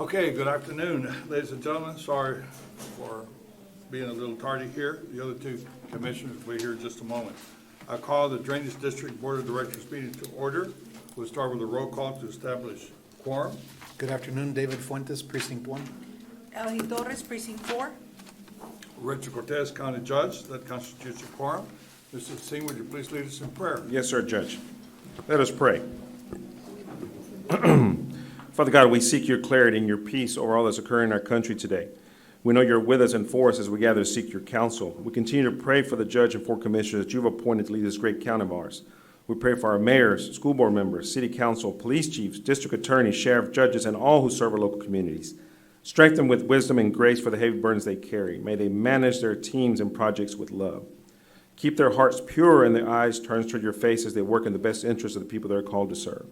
Okay, good afternoon, ladies and gentlemen. Sorry for being a little tardy here. The other two commissioners will be here in just a moment. I call the Drainage District Board of Directors meeting to order. We'll start with a roll call to establish quorum. Good afternoon, David Fuentes, Precinct 1. Auditor, Precinct 4. Richard Cortez, County Judge. That constitutes a quorum. Mr. Singh, would you please lead us in prayer? Yes, sir, Judge. Let us pray. Father God, we seek your clarity and your peace over all that's occurring in our country today. We know you're with us and for us as we gather to seek your counsel. We continue to pray for the judge and four commissioners that you've appointed to lead this great county of ours. We pray for our mayors, school board members, city council, police chiefs, district attorneys, sheriff, judges, and all who serve our local communities. Strengthen them with wisdom and grace for the heavy burdens they carry. May they manage their teams and projects with love. Keep their hearts pure and their eyes turned toward your face as they work in the best interest of the people they're called to serve.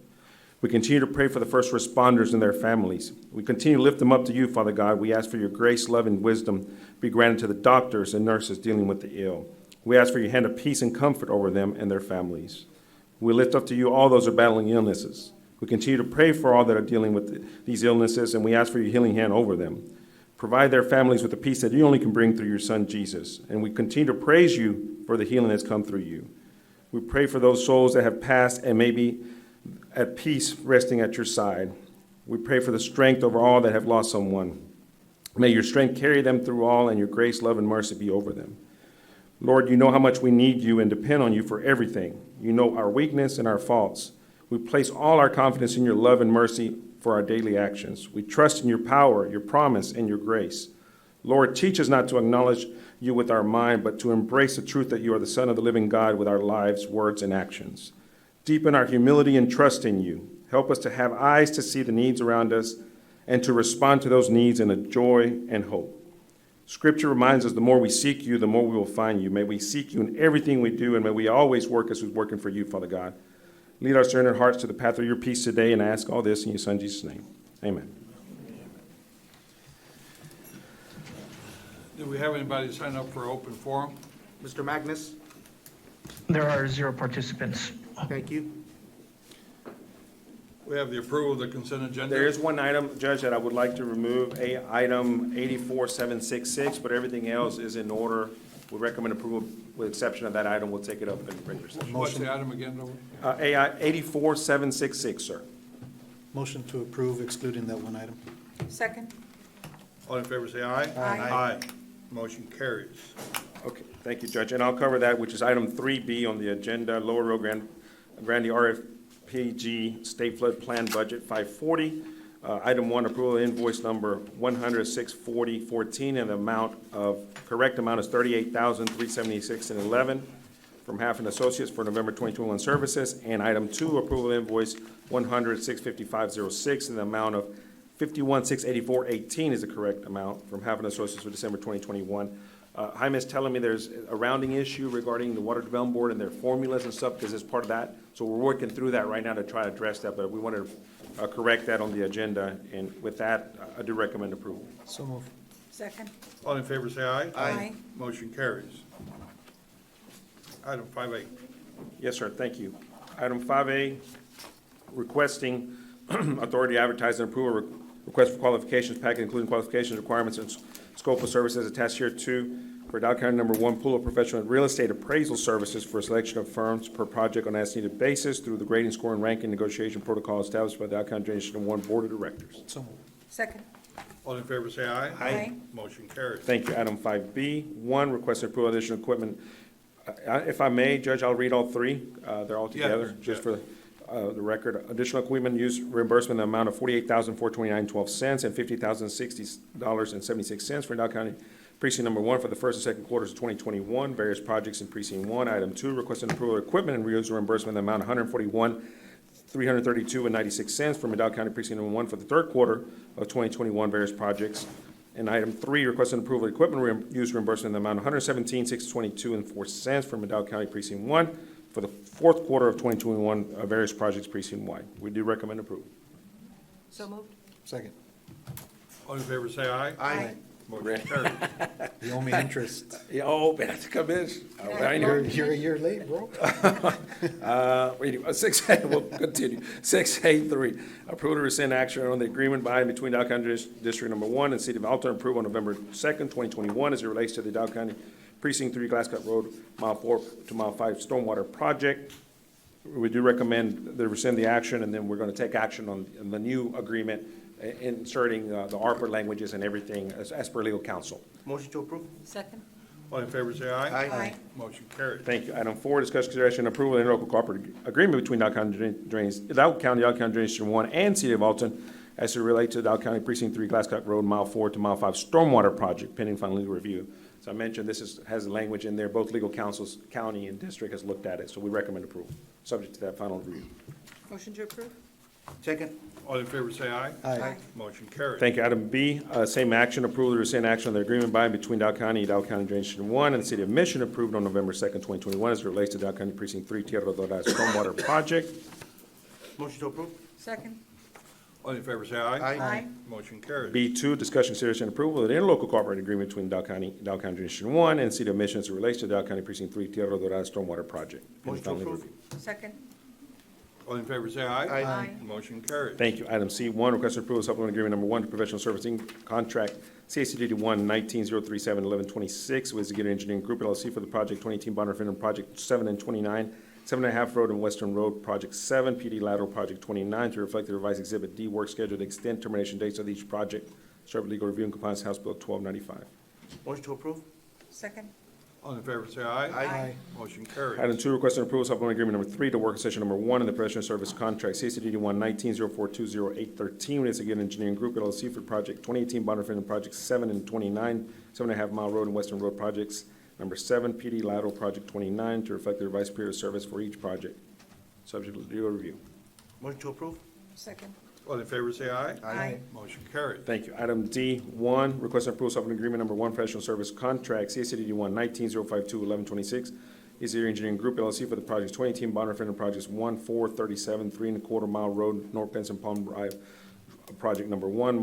We continue to pray for the first responders and their families. We continue to lift them up to you, Father God. We ask for your grace, love, and wisdom be granted to the doctors and nurses dealing with the ill. We ask for your hand of peace and comfort over them and their families. We lift up to you all those who are battling illnesses. We continue to pray for all that are dealing with these illnesses, and we ask for your healing hand over them. Provide their families with the peace that you only can bring through your Son, Jesus. And we continue to praise you for the healing that's come through you. We pray for those souls that have passed and may be at peace resting at your side. We pray for the strength over all that have lost someone. May your strength carry them through all, and your grace, love, and mercy be over them. Lord, you know how much we need you and depend on you for everything. You know our weakness and our faults. We place all our confidence in your love and mercy for our daily actions. We trust in your power, your promise, and your grace. Lord, teach us not to acknowledge you with our mind, but to embrace the truth that you are the Son of the living God with our lives, words, and actions. Deepen our humility and trust in you. Help us to have eyes to see the needs around us and to respond to those needs in a joy and hope. Scripture reminds us the more we seek you, the more we will find you. May we seek you in everything we do, and may we always work as we're working for you, Father God. Lead our surrendered hearts to the path of your peace today, and I ask all this in your Son, Jesus' name. Amen. Do we have anybody sign up for open forum? Mr. Magnus, There are 0 participants. thank you. We have the approval of the consent agenda. There is one item, Judge, that I would like to remove, item 84766, but everything else is in order. We recommend approval with exception of that item. We'll take it up in regular session. What's the item again, Lois? 84766, sir. Motion to approve excluding that one item. Second. All in favor, say aye. Aye. Motion carries. Okay, thank you, Judge. And I'll cover that, which is item 3B on the agenda, Lower Rio Grande RFPG State Flood Plan Budget 540. Item 1, approval of invoice number 1064014, and the correct amount is $38,376.11 from Half Associates for November 2021 services. And item 2, approval of invoice 100,655.06, and the amount of $51,684.18 is the correct amount from Half Associates for December 2021. Jaime is telling me there's a rounding issue regarding the Water Development Board and their formulas and stuff, because it's part of that. So we're working through that right now to try to address that, but we want to correct that on the agenda. And with that, I do recommend approval. So moved. Second. All in favor, say aye. Aye. Motion carries. Item 5A. Yes, sir, thank you. Item 5A, requesting authority to advertise and approve a request for qualifications packet, including qualifications, requirements, and scope of services attached here to for Dow County number 1 pool of professional real estate appraisal services for a selection of firms per project on an as-needed basis through the grading, scoring, ranking, negotiation protocol established by the Dow County Drainage District 1 Board of Directors. So moved. Second. All in favor, say aye. Aye. Motion carries. Thank you. Item 5B, 1, requesting approval of additional equipment. If I may, Judge, I'll read all three. They're all together, Yes, just for the record. Additional equipment use reimbursement in the amount of $48,429.12 and $50,060.76 for Dow County Precinct Number 1 for the first and second quarters of 2021. Various projects in Precinct 1. Item 2, requesting approval of equipment and reuse reimbursement in the amount of $141,332.96 from Dow County Precinct Number 1 for the third quarter of 2021. Various projects. And item 3, requesting approval of equipment use reimbursement in the amount of $117,622.04 from Dow County Precinct 1 for the fourth quarter of 2021, various projects precinct-wide. We do recommend approval. So moved. Second. All in favor, say aye. Aye. Motion carries. You owe me interest. Yeah, oh, espérate, Commissioner. You're a year late, bro. We'll continue. 6A3, approve to rescind action on the agreement by and between Dow County District Number 1 and City of Alton, approved on November 2nd, 2021, as it relates to the Dow County Precinct 3 Glasscut Road, Mile 4 to Mile 5 Stormwater Project. We do recommend they rescind the action, and then we're going to take action on the new agreement, inserting the ARPA languages and everything as per legal counsel. Motion to approve? Second. All in favor, say aye. Aye. Motion carries. Thank you. Item 4, discussion, consideration, and approval of interlocal cooperative agreement between Dow County Drainage District 1 and City of Alton as it relates to the Dow County Precinct 3 Glasscock Road, Mile 4 to Mile 5 Stormwater Project, pending final legal review. So I mentioned this has language in there. Both legal counsels, county and district, has looked at it, so we recommend approval, subject to that final review. Motion to approve? Second? All in favor, say aye. Aye. Motion carries. Thank you. Item B, same action, approval to rescind action on the agreement by and between Dow County Drainage District 1 and the City of Mission, approved on November 2nd, 2021, as it relates to Dow County Precinct 3 Tierra Dorada Stormwater Project. Motion to approve? Second. All in favor, say aye. Aye. Motion carries. B2, discussion, consideration, and approval of the interlocal cooperative agreement between Dow County District 1 and City of Mission as it relates to Dow County Precinct 3 Tierra Dorada Stormwater Project. Motion to approve? Second. All in favor, say aye. Aye. Motion carries. Thank you. Item C1, request approval of supplement agreement number 1 to professional servicing contract CACD 1-19-037-1126 with Executive Engineering Group LLC for the project 2018 bond referendum project 7 and 29, 7.5 Road and Western Road, Project 7, PD Lateral Project 29, to reflect the revised Exhibit D work schedule to extend termination dates of each project. Serve legal review and compliance, House Bill 1295. Motion to approve? Second. All in favor, say aye. Aye. Motion carries. Item 2, request and approval of supplement agreement number 3 to work session number 1 in the professional service contract CACD 1-19-042-0813 with Executive Engineering Group LLC for project 2018 bond referendum project 7 and 29, 7.5 Mile Road and Western Road projects. Number 7, PD Lateral Project 29, to reflect the revised period of service for each project, subject to legal review. Motion to approve? Second. All in favor, say aye. Aye. Motion carries. Thank you. Item D1, request and approval of supplement agreement number 1, professional service contract, CACD 1-19-052-1126, Executive Engineering Group LLC for the projects 2018 bond referendum projects 1, 4, 37, 3.25 Mile Road, North Benson Palm Drive, project number 1,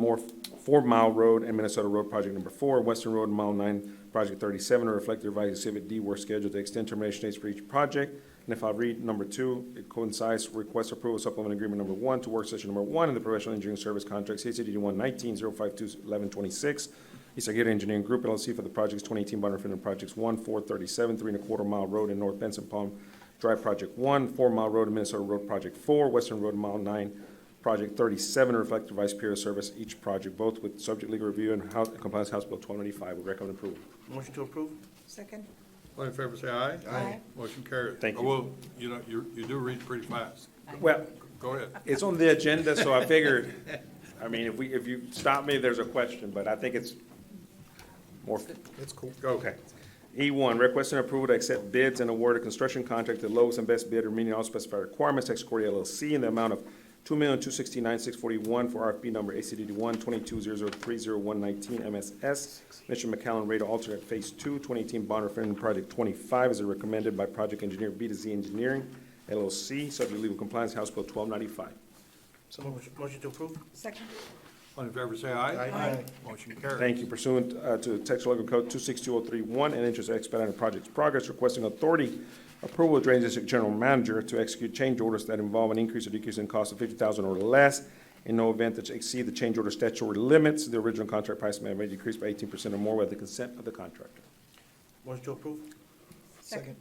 4 Mile Road and Minnesota Road, project number 4, Western Road, Mile 9, project 37, to reflect the revised Exhibit D work schedule to extend termination dates for each project. And if I read number 2, it coincides, request approval of supplement agreement number 1 to work session number 1 in the professional engineering service contract, CACD 1-19-052-1126, Executive Engineering Group LLC for the projects 2018 bond referendum projects 1, 4, 37, 3.25 Mile Road and North Benson Palm Drive, project 1, 4 Mile Road and Minnesota Road, project 4, Western Road, Mile 9, project 37, to reflect the revised period of service each project, both with subject legal review and compliance House Bill 1295. We recommend approval. Motion to approve? Second. All in favor, say aye. Aye. Motion carries. Thank you. Well, you know, you do read pretty fast. Well, Go ahead. it's on the agenda, so I figured, I mean, if you stop me, there's a question, but I think it's more. It's cool. Go. Okay. E1, requesting approval to accept bids and award a construction contract to lowest and best bidder, meeting all specified requirements, Texacordia LLC, in the amount of $2,269,641 for RFP number ACD 1-22-003-0119 MSS. Mr. McAllen, rate alternate phase 2, 2018 bond referendum project 25, as recommended by project engineer B2Z Engineering LLC, subject to legal compliance, House Bill 1295. Motion to approve? Second. All in favor, say aye. Aye. Motion carries. Thank you. Pursuant to Texas Local Code 262031 and interest expedited project's progress, requesting authority approval of Drainage District General Manager to execute change orders that involve an increase or decrease in cost of $50,000 or less in no event that exceed the change order statutory limits. The original contract price may be decreased by 18% or more with the consent of the contractor. Motion to approve? Second.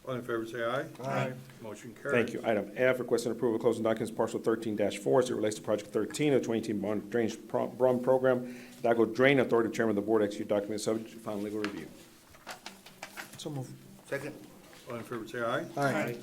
All in favor, say aye. Aye. Motion carries. Thank you. Item F, requesting approval of closing documents parcel 13-4 as it relates to project 13 of the 2018 bond drainage bond program. Dago Drain Authority Chairman of the Board execute documents subject to final legal review. So move. Second? All in favor, say aye. Aye.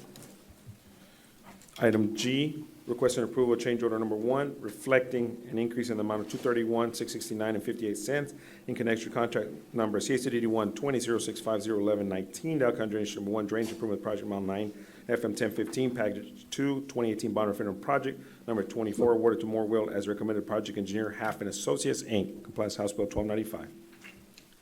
Item G, requesting approval of change order number 1, reflecting an increase in the amount of $231,669.58 in connection to contract number CACD 1-20-0650-1119, Dow County Drainage Number 1 Drainage Improvement Project Mile 9, FM 1015, Package 2, 2018 bond referendum project number 24, awarded to Moore Will as recommended project engineer, Half and Associates, Inc., compliance House Bill 1295.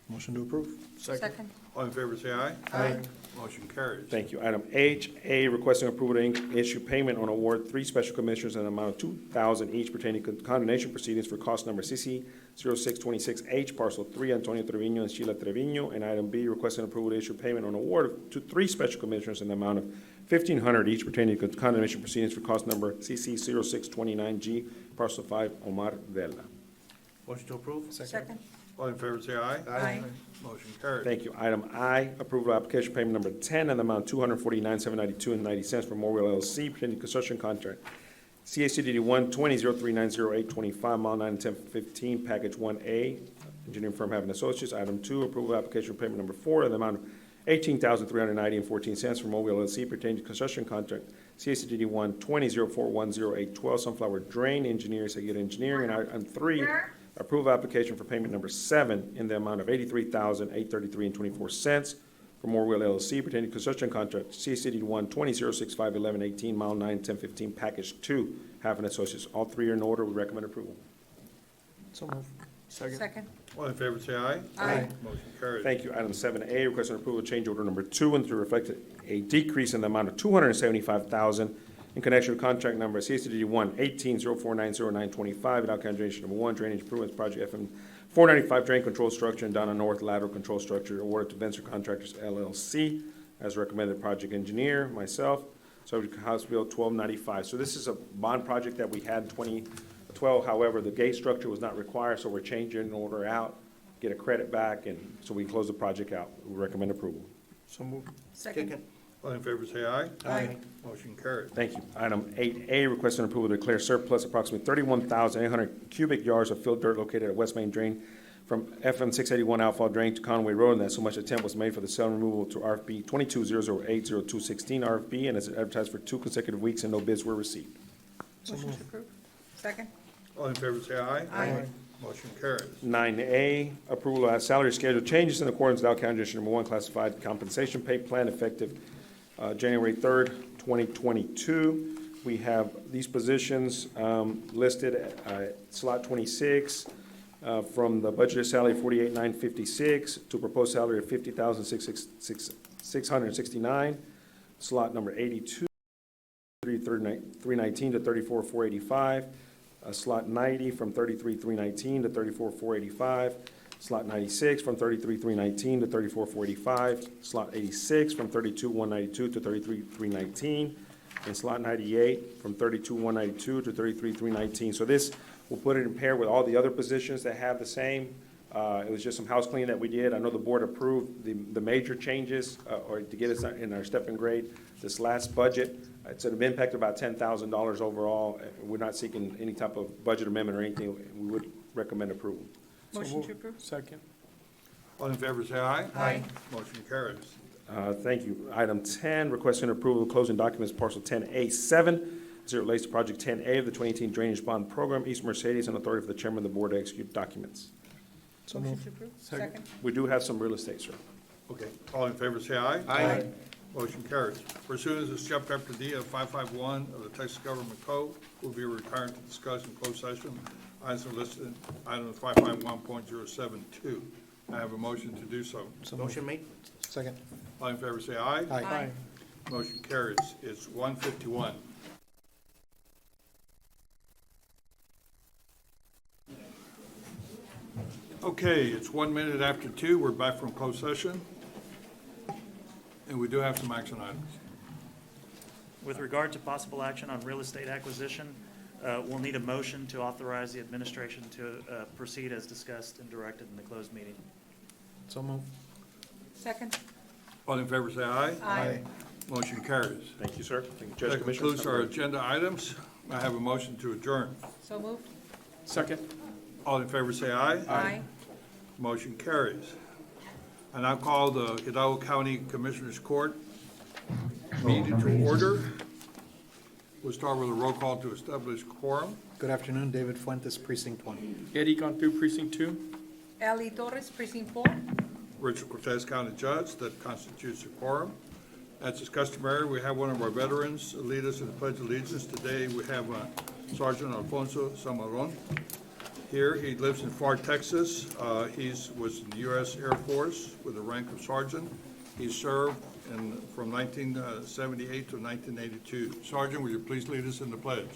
Motion to approve. Second. All in favor, say aye. Aye. Motion carries. Thank you. Item H, A, requesting approval to issue payment on award 3 special commissioners in an amount of $2,000 each pertaining to condemnation proceedings for cost number CC 0626H, parcel 3, Antonio Trevino and Sheila Trevino. And item B, requesting approval to issue payment on award to 3 special commissioners in the amount of $1,500 each pertaining to condemnation proceedings for cost number CC 0629G, parcel 5, Omar Vela. Motion to approve. Second. All in favor, say aye. Aye. Motion carries. Thank you. Item I, approval of application payment number 10 in the amount of $249,792.90 for Memorial LLC pertaining to construction contract CACDD 120-0390-825, mile 9 and 1015, package 1A, engineering firm Having Associates. Item 2, approval of application payment number 4 in the amount of $18,390.14 for Mobile LLC pertaining to construction contract CACDD 120-0410-812, Sunflower Drain, engineer Seguir Engineering. And item 3, approve application for payment number 7 in the amount of $83,833.24 for Morewell LLC pertaining to construction contract CACD 120-065-1118, mile 9, 1015, package 2, Having Associates. All 3 are in order. We recommend approval. So move. Second. All in favor, say aye. Aye. Motion carries. Thank you. Item 7A, requesting approval of change order number 2 and to reflect a decrease in the amount of $275,000 in connection with contract number CACD 1-18-0490-925, Dow County Drainage Number 1, Drainage Improvements Project FM 495 Drain Control Structure and Donna North Lateral Control Structure awarded to Venture Contractors LLC as recommended project engineer, myself, subject to House Bill 1295. So this is a bond project that we had in 2012. However, the gate structure was not required, so we're changing the order out, get a credit back, and so we can close the project out. We recommend approval. So move. Second. All in favor, say aye. Aye. Motion carries. Thank you. Item 8A, requesting approval to declare surplus approximately 31,800 cubic yards of filled dirt located at West Main Drain from FM 681 Outfall Drain to Conway Road, and that so much attempt was made for the sale and removal to RFP 22-008-0216 RFP, and is advertised for 2 consecutive weeks, and no bids were received. Motion to approve. Second. All in favor, say aye. Aye. Motion carries. 9A, approval of salary schedule changes in accordance with Dow County District Number 1 Classified Compensation Pay Plan effective January 3rd, 2022. We have these positions listed at slot 26 from the budgeted salary of $48,956 to proposed salary of $50,669. Slot number 82, 319 to 34,485. Slot 90 from 33,319 to 34,485. Slot 96 from 33,319 to 34,485. Slot 86 from 32,192 to 33,319. And slot 98 from 32,192 to 33,319. So this will put it in pair with all the other positions that have the same. It was just some house cleaning that we did. I know the board approved the major changes or to get us in our step and grade this last budget. It's an impact of about $10,000 overall. We're not seeking any type of budget amendment or anything. We would recommend approval. Motion to approve. Second. All in favor, say aye. Aye. Motion carries. Thank you. Item 10, requesting approval of closing documents parcel 10A7 as it relates to project 10A of the 2018 Drainage Bond Program, East Mercedes, and authority for the chairman of the board to execute documents. So Motion move. to approve. Second. Second. We do have some real estate, sir. Okay. All in favor, say aye. Aye. Motion carries. Pursuant to Chapter D of 551 of the Texas Government Code, will be required to discuss in closed session items listed in item 551.072. I have a motion to do so. Motion made. Second. All in favor, say aye. Aye. Motion carries. It's 1:51. Okay, it's 1 minute after 2. We're back from closed session. And we do have some action items. With regard to possible action on real estate acquisition, we'll need a motion to authorize the administration to proceed as discussed and directed in the closed meeting. So move. Second. All in favor, say aye. Aye. Motion carries. Thank you, sir. Thank you, Judge, That Commissioners. concludes our agenda items. I have a motion to adjourn. So moved. Second. All in favor, say aye. Aye. Motion carries. I now call the Hidalgo County Commissioners Court meeting to order. We'll start with a roll call to establish quorum. Good afternoon, David Fuentes, Precinct 1. Eddie Cantu, Precinct 2. Ellie Torres, Precinct 4. Richard Cortez, County Judge, that constitutes a quorum. As is customary, we have one of our veterans lead us in the Pledge of Allegiance. Today, we have Sergeant Alfonso Samaron. here. He lives in Florida, Texas. He was in the U.S. Air Force with the rank of sergeant. He served from 1978 to 1982. Sergeant, will you please lead us in the pledge?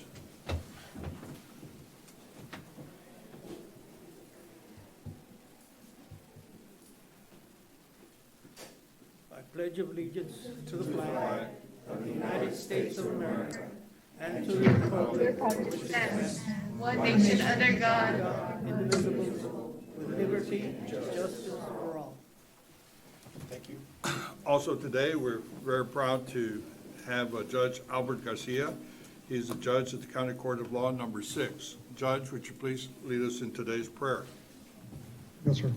I pledge allegiance to the flag of the United States of America and to the republic for which it stands, One nation under God. indivisible, with liberty and justice for all. Thank you. Also today, we're very proud to have Judge Albert Garcia. He's a judge at the County Court of Law number 6. Judge, would you please lead us in today's prayer? Yes, sir.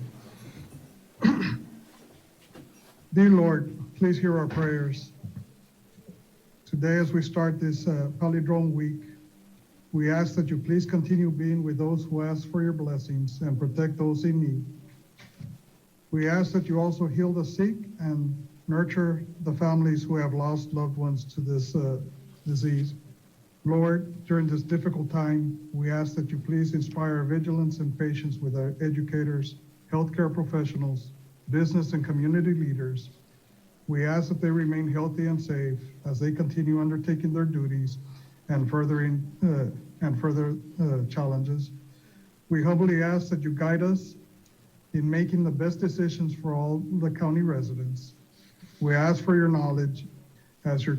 Dear Lord, please hear our prayers. Today, as we start this Palindrome Week, we ask that you please continue being with those who ask for your blessings and protect those in need. We ask that you also heal the sick and nurture the families who have lost loved ones to this disease. Lord, during this difficult time, we ask that you please inspire vigilance and patience with our educators, healthcare professionals, business and community leaders. We ask that they remain healthy and safe as they continue undertaking their duties and further challenges. We humbly ask that you guide us in making the best decisions for all the county residents. We ask for your knowledge as our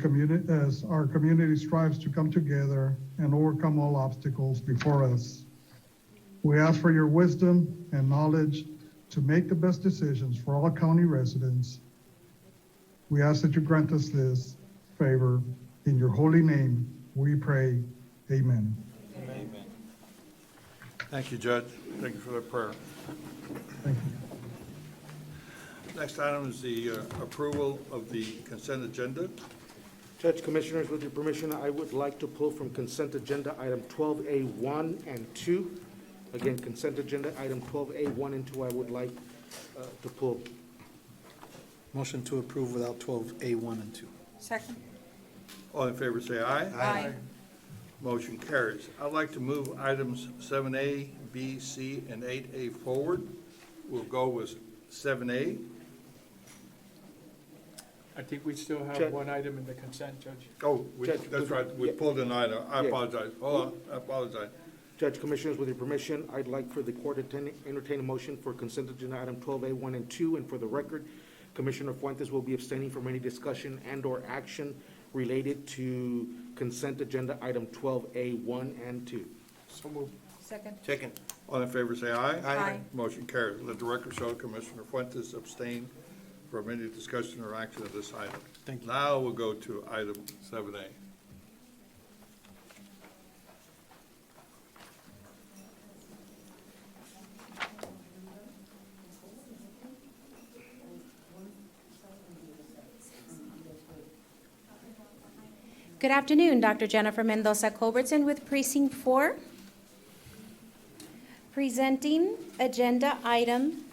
community strives to come together and overcome all obstacles before us. We ask for your wisdom and knowledge to make the best decisions for all county residents. We ask that you grant us this favor. In your holy name, we pray. Amen. Amen. Thank you, Judge. Thank you for that prayer. Thank you. Next item is the approval of the consent agenda. Judge, Commissioners, with your permission, I would like to pull from consent agenda item 12A1 and 2. Again, consent agenda item 12A1 and 2, I would like to pull. Motion to approve without 12A1 and 2. Second. All in favor, say aye. Aye. Motion carries. I'd like to move items 7A, B, C, and 8A forward. We'll go with 7A. I think we still have Judge. one item in the consent, Judge. Oh, Judge, that's right, we yeah. pulled an item. I Yeah. apologize. Hold on, I apologize. Judge, Commissioners, with your permission, I'd like for the court to entertain a motion for consent agenda item 12A1 and 2. And for the record, Commissioner Fuentes will be abstaining from any discussion and/or action related to consent agenda item 12A1 and 2. So moved. Second. Second. All in favor, say aye. Aye. Motion carries. Let the record show Commissioner Fuentes abstained from any discussion or action of this item. Thank you. Now we'll go to item 7A. Good afternoon, Dr. Jennifer Mendoza Culbertson with Precinct 4. Presenting Agenda Item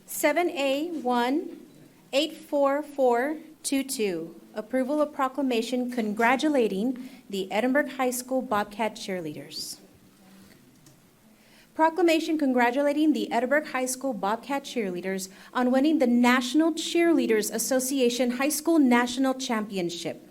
7A1-84422, Approval of Proclamation Congratulating the Edinburgh High School Bobcat Cheerleaders. Proclamation congratulating the Edinburgh High School Bobcat Cheerleaders on winning the National Cheerleaders Association High School National Championship.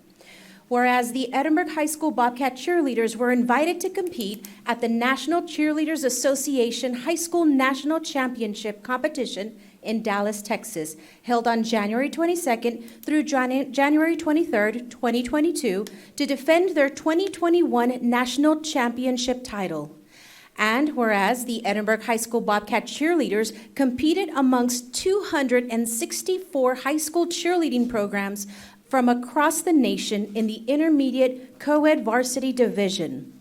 Whereas the Edinburgh High School Bobcat Cheerleaders were invited to compete at the National Cheerleaders Association High School National Championship competition in Dallas, Texas, held on January 22nd through January 23rd, 2022, to defend their 2021 National Championship title. And whereas the Edinburgh High School Bobcat Cheerleaders competed amongst 264 high school cheerleading programs from across the nation in the intermediate co-ed varsity division.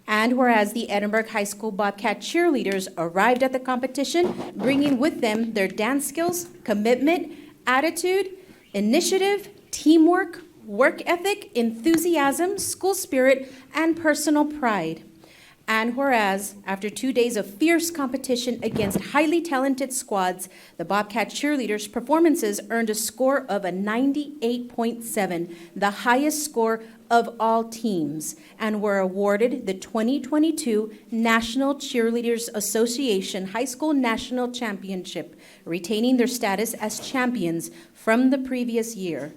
And whereas the Edinburgh High School Bobcat Cheerleaders arrived at the competition, bringing with them their dance skills, commitment, attitude, initiative, teamwork, work ethic, enthusiasm, school spirit, and personal pride. And whereas, after 2 days of fierce competition against highly talented squads, the Bobcat Cheerleaders' performances earned a score of a 98.7, the highest score of all teams and were awarded the 2022 National Cheerleaders Association High School National Championship, retaining their status as champions from the previous year.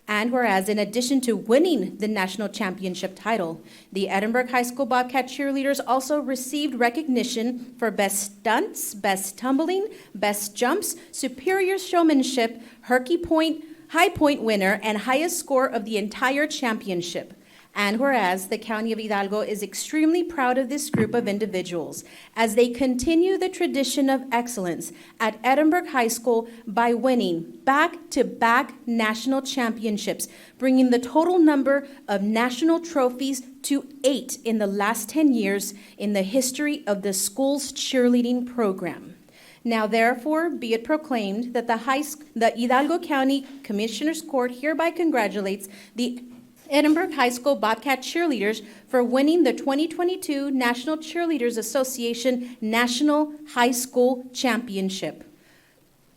And whereas in addition to winning the national championship title, the Edinburgh High School Bobcat cheerleaders also received recognition for best stunts, best tumbling, best jumps, superior showmanship, Herky Point, High Point winner, and highest score of the entire championship. And whereas the County of Hidalgo is extremely proud of this group of individuals as they continue the tradition of excellence at Edinburgh High School by winning back-to-back national championships, bringing the total number of national trophies to 8 in the last 10 years in the history of the school's cheerleading program. Now therefore be it proclaimed that the Hidalgo County Commissioners Court hereby congratulates the Edinburgh High School Bobcat cheerleaders for winning the 2022 National Cheerleaders Association National High School Championship.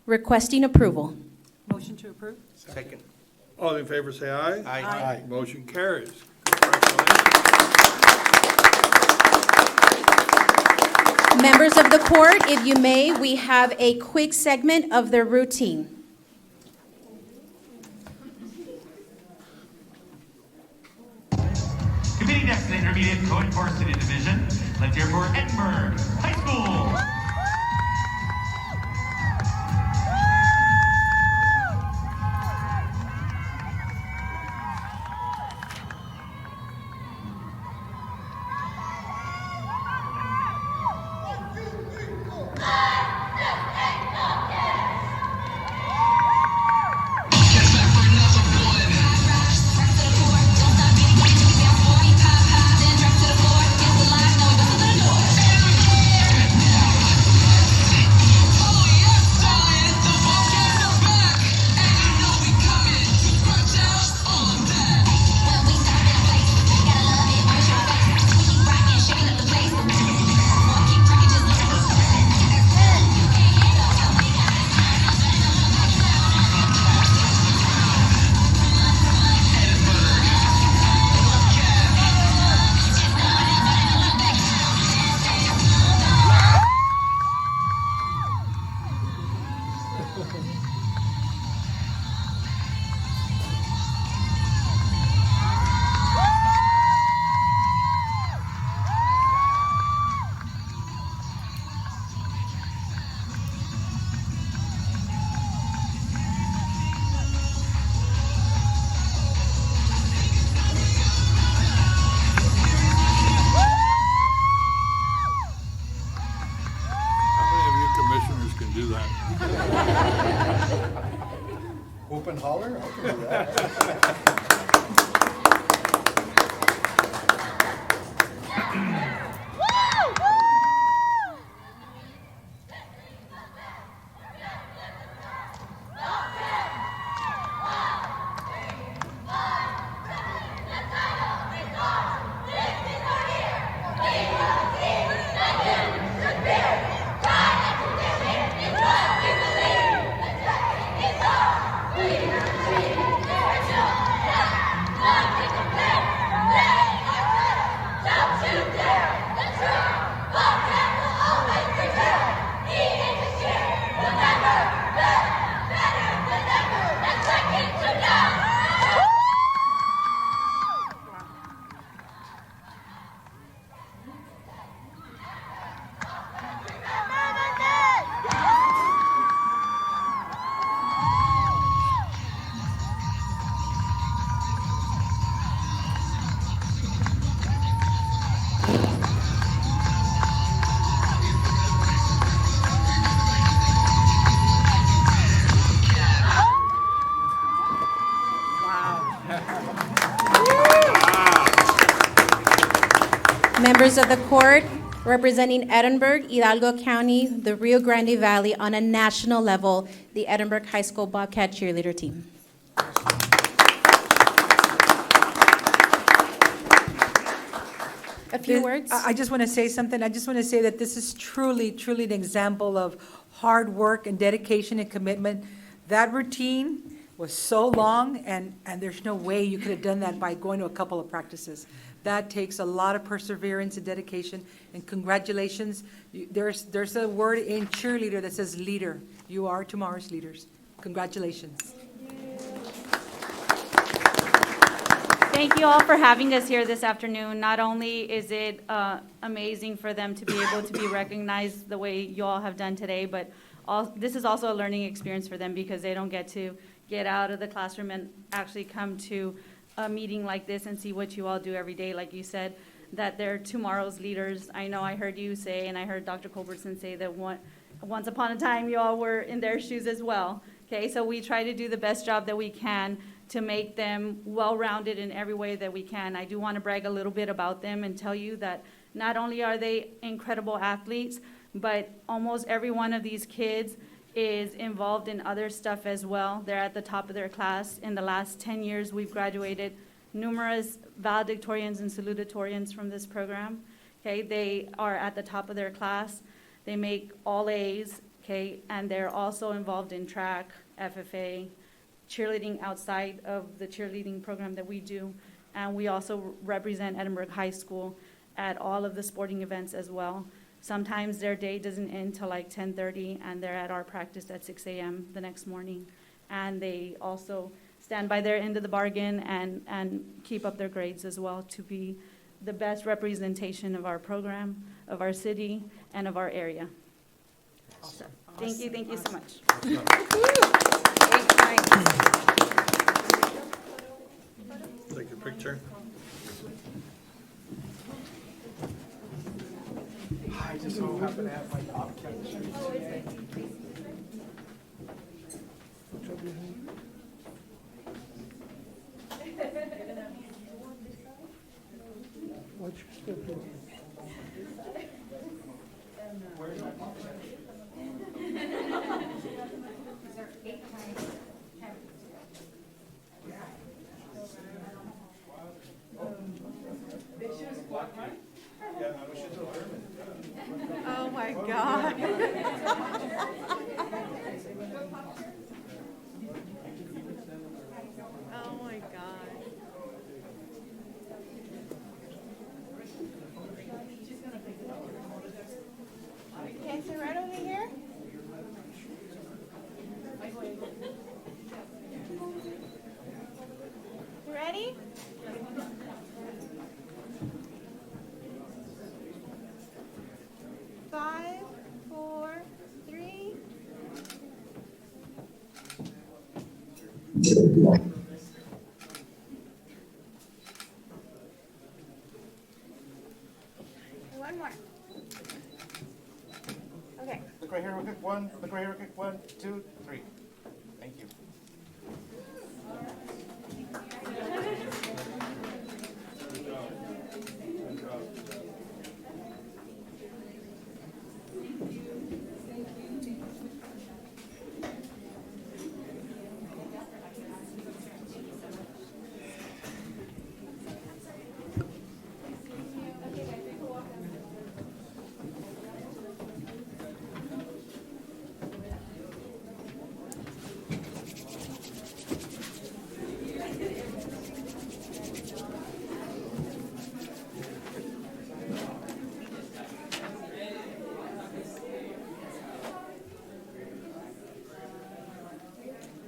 Requesting approval. Motion to approve? Second. All in favor, say aye. Aye. Motion carries. Congratulations. Members of the court, if you may, we have a quick segment of the routine. Committee next to the Intermediate Co-ed Varsity Division. Let's hear for Edinburgh High School. Do that. Whoop and holler? I can do that. Members of the court, representing Edinburgh, Hidalgo County, the Rio Grande Valley on a national level, the Edinburgh High School Bobcat cheerleader team. A few words? I just want to say something. I just want to say that this is truly, truly an example of hard work and dedication and commitment. That routine was so long, and there's no way you could have done that by going to a couple of practices. That takes a lot of perseverance and dedication, and congratulations. There's a word in cheerleader that says leader. You are tomorrow's leaders. Congratulations. Thank you all for having us here this afternoon. Not only is it amazing for them to be able to be recognized the way you all have done today, but this is also a learning experience for them because they don't get to get out of the classroom and actually come to a meeting like this and see what you all do every day. Like you said, that they're tomorrow's leaders. I know I heard you say, and I heard Dr. Culbertson say that once upon a time you all were in their shoes as well. Okay, so we try to do the best job that we can to make them well-rounded in every way that we can. I do want to brag a little bit about them and tell you that not only are they incredible athletes, but almost every one of these kids is involved in other stuff as well. They're at the top of their class. In the last 10 years, we've graduated numerous valedictorians and salutatorians from this program. Okay, they are at the top of their class. They make all A's, okay, and they're also involved in track, FFA, cheerleading outside of the cheerleading program that we do. And we also represent Edinburgh High School at all of the sporting events as well. Sometimes their day doesn't end till like 10:30, and they're at our practice at 6 a.m. the next morning. And they also stand by their end of the bargain and keep up their grades as well to be the best representation of our program, of our city, and of our area. Awesome. Thank you so much. Take a picture. I just so happen to have my Bobcat shoes. What's your schedule? Oh, my God. Oh, my God. Okay, so right over here. You ready? Five, four, three. One more. Okay. Look right here, real quick. One, look right here, real quick. 1, 2, 3. Thank you.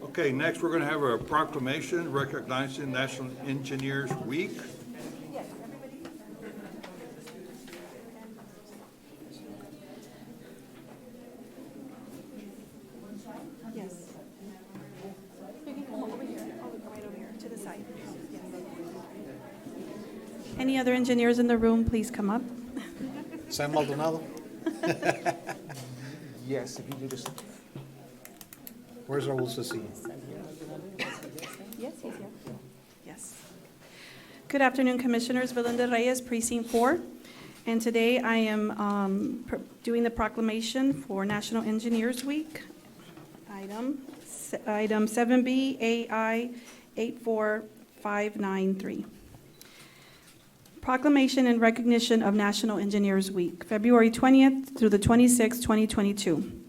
Okay, next we're going to have a proclamation recognizing National Engineers Week. Yes. You can come over here. I'll come right over here to the side. Yes. Any other engineers in the room, please come up. Sam Maldonado, Yes, if you do this. where's Raul Ceci? Yes, he's here. Yes. Good afternoon, Commissioners. Belinda Reyes, Precinct 4. And today I am doing the proclamation for National Engineers Week. Item 7B AI 84593. Proclamation in recognition of National Engineers Week, February 20th through the 26th, 2022.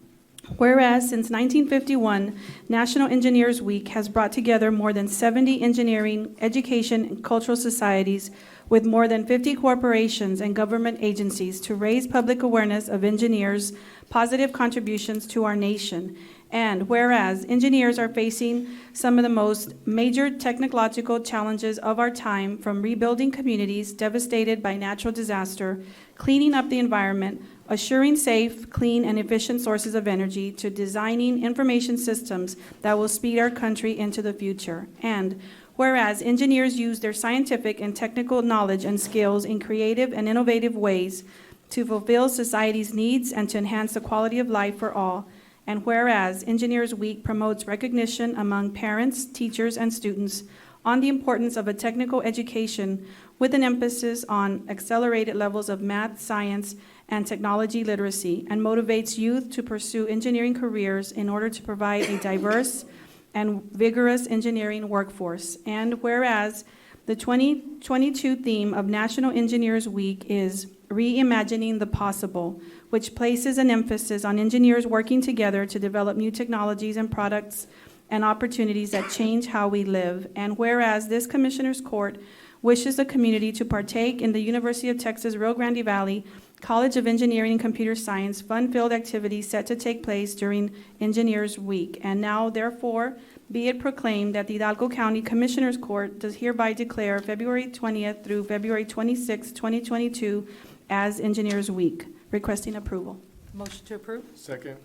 Whereas since 1951, National Engineers Week has brought together more than 70 engineering, education, and cultural societies with more than 50 corporations and government agencies to raise public awareness of engineers' positive contributions to our nation. And whereas engineers are facing some of the most major technological challenges of our time, from rebuilding communities devastated by natural disaster, cleaning up the environment, assuring safe, clean, and efficient sources of energy, to designing information systems that will speed our country into the future. And whereas engineers use their scientific and technical knowledge and skills in creative and innovative ways to fulfill society's needs and to enhance the quality of life for all. And whereas Engineers Week promotes recognition among parents, teachers, and students on the importance of a technical education with an emphasis on accelerated levels of math, science, and technology literacy, and motivates youth to pursue engineering careers in order to provide a diverse and vigorous engineering workforce. And whereas the 2022 theme of National Engineers Week is Reimagining the Possible, which places an emphasis on engineers working together to develop new technologies and products and opportunities that change how we live. And whereas this Commissioners Court wishes the community to partake in the University of Texas Rio Grande Valley College of Engineering and Computer Science fun-filled activities set to take place during Engineers Week. And now, therefore, be it proclaimed that the Hidalgo County Commissioners Court does hereby declare February 20th through February 26th, 2022 as Engineers Week. Requesting approval. Motion to approve? Second.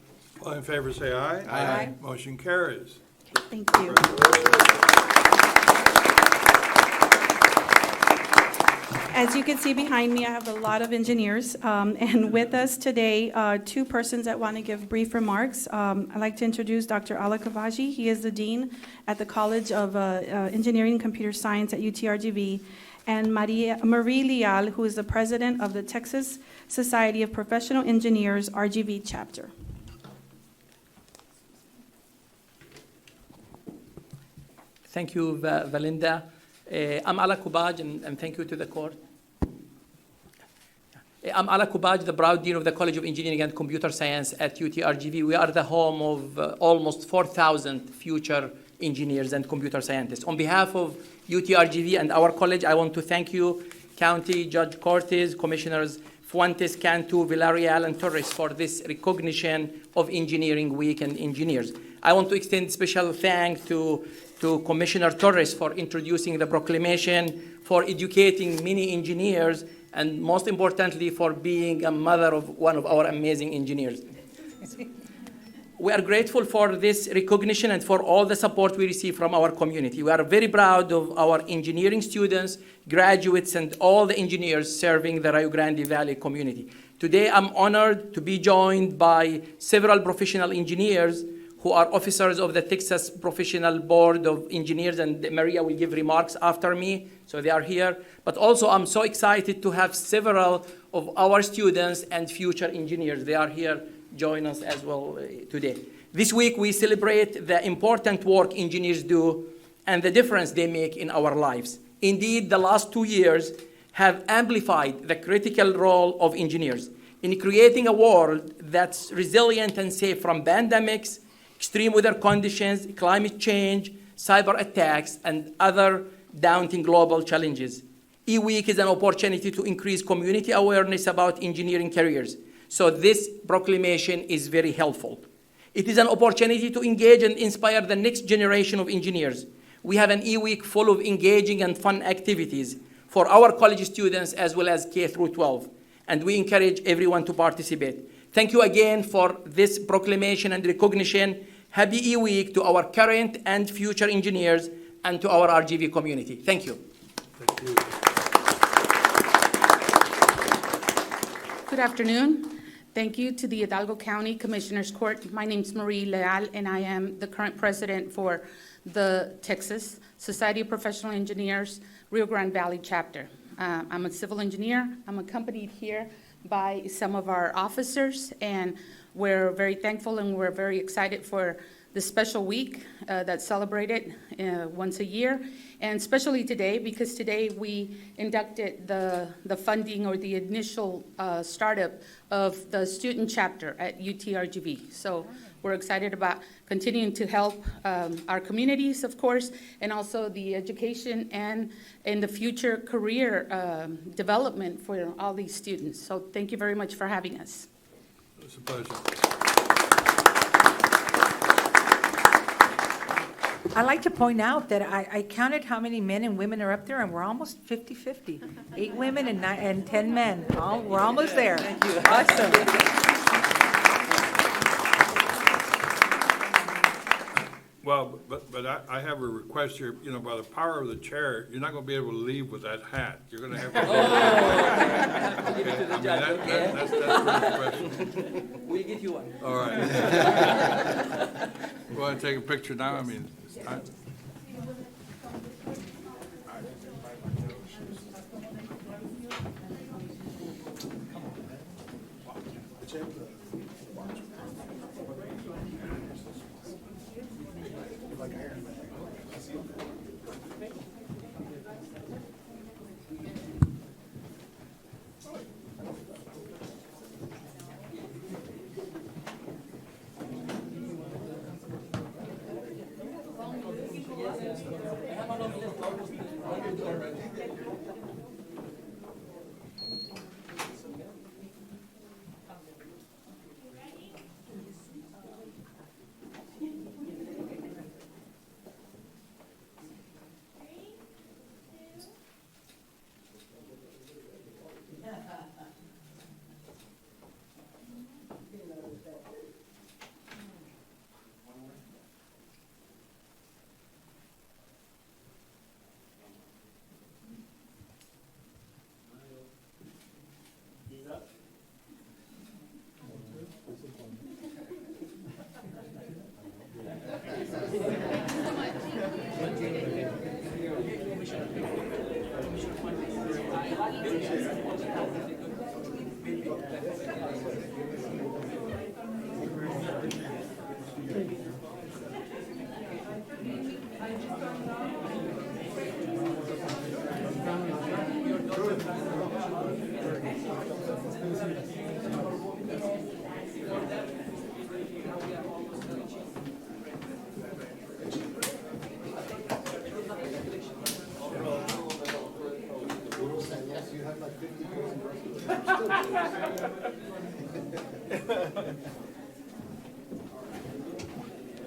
All in favor, say aye. Aye. Motion carries. Thank you. As you can see behind me, I have a lot of engineers, and with us today, two persons that want to give brief remarks. I'd like to introduce Dr. Ala Kavaji. He is the Dean at the College of Engineering and Computer Science at UTRGV, and Marie Leal, who is the President of the Texas Society of Professional Engineers, RGV chapter. Thank you, Valinda. I'm Ala Kubaj, and thank you to the court. I'm Ala Kubaj, the proud Dean of the College of Engineering and Computer Science at UTRGV. We are the home of almost 4,000 future engineers and computer scientists. On behalf of UTRGV and our college, I want to thank you, County Judge Cortez, Commissioners Fuentes, Cantu, Villarreal, and Torres for this recognition of Engineering Week and engineers. I want to extend special thanks to Commissioner Torres for introducing the proclamation, for educating many engineers, and most importantly, for being a mother of one of our amazing engineers. We are grateful for this recognition and for all the support we receive from our community. We are very proud of our engineering students, graduates, and all the engineers serving the Rio Grande Valley community. Today, I'm honored to be joined by several professional engineers who are officers of the Texas Professional Board of Engineers, and Maria will give remarks after me, so they are here. But also, I'm so excited to have several of our students and future engineers. They are here join us as well today. This week, we celebrate the important work engineers do and the difference they make in our lives. Indeed, the last 2 years have amplified the critical role of engineers in creating a world that's resilient and safe from pandemics, extreme weather conditions, climate change, cyber attacks, and other daunting global challenges. E-Week is an opportunity to increase community awareness about engineering careers. So this proclamation is very helpful. It is an opportunity to engage and inspire the next generation of engineers. We have an E-Week full of engaging and fun activities for our college students as well as K through 12, and we encourage everyone to participate. Thank you again for this proclamation and recognition. Happy E-Week to our current and future engineers and to our RGV community. Thank you. Thank you. Good afternoon. Thank you to the Hidalgo County Commissioners Court. My name is Marie Leal, and I am the current president for the Texas Society of Professional Engineers, Rio Grande Valley chapter. I'm a civil engineer. I'm accompanied here by some of our officers, and we're very thankful and we're very excited for the special week that's celebrated once a year, and especially today, because today we inducted the funding or the initial startup of the student chapter at UTRGV. So We're excited about continuing to help our communities, of course, and also the education and in the future career development for all these students. So thank you very much for having us. It's a pleasure. I'd like to point out that I counted how many men and women are up there, and we're almost 50-50. 8 women and 10 men. We're almost there. Thank you. Awesome. Well, but I have a request here, you know, by the power of the chair, you're not gonna be able to leave with that hat. You're gonna have to. Give it to the I mean, judge, okay? that's really special. We'll get you one. All right. You wanna take a picture now? I mean, it's time.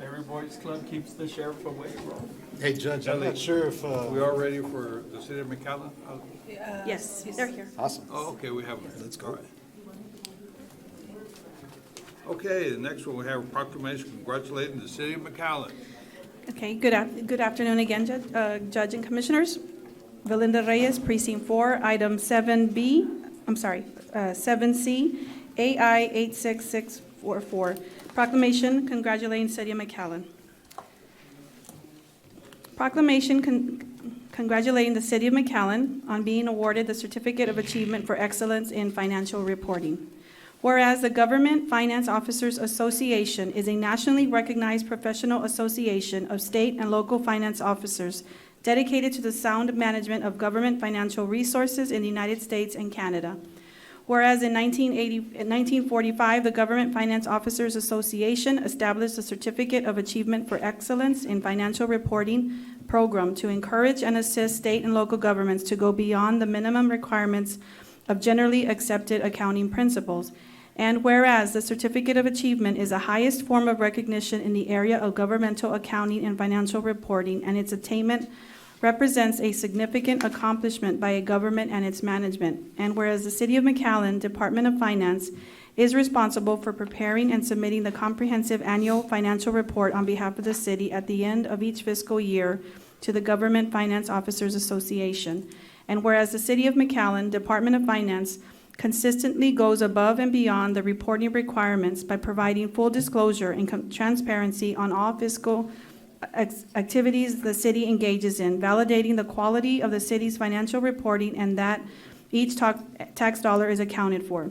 Every boys club keeps the sheriff away, bro. Hey, Judge, I'm not sure if, We all ready for the city of McAllen? Yes, they're here. awesome. Oh, okay, we have them. Let's go. All right. Okay, the next one, we have a proclamation congratulating the city of McAllen. Okay, good afternoon again, Judge and Commissioners. Valinda Reyes, Precinct 4, Item 7C, AI 86644. Proclamation congratulating City of McAllen. Proclamation congratulating the City of McAllen on being awarded the Certificate of Achievement for Excellence in Financial Reporting. Whereas the Government Finance Officers Association is a nationally recognized professional association of state and local finance officers dedicated to the sound management of government financial resources in the United States and Canada. Whereas in 1945, the Government Finance Officers Association established a Certificate of Achievement for Excellence in Financial Reporting program to encourage and assist state and local governments to go beyond the minimum requirements of generally accepted accounting principles. And whereas the Certificate of Achievement is the highest form of recognition in the area of governmental accounting and financial reporting, and its attainment represents a significant accomplishment by a government and its management. And whereas the City of McAllen Department of Finance is responsible for preparing and submitting the comprehensive annual financial report on behalf of the city at the end of each fiscal year to the Government Finance Officers Association. And whereas the City of McAllen Department of Finance consistently goes above and beyond the reporting requirements by providing full disclosure and transparency on all fiscal activities the city engages in, validating the quality of the city's financial reporting and that each tax dollar is accounted for.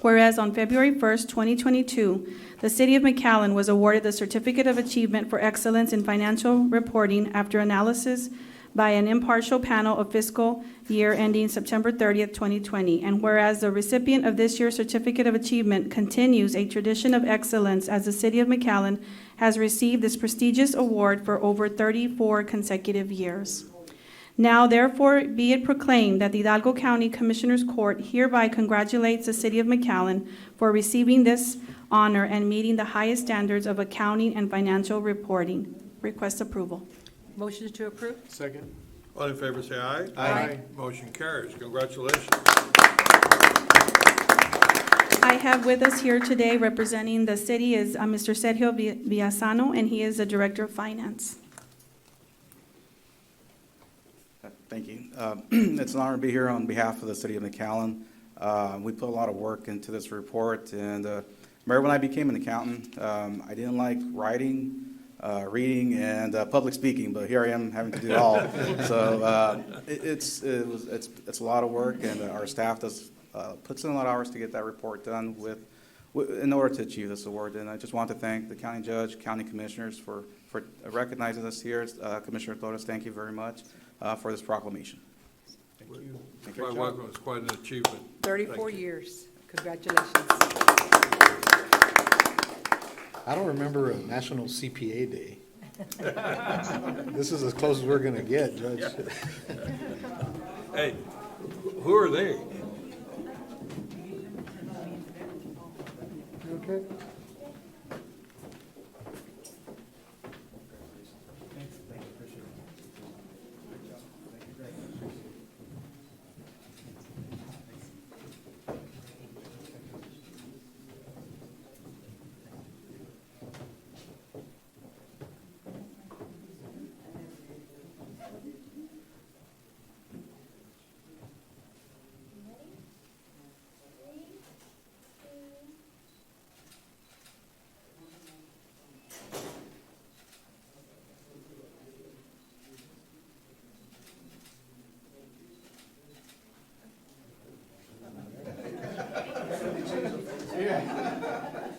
Whereas on February 1st, 2022, the City of McAllen was awarded the Certificate of Achievement for Excellence in Financial Reporting after analysis by an impartial panel of fiscal year ending September 30th, 2020. And whereas the recipient of this year's Certificate of Achievement continues a tradition of excellence as the City of McAllen has received this prestigious award for over 34 consecutive years. Now therefore be it proclaimed that the Hidalgo County Commissioners Court hereby congratulates the City of McAllen for receiving this honor and meeting the highest standards of accounting and financial reporting. Request approval. Motion to approve? Second. All in favor, say aye. Aye. Motion carries. Congratulations. I have with us here today representing the city is Mr. Sergio Villasano, and he is the Director of Finance. Thank you. It's an honor to be here on behalf of the City of McAllen. We put a lot of work into this report, and remember when I became an accountant, I didn't like writing, reading, and public speaking, but here I am having to do it all. So it's a lot of work, and our staff puts in a lot of hours to get that report done in order to achieve this award. And I just want to thank the county judge, county commissioners for recognizing us here. Commissioner Torres, thank you very much for this proclamation. Thank you. Quite welcome. It's quite an achievement. 34 years. Congratulations. I don't remember a National CPA Day. This is as close as we're going to get, Judge. Hey, who are they? Okay.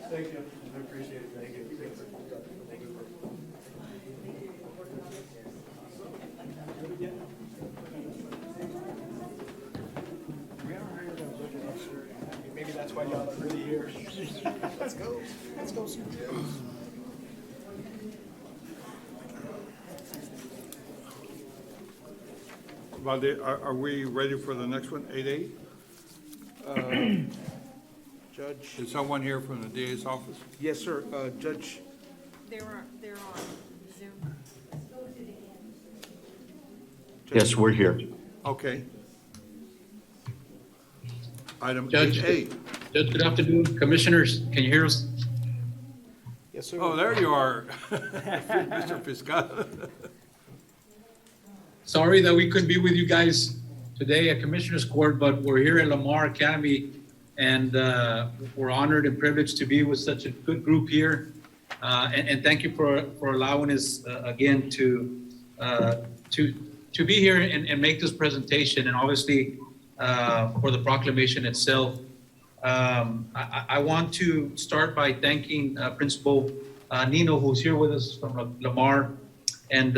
Thank you. I appreciate it. Thank you. Thank you. Maybe that's why y'all are really here. Let's go. Let's go. Valde, are we ready for the next one, 8A? Judge, Is someone here from the DA's office? yes, sir. Judge, They're on Zoom. Yes, we're here. Okay. Item Judge. 8A. Judge, good afternoon. Commissioners, can you hear us? yes, sir. Oh, there you are, Mr. Fiscal. Sorry that we couldn't be with you guys today at Commissioners Court, but we're here at Lamar Academy, and we're honored and privileged to be with such a good group here. And thank you for allowing us again to be here and make this presentation, and obviously for the proclamation itself. I want to start by thanking Principal Nino, who's here with us from Lamar, and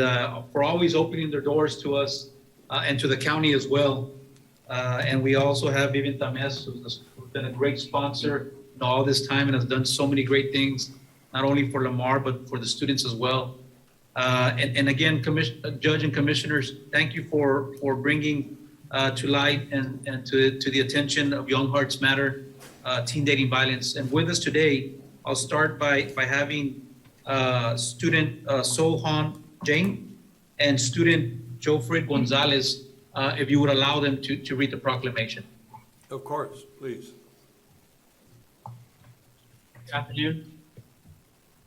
for always opening their doors to us and to the county as well. And we also have Vivian Tamez, who's been a great sponsor all this time and has done so many great things, not only for Lamar, but for the students as well. And again, Judge and Commissioners, thank you for bringing to light and to the attention of Young Hearts Matter, teen dating violence. And with us today, I'll start by having student Sohan Jane and student Jofred Gonzalez, if you would allow them to read the proclamation. Of course, please. Good afternoon.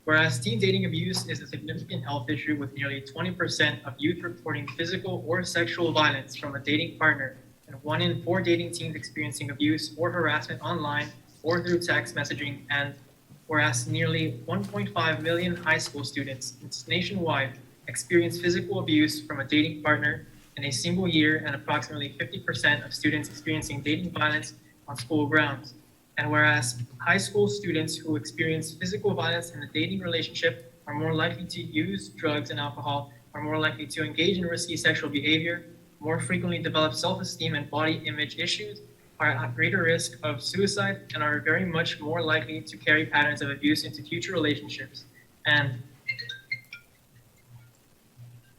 Whereas teen dating abuse is a significant health issue with nearly 20% of youth reporting physical or sexual violence from a dating partner, and 1 in 4 dating teens experiencing abuse or harassment online or through text messaging, and whereas nearly 1.5 million high school students nationwide experience physical abuse from a dating partner in a single year, and approximately 50% of students experiencing dating violence on school grounds. And whereas high school students who experience physical violence in a dating relationship are more likely to use drugs and alcohol are more likely to engage in risky sexual behavior, more frequently develop self-esteem and body image issues, are at greater risk of suicide, and are very much more likely to carry patterns of abuse into future relationships. And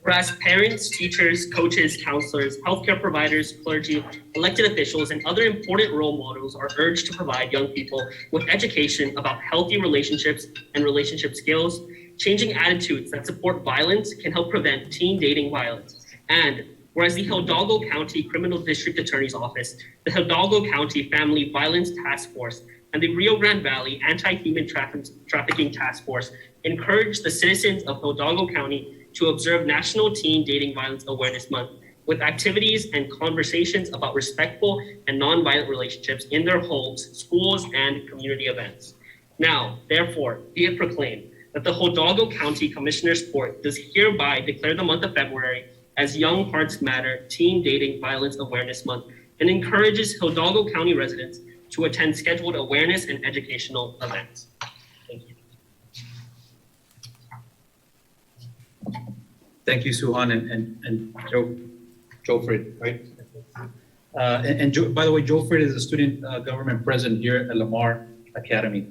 whereas parents, teachers, coaches, counselors, healthcare providers, clergy, elected officials, and other important role models are urged to provide young people with education about healthy relationships and relationship skills, changing attitudes that support violence can help prevent teen dating violence. And whereas the Hidalgo County Criminal District Attorney's Office, the Hidalgo County Family Violence Task Force, and the Rio Grande Valley Anti-Human Trafficking Task Force encourage the citizens of Hidalgo County to observe National Teen Dating Violence Awareness Month with activities and conversations about respectful and nonviolent relationships in their homes, schools, and community events. Now, therefore, be it proclaimed that the Hidalgo County Commissioners Court does hereby declare the month of February as Young Hearts Matter Teen Dating Violence Awareness Month and encourages Hidalgo County residents to attend scheduled awareness and educational events. Thank you. Thank you, Suhan and Jofrid, right? By the way, Jofrid is a student government president here at Lamar Academy.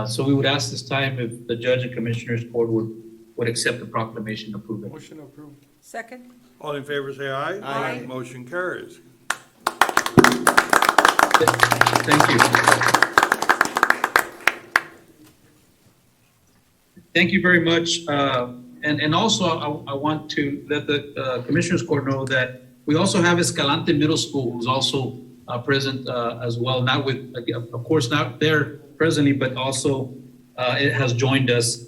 So we would ask this time if the judge and commissioners court would accept the proclamation and approve it. Motion approved. Second? All in favor, say aye. Aye. Motion carries. Thank you. Thank you very much. And also, I want to let the Commissioners Court know that we also have Escalante Middle School, who's also present as well, not with, of course, not there presently, but also it has joined us.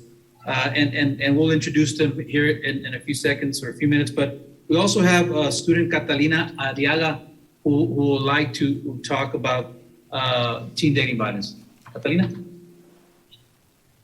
And we'll introduce them here in a few seconds or a few minutes. But we also have student Catalina Adiaga, who would like to talk about teen dating violence. Catalina?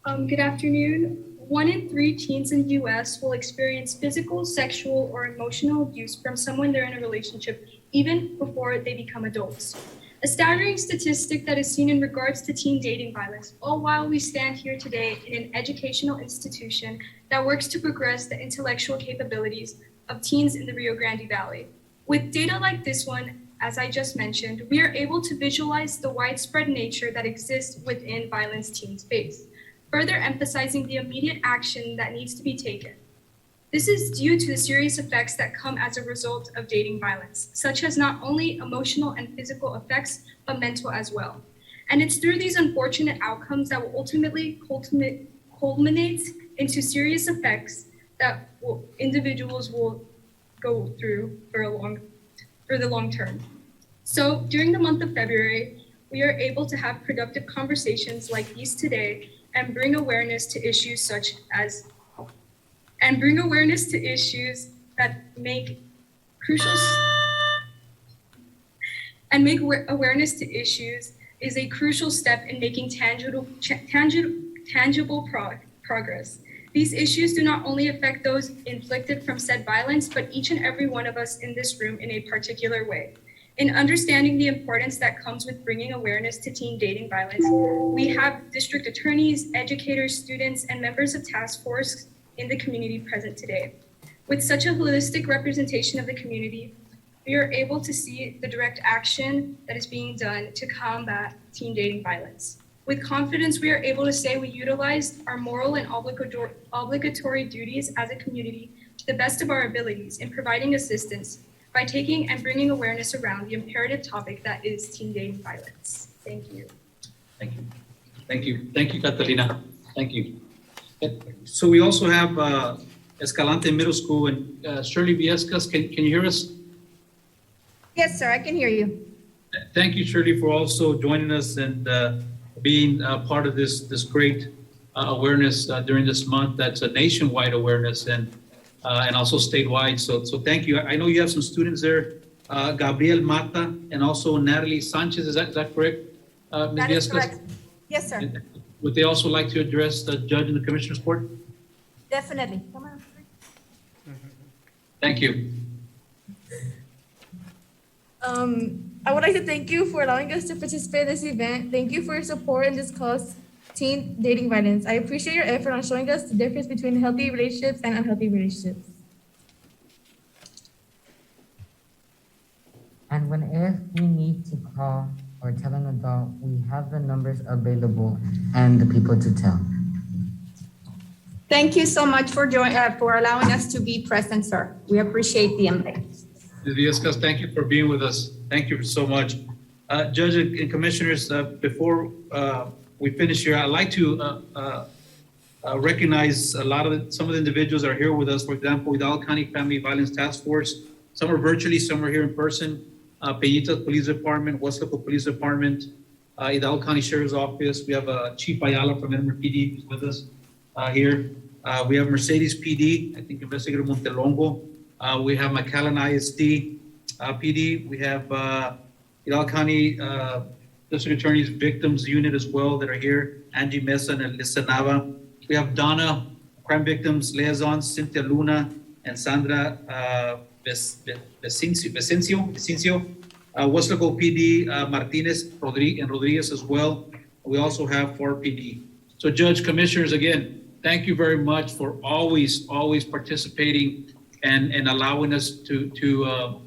Good afternoon. 1 in 3 teens in the U.S. will experience physical, sexual, or emotional abuse from someone they're in a relationship, even before they become adults. A staggering statistic that is seen in regards to teen dating violence, all while we stand here today in an educational institution that works to progress the intellectual capabilities of teens in the Rio Grande Valley. With data like this one, as I just mentioned, we are able to visualize the widespread nature that exists within violence teens face, further emphasizing the immediate action that needs to be taken. This is due to the serious effects that come as a result of dating violence, such as not only emotional and physical effects, but mental as well. And it's through these unfortunate outcomes that will ultimately culminate into serious effects that individuals will go through for the long term. So during the month of February, we are able to have productive conversations like these today and bring awareness to issues that make awareness to issues is a crucial step in making tangible progress. These issues do not only affect those inflicted from said violence, but each and every one of us in this room in a particular way. In understanding the importance that comes with bringing awareness to teen dating violence, we have district attorneys, educators, students, and members of task force in the community present today. With such a holistic representation of the community, we are able to see the direct action that is being done to combat teen dating violence. With confidence, we are able to say we utilized our moral and obligatory duties as a community to the best of our abilities in providing assistance by taking and bringing awareness around the imperative topic that is teen dating violence. Thank you. Thank you. Thank you. Thank you, Catalina. Thank you. So we also have Escalante Middle School and Shirley Viescas. Can you hear us? Yes, sir, I can hear you. Thank you, Shirley, for also joining us and being part of this great awareness during this month. That's a nationwide awareness and also statewide. So thank you. I know you have some students there, Gabriel Mata and also Natalie Sanchez. Is that correct, Ms. That is Viescas? correct. Yes, sir. Would they also like to address the judge and the commissioner's court? Definitely. Come on. Thank you. I would like to thank you for allowing us to participate in this event. Thank you for your support in this cause, teen dating violence. I appreciate your effort on showing us the difference between healthy relationships and unhealthy relationships. And if we need to call or tell an adult, we have the numbers available and the people to tell. Thank you so much for allowing us to be present, sir. We appreciate the invite. Ms. Villescaz, thank you for being with us. Thank you so much. Judge and Commissioners, before we finish here, I'd like to recognize some of the individuals that are here with us. For example, Hidalgo County Family Violence Task Force. Some are virtually, some are here in person. Peñitas Police Department, Weslaco Police Department, Hidalgo County Sheriff's Office. We have Chief Ayala from NMR who's with us here. We have Mercedes PD, I think Investigator Montelongo. We have McAllen ISD PD. We have Hidalgo County District Attorney's Victims Unit as well that are here. Angie Mesa and Alyssa Nava. We have Donna, Crime Victims Liaison, Cynthia Luna, and Sandra Vicencio. Weslaco PD, Martinez and Rodriguez as well. We also have 4 PD. So Judge, Commissioners, again, thank you very much for always participating and allowing us to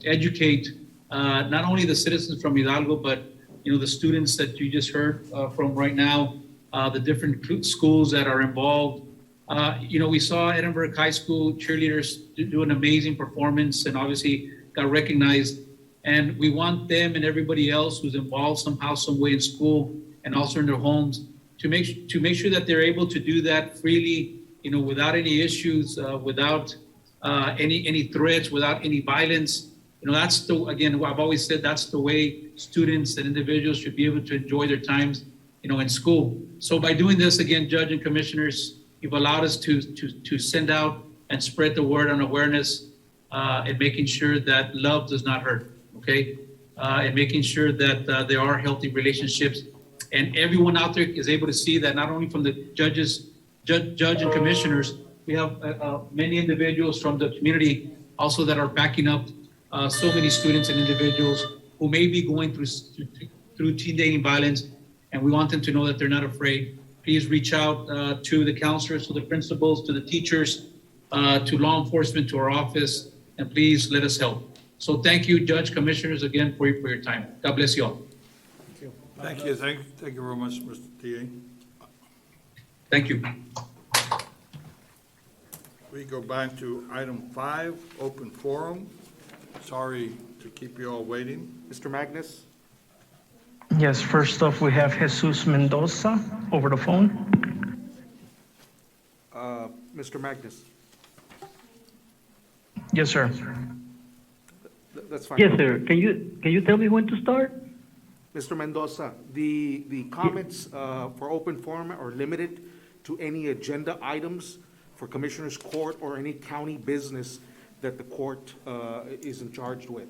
educate not only the citizens from Hidalgo, but the students that you just heard from right now, the different schools that are involved. We saw Edinburgh High School cheerleaders do an amazing performance and obviously got recognized. And we want them and everybody else who's involved somehow, some way in school and also in their homes to make sure that they're able to do that freely, without any issues, without any threats, without any violence. That's again, I've always said that's the way students and individuals should be able to enjoy their times, in school. So by doing this, again, Judge and Commissioners, you've allowed us to send out and spread the word on awareness and making sure that love does not hurt, okay? And making sure that there are healthy relationships. And everyone out there is able to see that not only from the judge and commissioners, we have many individuals from the community also that are backing up so many students and individuals who may be going through teen dating violence, and we want them to know that they're not afraid. Please reach out to the counselors, to the principals, to the teachers, to law enforcement, to our office, and please let us help. So thank you, Judge, Commissioners, again for your time. God bless you all. Thank you very much, Mr. TA. Thank you. We go back to item 5, open forum. Sorry to keep you all waiting. Mr. Magnus? Yes, first off, we have Jesus Mendoza over the phone. Mr. Magnus? Yes, sir. That's fine. Yes, sir. Can you tell me when to start? Mr. Mendoza, the comments for open forum are limited to any agenda items for Commissioners Court or any county business that the court is in charge with.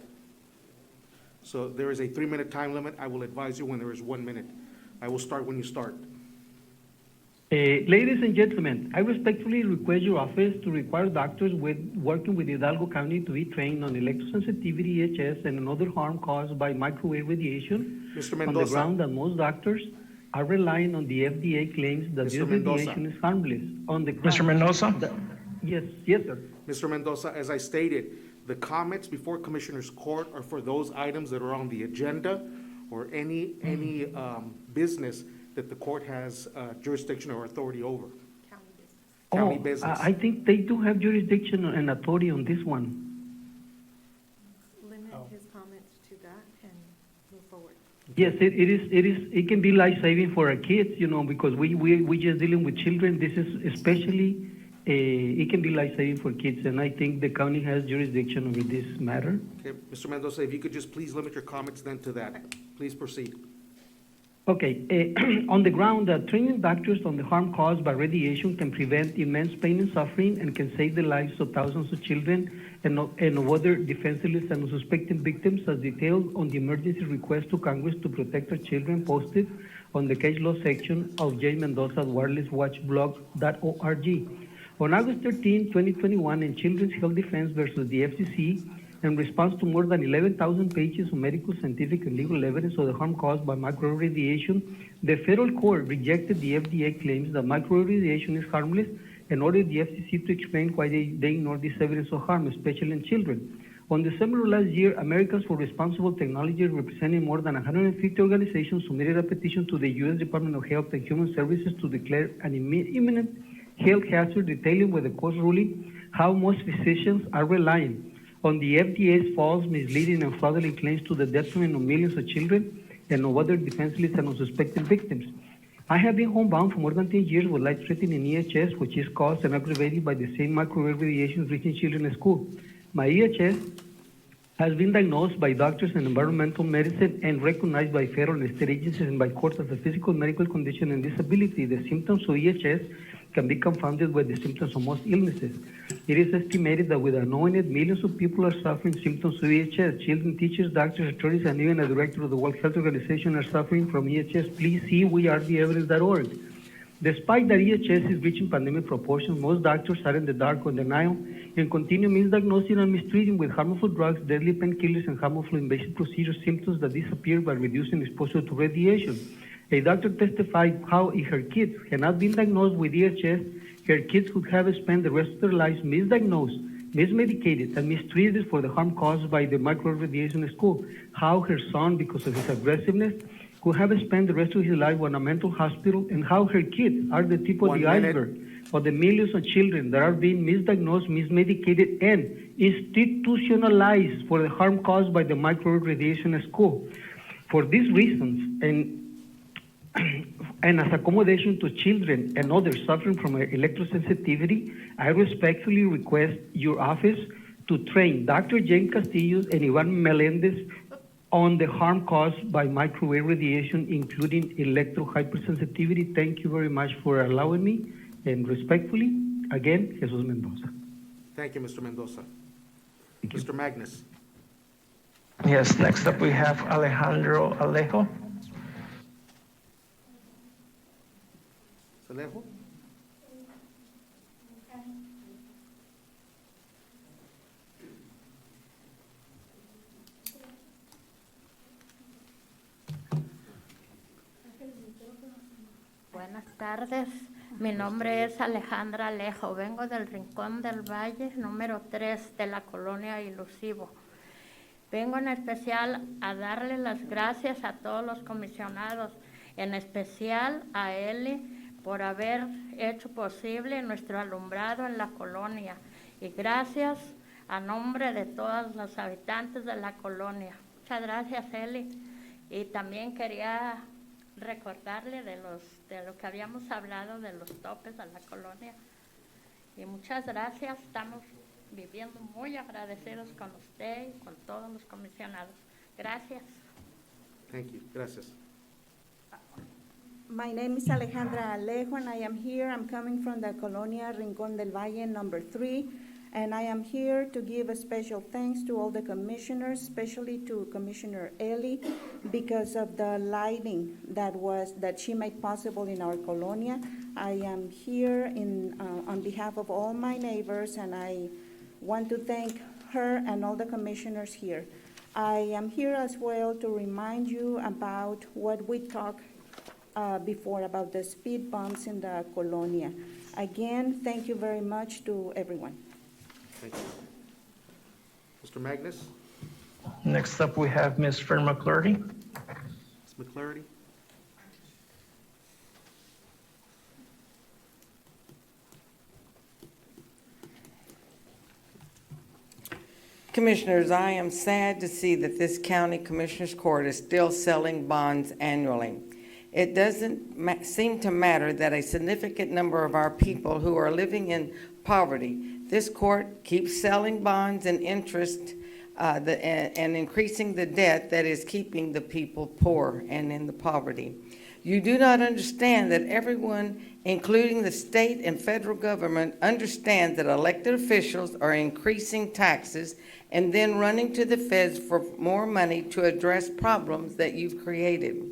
So there is a 3-minute time limit. I will advise you when there is 1 minute. I will start when you start. Ladies and gentlemen, I respectfully request your office to require doctors working with Hidalgo County to be trained on electrosensitivity, EHS, and another harm caused by microwave radiation. Mr. Mendoza. On the ground that most doctors are relying on the FDA claims that this radiation is harmless. On the ground, Mr. Mendoza? Yes, sir. Mr. Mendoza, as I stated, the comments before Commissioners Court are for those items that are on the agenda or any business that the court has jurisdiction or authority over. County business. I think they do have jurisdiction and authority on this one. Limit his comments to that and move forward. Yes, it can be life-saving for our kids, because we just dealing with children. This is especially, it can be life-saving for kids, and I think the county has jurisdiction over this matter. Okay, Mr. Mendoza, if you could just please limit your comments then to that. Please proceed. Okay, on the ground, training doctors on the harm caused by radiation can prevent immense pain and suffering and can save the lives of thousands of children and of other defenseless and unsuspecting victims, as detailed on the emergency request to Congress to protect our children posted on the case law section of J. Mendoza's wirelesswatchblog.org. On August 13, 2021, in Children's Health Defense versus the FCC, in response to more than 11,000 pages of medical, scientific, and legal evidence of the harm caused by microwave radiation, the federal court rejected the FDA claims that microwave radiation is harmless and ordered the FCC to explain why they ignore this evidence of harm, especially in children. On December of last year, Americans for Responsible Technology, representing more than 150 organizations, submitted a petition to the U.S. Department of Health and Human Services to declare an imminent health hazard, detailing with the court's ruling how most physicians are relying on the FDA's false, misleading, and fraudulent claims to the detriment of millions of children and of other defenseless and unsuspecting victims. I have been homebound for more than 10 years with life-threatening EHS, which is caused and aggravated by the same microwave radiation reaching children in school. My EHS has been diagnosed by doctors in environmental medicine and recognized by federal and state agencies and by courts as a physical medical condition and disability. The symptoms of EHS can be confounded with the symptoms of most illnesses. It is estimated that without knowing it, millions of people are suffering symptoms of EHS. Children, teachers, doctors, attorneys, and even a director of the World Health Organization are suffering from EHS. Please see wearetheevidence.org. Despite that EHS is reaching pandemic proportions, most doctors are in the dark or denial and continue misdiagnosing and mistreating with harmful drugs, deadly painkillers, and harmful invasive procedures symptoms that disappear by reducing exposure to radiation. A doctor testified how if her kids had not been diagnosed with EHS, her kids would have spent the rest of their lives misdiagnosed, mismedicated, and mistreated for the harm caused by the microwave radiation in school. How her son, because of his aggressiveness, could have spent the rest of his life in a mental hospital, and how her kids are the tip of the iceberg of the millions of children that are being misdiagnosed, mismedicated, and institutionalized for the harm caused by the microwave radiation in school. For these reasons, and as accommodation to children and others suffering from electrosensitivity, I respectfully request your office to train Dr. Jane Castillo and Ivan Melendez on the harm caused by microwave radiation, including electrohypersensitivity. Thank you very much for allowing me, and respectfully, again, Jesus Mendoza. Thank you, Mr. Mendoza. Mr. Magnus. Yes, next up we have Alejandro Alejo. Alejo? Buenas tardes, mi nombre es Alejandra Alejo, vengo del Rincón del Valle, número 3 de la colonia Ilusivo. Vengo en especial a darle las gracias a todos los comisionados, en especial a Eli por haber hecho posible nuestro alumbrado en la colonia, y gracias a nombre de todos los habitantes de la colonia. Muchas gracias, Eli. Y también quería recordarle de lo que habíamos hablado de los topes a la colonia. Y muchas gracias, estamos viviendo muy agradecidos con usted y con todos los comisionados. Gracias. Thank you. Gracias. My name is Alejandra Alejo, and I am here. I'm coming from the Colonia Rincón del Valle, number 3, and I am here to give a special thanks to all the commissioners, especially to Commissioner Eli, because of the lighting that she made possible in our colonia. I am here on behalf of all my neighbors, and I want to thank her and all the commissioners here. I am here as well to remind you about what we talked before about the speed bumps in the colonia. Again, thank you very much to everyone. Thank you. Mr. Magnus? Next up we have Ms. Fern McClurdy. Ms. McClurdy? Commissioners, I am sad to see that this county commissioners court is still selling bonds annually. It doesn't seem to matter that a significant number of our people who are living in poverty, this court keeps selling bonds and interest and increasing the debt that is keeping the people poor and in the poverty. You do not understand that everyone, including the state and federal government, understands that elected officials are increasing taxes and then running to the feds for more money to address problems that you've created.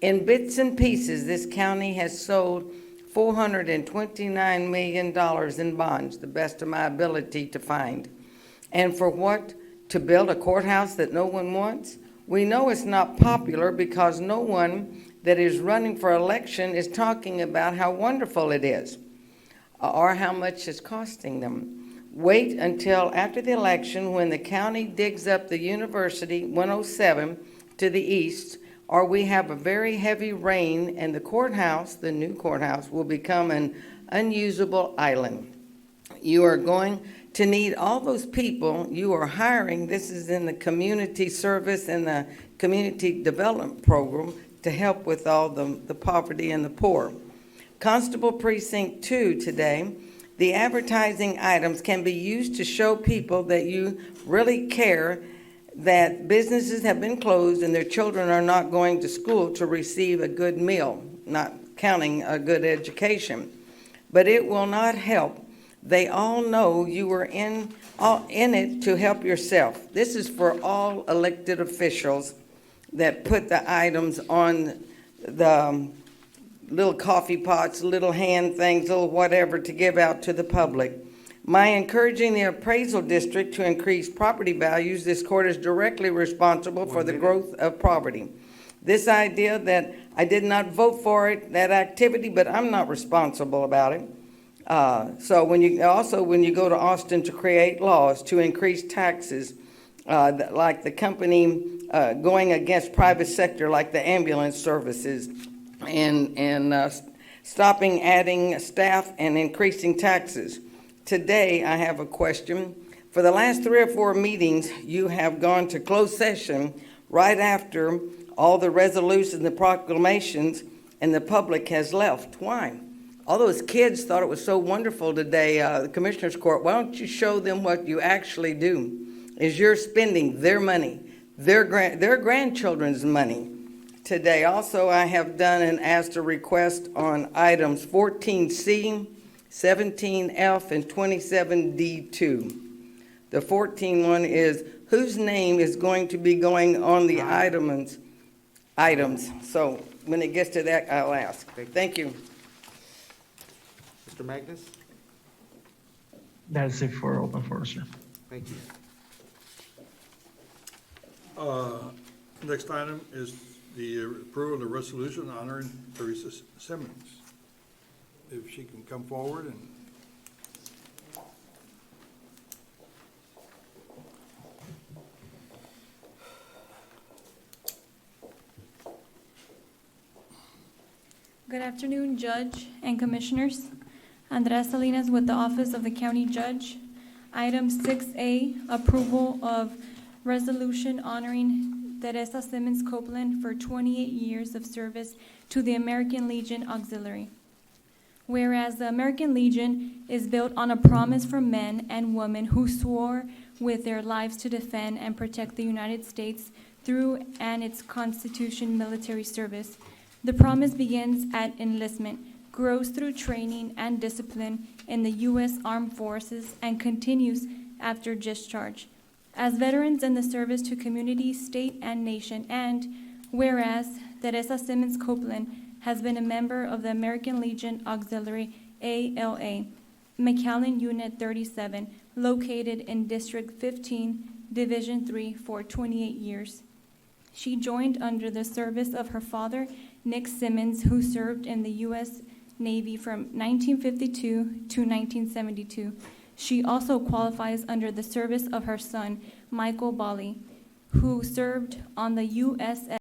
In bits and pieces, this county has sold $429 million in bonds, the best of my ability to find. And for what? To build a courthouse that no one wants? We know it's not popular because no one that is running for election is talking about how wonderful it is or how much it's costing them. Wait until after the election when the county digs up the University 107 to the east, or we have a very heavy rain and the courthouse, the new courthouse, will become an unusable island. You are going to need all those people you are hiring. This is in the community service and the community development program to help with all the poverty and the poor. Constable Precinct 2 today, the advertising items can be used to show people that you really care that businesses have been closed and their children are not going to school to receive a good meal, not counting a good education. But it will not help. They all know you were in it to help yourself. This is for all elected officials that put the items on the little coffee pots, little hand things, little whatever to give out to the public. My encouraging the appraisal district to increase property values, this court is directly responsible for the growth of poverty. This idea that I did not vote for it, that activity, but I'm not responsible about it. So when you go to Austin to create laws to increase taxes, like the company going against private sector, like the ambulance services, and stopping adding staff and increasing taxes. Today, I have a question. For the last 3 or 4 meetings, you have gone to closed session right after all the resolutions, the proclamations, and the public has left. Why? All those kids thought it was so wonderful today, the Commissioners Court. Why don't you show them what you actually do? Is you're spending their money, their grandchildren's money. Today, also, I have done and asked a request on items 14C, 17F, and 27D2. The 14 one is whose name is going to be going on the items. So when it gets to that, I'll ask. Thank you. Mr. Magnus? That's it for open forum, sir. Thank you. Next item is the approval of the resolution honoring Teresa Simmons. If she can come forward and. Good afternoon, Judge and Commissioners. Andres Salinas with the Office of the County Judge. Item 6A, approval of resolution honoring Teresa Simmons Copeland for 28 years of service to the American Legion Auxiliary. Whereas the American Legion is built on a promise from men and women who swore with their lives to defend and protect the United States through and its Constitution military service. The promise begins at enlistment, grows through training and discipline in the U.S. Armed Forces, and continues after discharge. As veterans in the service to community, state, and nation, and whereas Teresa Simmons Copeland has been a member of the American Legion Auxiliary, ALA, McAllen Unit 37, located in District 15, Division 3 for 28 years. She joined under the service of her father, Nick Simmons, who served in the U.S. Navy from 1952 to 1972. She also qualifies under the service of her son, Michael Bali, who served on the USS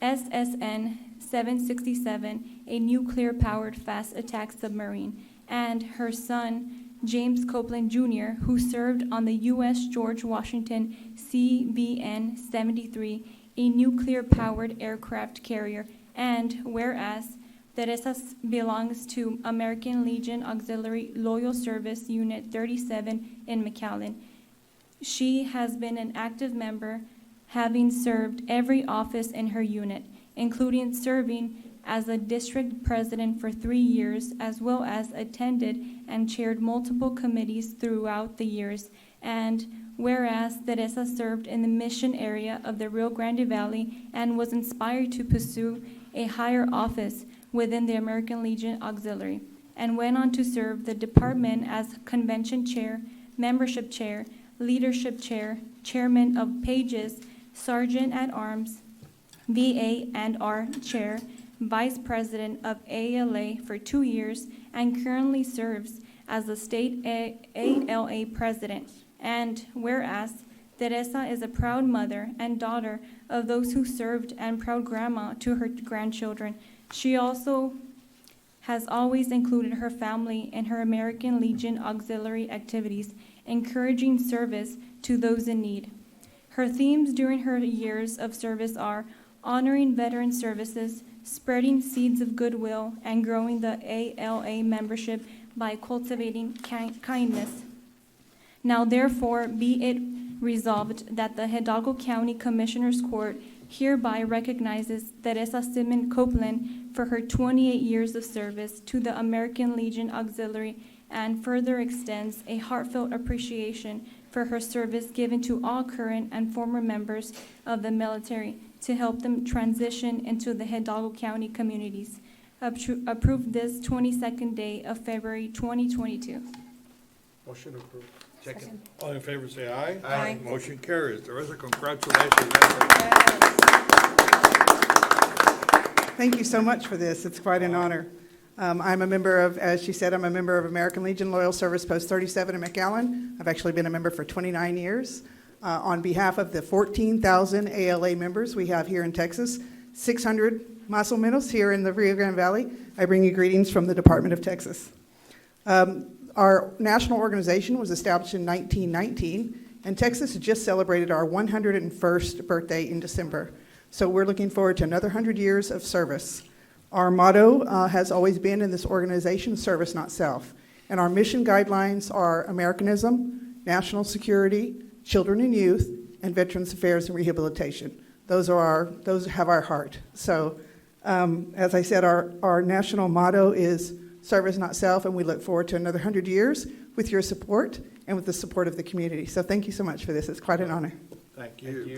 SSN 767, a nuclear-powered fast attack submarine, and her son, James Copeland Jr., who served on the U.S. George Washington CVN 73, a nuclear-powered aircraft carrier, and whereas Teresa belongs to American Legion Auxiliary Loyal Service Unit 37 in McAllen. She has been an active member, having served every office in her unit, including serving as a district president for 3 years, as well as attended and chaired multiple committees throughout the years. And whereas Teresa served in the mission area of the Rio Grande Valley and was inspired to pursue a higher office within the American Legion Auxiliary, and went on to serve the department as convention chair, membership chair, leadership chair, chairman of pages, sergeant at arms, VA&R chair, vice president of ALA for 2 years, and currently serves as the state ALA president. And whereas Teresa is a proud mother and daughter of those who served and proud grandma to her grandchildren, she also has always included her family in her American Legion auxiliary activities, encouraging service to those in need. Her themes during her years of service are honoring veteran services, spreading seeds of goodwill, and growing the ALA membership by cultivating kindness. Now therefore be it resolved that the Hidalgo County Commissioners Court hereby recognizes Teresa Simon Copeland for her 28 years of service to the American Legion Auxiliary and further extends a heartfelt appreciation for her service given to all current and former members of the military to help them transition into the Hidalgo County communities. Approved this 22nd day of February 2022. Motion approved. Second. All in favor, say aye. Aye. Motion carries. Teresa, congratulations. Thank you so much for this. It's quite an honor. I'm a member of, as she said, I'm a member of American Legion Loyal Service Post 37 in McAllen. I've actually been a member for 29 years. On behalf of the 14,000 ALA members we have here in Texas, 600 más o menos here in the Rio Grande Valley, I bring you greetings from the Department of Texas. Our national organization was established in 1919, and Texas just celebrated our 101st birthday in December. So we're looking forward to another 100 years of service. Our motto has always been in this organization, service, not self. And our mission guidelines are Americanism, national security, children and youth, and veterans affairs and rehabilitation. Those have our heart. So as I said, our national motto is service, not self, and we look forward to another 100 years with your support and with the support of the community. So thank you so much for this. It's quite an honor. Thank you. Thank you.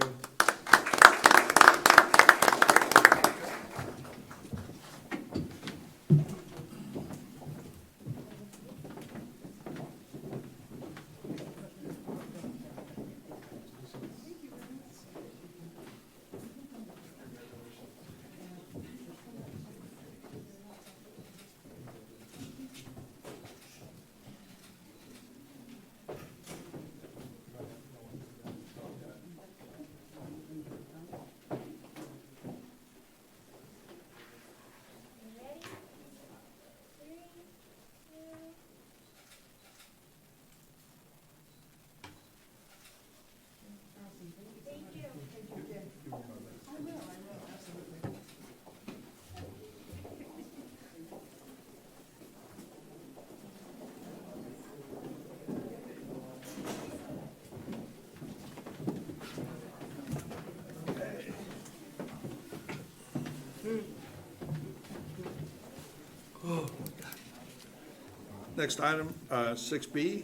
Next item, 6B.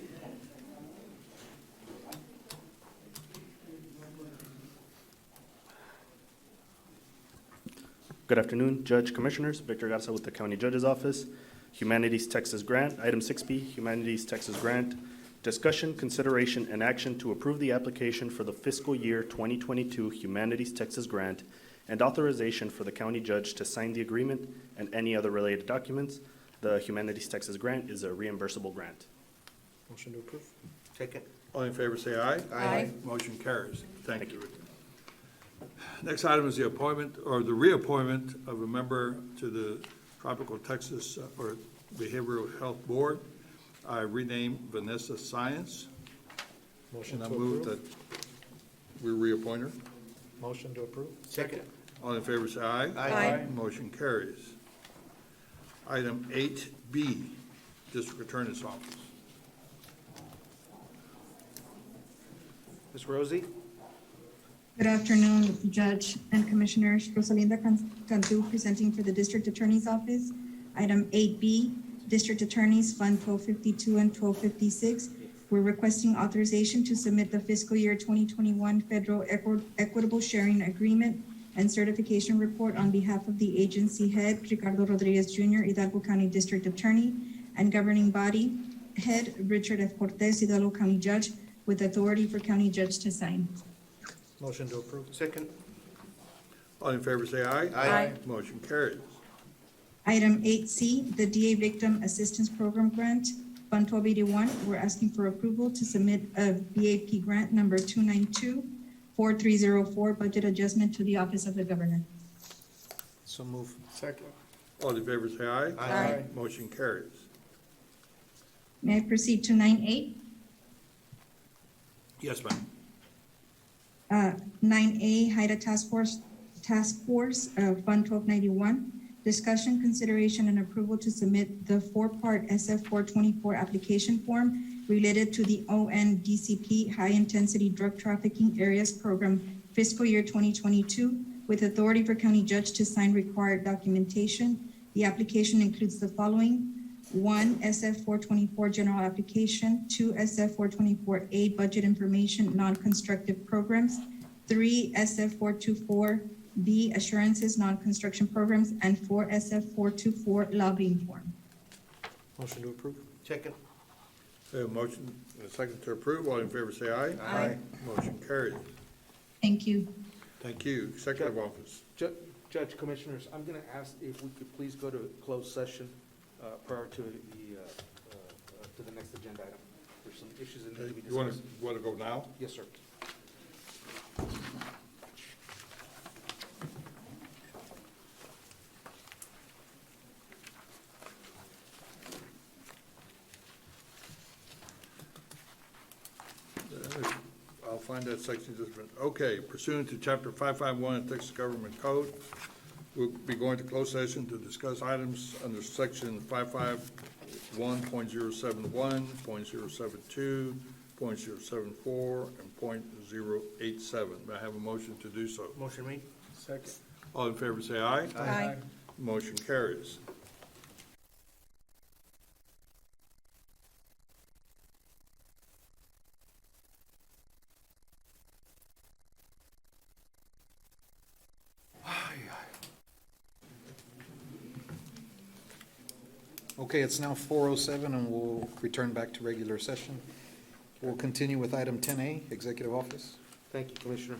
Good afternoon, Judge Commissioners. Victor Garcia with the County Judge's Office. Humanities Texas Grant. Item 6B, Humanities Texas Grant. Discussion, consideration, and action to approve the application for the fiscal year 2022 Humanities Texas Grant and authorization for the County Judge to sign the agreement and any other related documents. The Humanities Texas Grant is a reimbursable grant. Motion to approve. Second. All in favor, say aye. Aye. Motion carries. Thank you. Next item is the appointment or the reappointment of a member to the Tropical Texas or Behavioral Health Board. I rename Vanessa Science. Motion And to I move approve. that we reappoint her. Motion to approve. Second. All in favor, say aye. Aye. Motion carries. Item 8B, District Attorney's Office. Ms. Rosie? Good afternoon, Judge and Commissioners. Rosalinda Cantu presenting for the District Attorney's Office. Item 8B, District Attorneys Fund 1252 and 1256. We're requesting authorization to submit the fiscal year 2021 Federal Equitable Sharing Agreement and Certification Report on behalf of the agency head, Ricardo Rodriguez Jr., Hidalgo County District Attorney, and governing body head, Richard F. Cortez, Hidalgo County Judge, with authority for County Judge to sign. Motion to approve. Second. All in favor, say aye. Aye. Motion carries. Item 8C, the DA Victim Assistance Program Grant. Fund 1281, we're asking for approval to submit a BAP grant number 292-4304 budget adjustment to the Office of the Governor. So move. Second. All in favor say aye. Aye. Motion carries. May I proceed to 9A? Yes, ma'am. 9A, HIDA Task Force, Fund 1291. Discussion, consideration, and approval to submit the four-part SF 424 application form related to the ONDCP High Intensity Drug Trafficking Areas Program fiscal year 2022 with authority for county judge to sign required documentation. The application includes the following: 1, SF 424 general application; 2, SF 424A budget information, non-constructive programs; 3, SF 424B assurances, non-construction programs; and 4, SF 424 lobbying form. Motion to approve. Second. We have a motion and a second to approve. All in favor say aye. Aye. Motion carries. Thank you. Thank you. Executive Office. Judge, Commissioners, I'm going to ask if we could please go to closed session prior to the next agenda item. There's some issues that need to be You want discussed. to go now? Yes, sir. I'll find that section just a minute. Okay, pursuant to Chapter 551 of Texas Government Code, we'll be going to closed session to discuss items under Section 551.071, .072, .074, and .087. May I have a motion to do so? Motion made. Second. All in favor say aye. Aye. Motion carries. Okay, it's now 4:07 and we'll return back to regular session. We'll continue with item 10A, Executive Office. Thank you, Commissioners.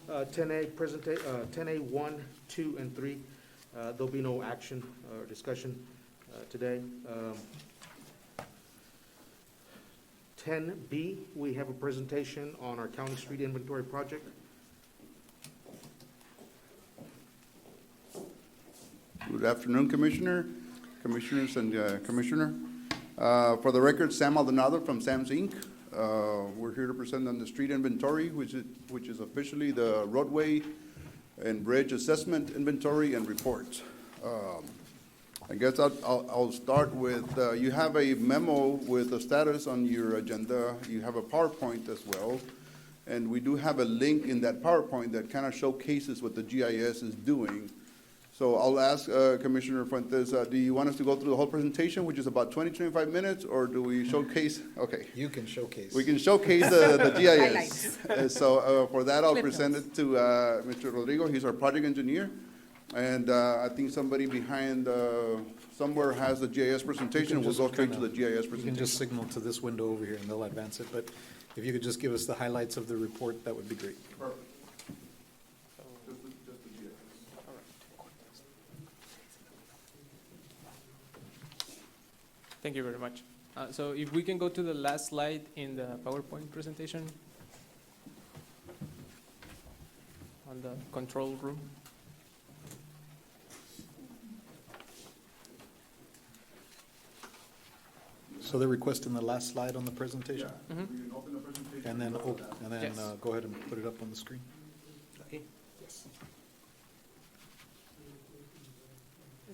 10A, 10A 1, 2, and 3. There'll be no action or discussion today. 10B, we have a presentation on our county street inventory project. Good afternoon, Commissioners and Commissioner. For the record, Sam Maldonado from Sam's Inc. We're here to present on the street inventory, which is officially the roadway and bridge assessment inventory and report. I guess I'll start with, you have a memo with a status on your agenda. You have a PowerPoint as well. And we do have a link in that PowerPoint that kind of showcases what the GIS is doing. So I'll ask Commissioner Fuentes, do you want us to go through the whole presentation, which is about 25 minutes, or do we showcase? Okay. You can showcase. We can showcase the GIS. Highlights. So for that, I'll Clip present notes. it to Mr. Rodrigo. He's our project engineer. And I think somebody behind somewhere has the GIS presentation. We'll go straight to the GIS You can presentation. just signal to this window over here and they'll advance it. But if you could just give us the highlights of the report, that would be great. Perfect. Thank you very much. So if we can go to the last slide in the PowerPoint presentation on the control room. So they're requesting the last slide on the presentation? We can open the presentation. And then, Yes. go ahead and put it up on the screen. Okay. Is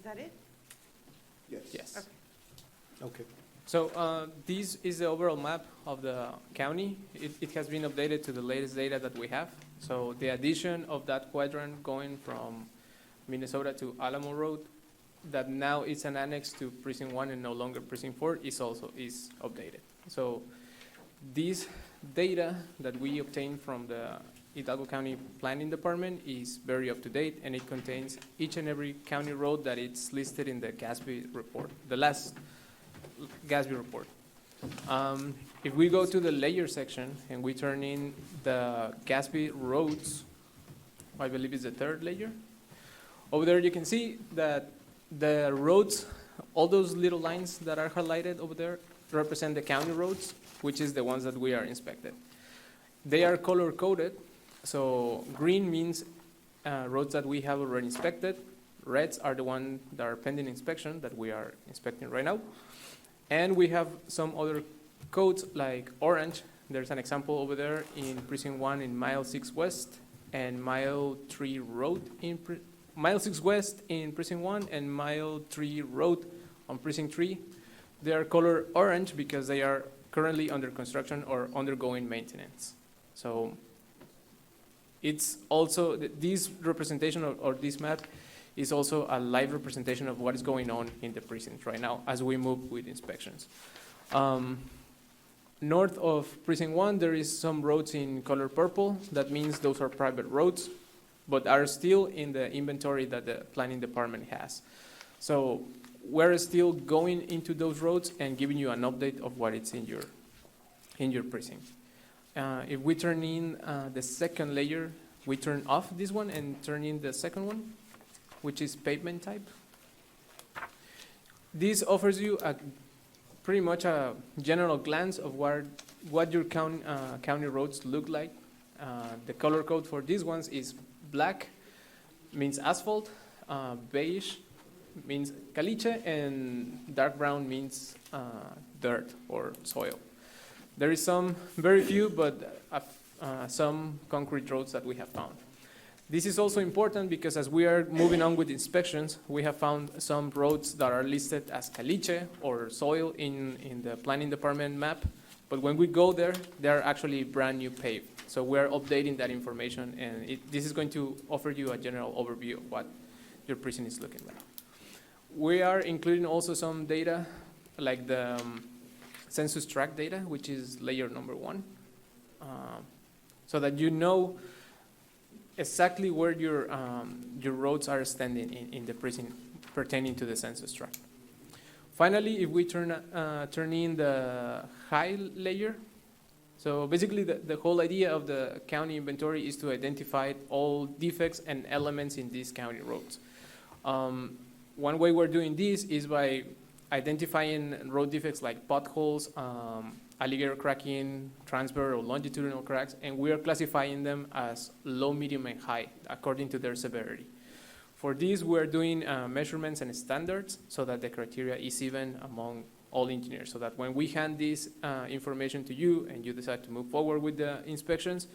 that it? Yes. Okay. So this is the overall map of the county. It has been updated to the latest data that we have. So the addition of that quadrant going from Minnesota to Alamo Road, that now it's an annex to Precinct 1 and no longer Precinct 4, is updated. So this data that we obtained from the Hidalgo County Planning Department is very up to date, and it contains each and every county road that it's listed in the GASB report, the last GASB report. If we go to the layer section and we turn in the GASB roads, I believe it's the third layer. Over there you can see that the roads All those little lines that are highlighted over there represent the county roads, which is the ones that we are inspected. They are color coded, so green means roads that we have already inspected. Reds are the ones that are pending inspection that we are inspecting right now. And we have some other codes like orange. There's an example over there in Precinct 1 in Mile 6 West and Mile 3 Road in Mile 6 West in Precinct 1 and Mile 3 Road on Precinct 3. They are colored orange because they are currently under construction or undergoing maintenance. So it's also, this representation or this map is also a live representation of what is going on in the precinct right now as we move with inspections. North of Precinct 1, there is some roads in color purple. That means those are private roads, but are still in the inventory that the planning department has. So we're still going into those roads and giving you an update of what it's in your precinct. If we turn in the second layer, we turn off this one and turn in the second one, which is pavement type. This offers you pretty much a general glance of what your county roads look like. The color code for these ones is black, means asphalt, beige means caliche, and dark brown means dirt or soil. There is some, very few, but some concrete roads that we have found. This is also important because as we are moving on with inspections, we have found some roads that are listed as caliche or soil in the planning department map, but when we go there, they're actually brand new paved. So we're updating that information, and this is going to offer you a general overview of what your precinct is looking like. We are including also some data like the census tract data, which is layer number 1, so that you know exactly where your roads are standing in the precinct pertaining to the census tract. Finally, if we turn in the high layer, so basically the whole idea of the county inventory is to identify all defects and elements in these county roads. One way we're doing this is by identifying road defects like potholes, alligator cracking, transverse or longitudinal cracks, and we are classifying them as low, medium, and high according to their severity. For this, we're doing measurements and standards so that the criteria is even among all engineers, so that when we hand this information to you and you decide to move forward with the inspections,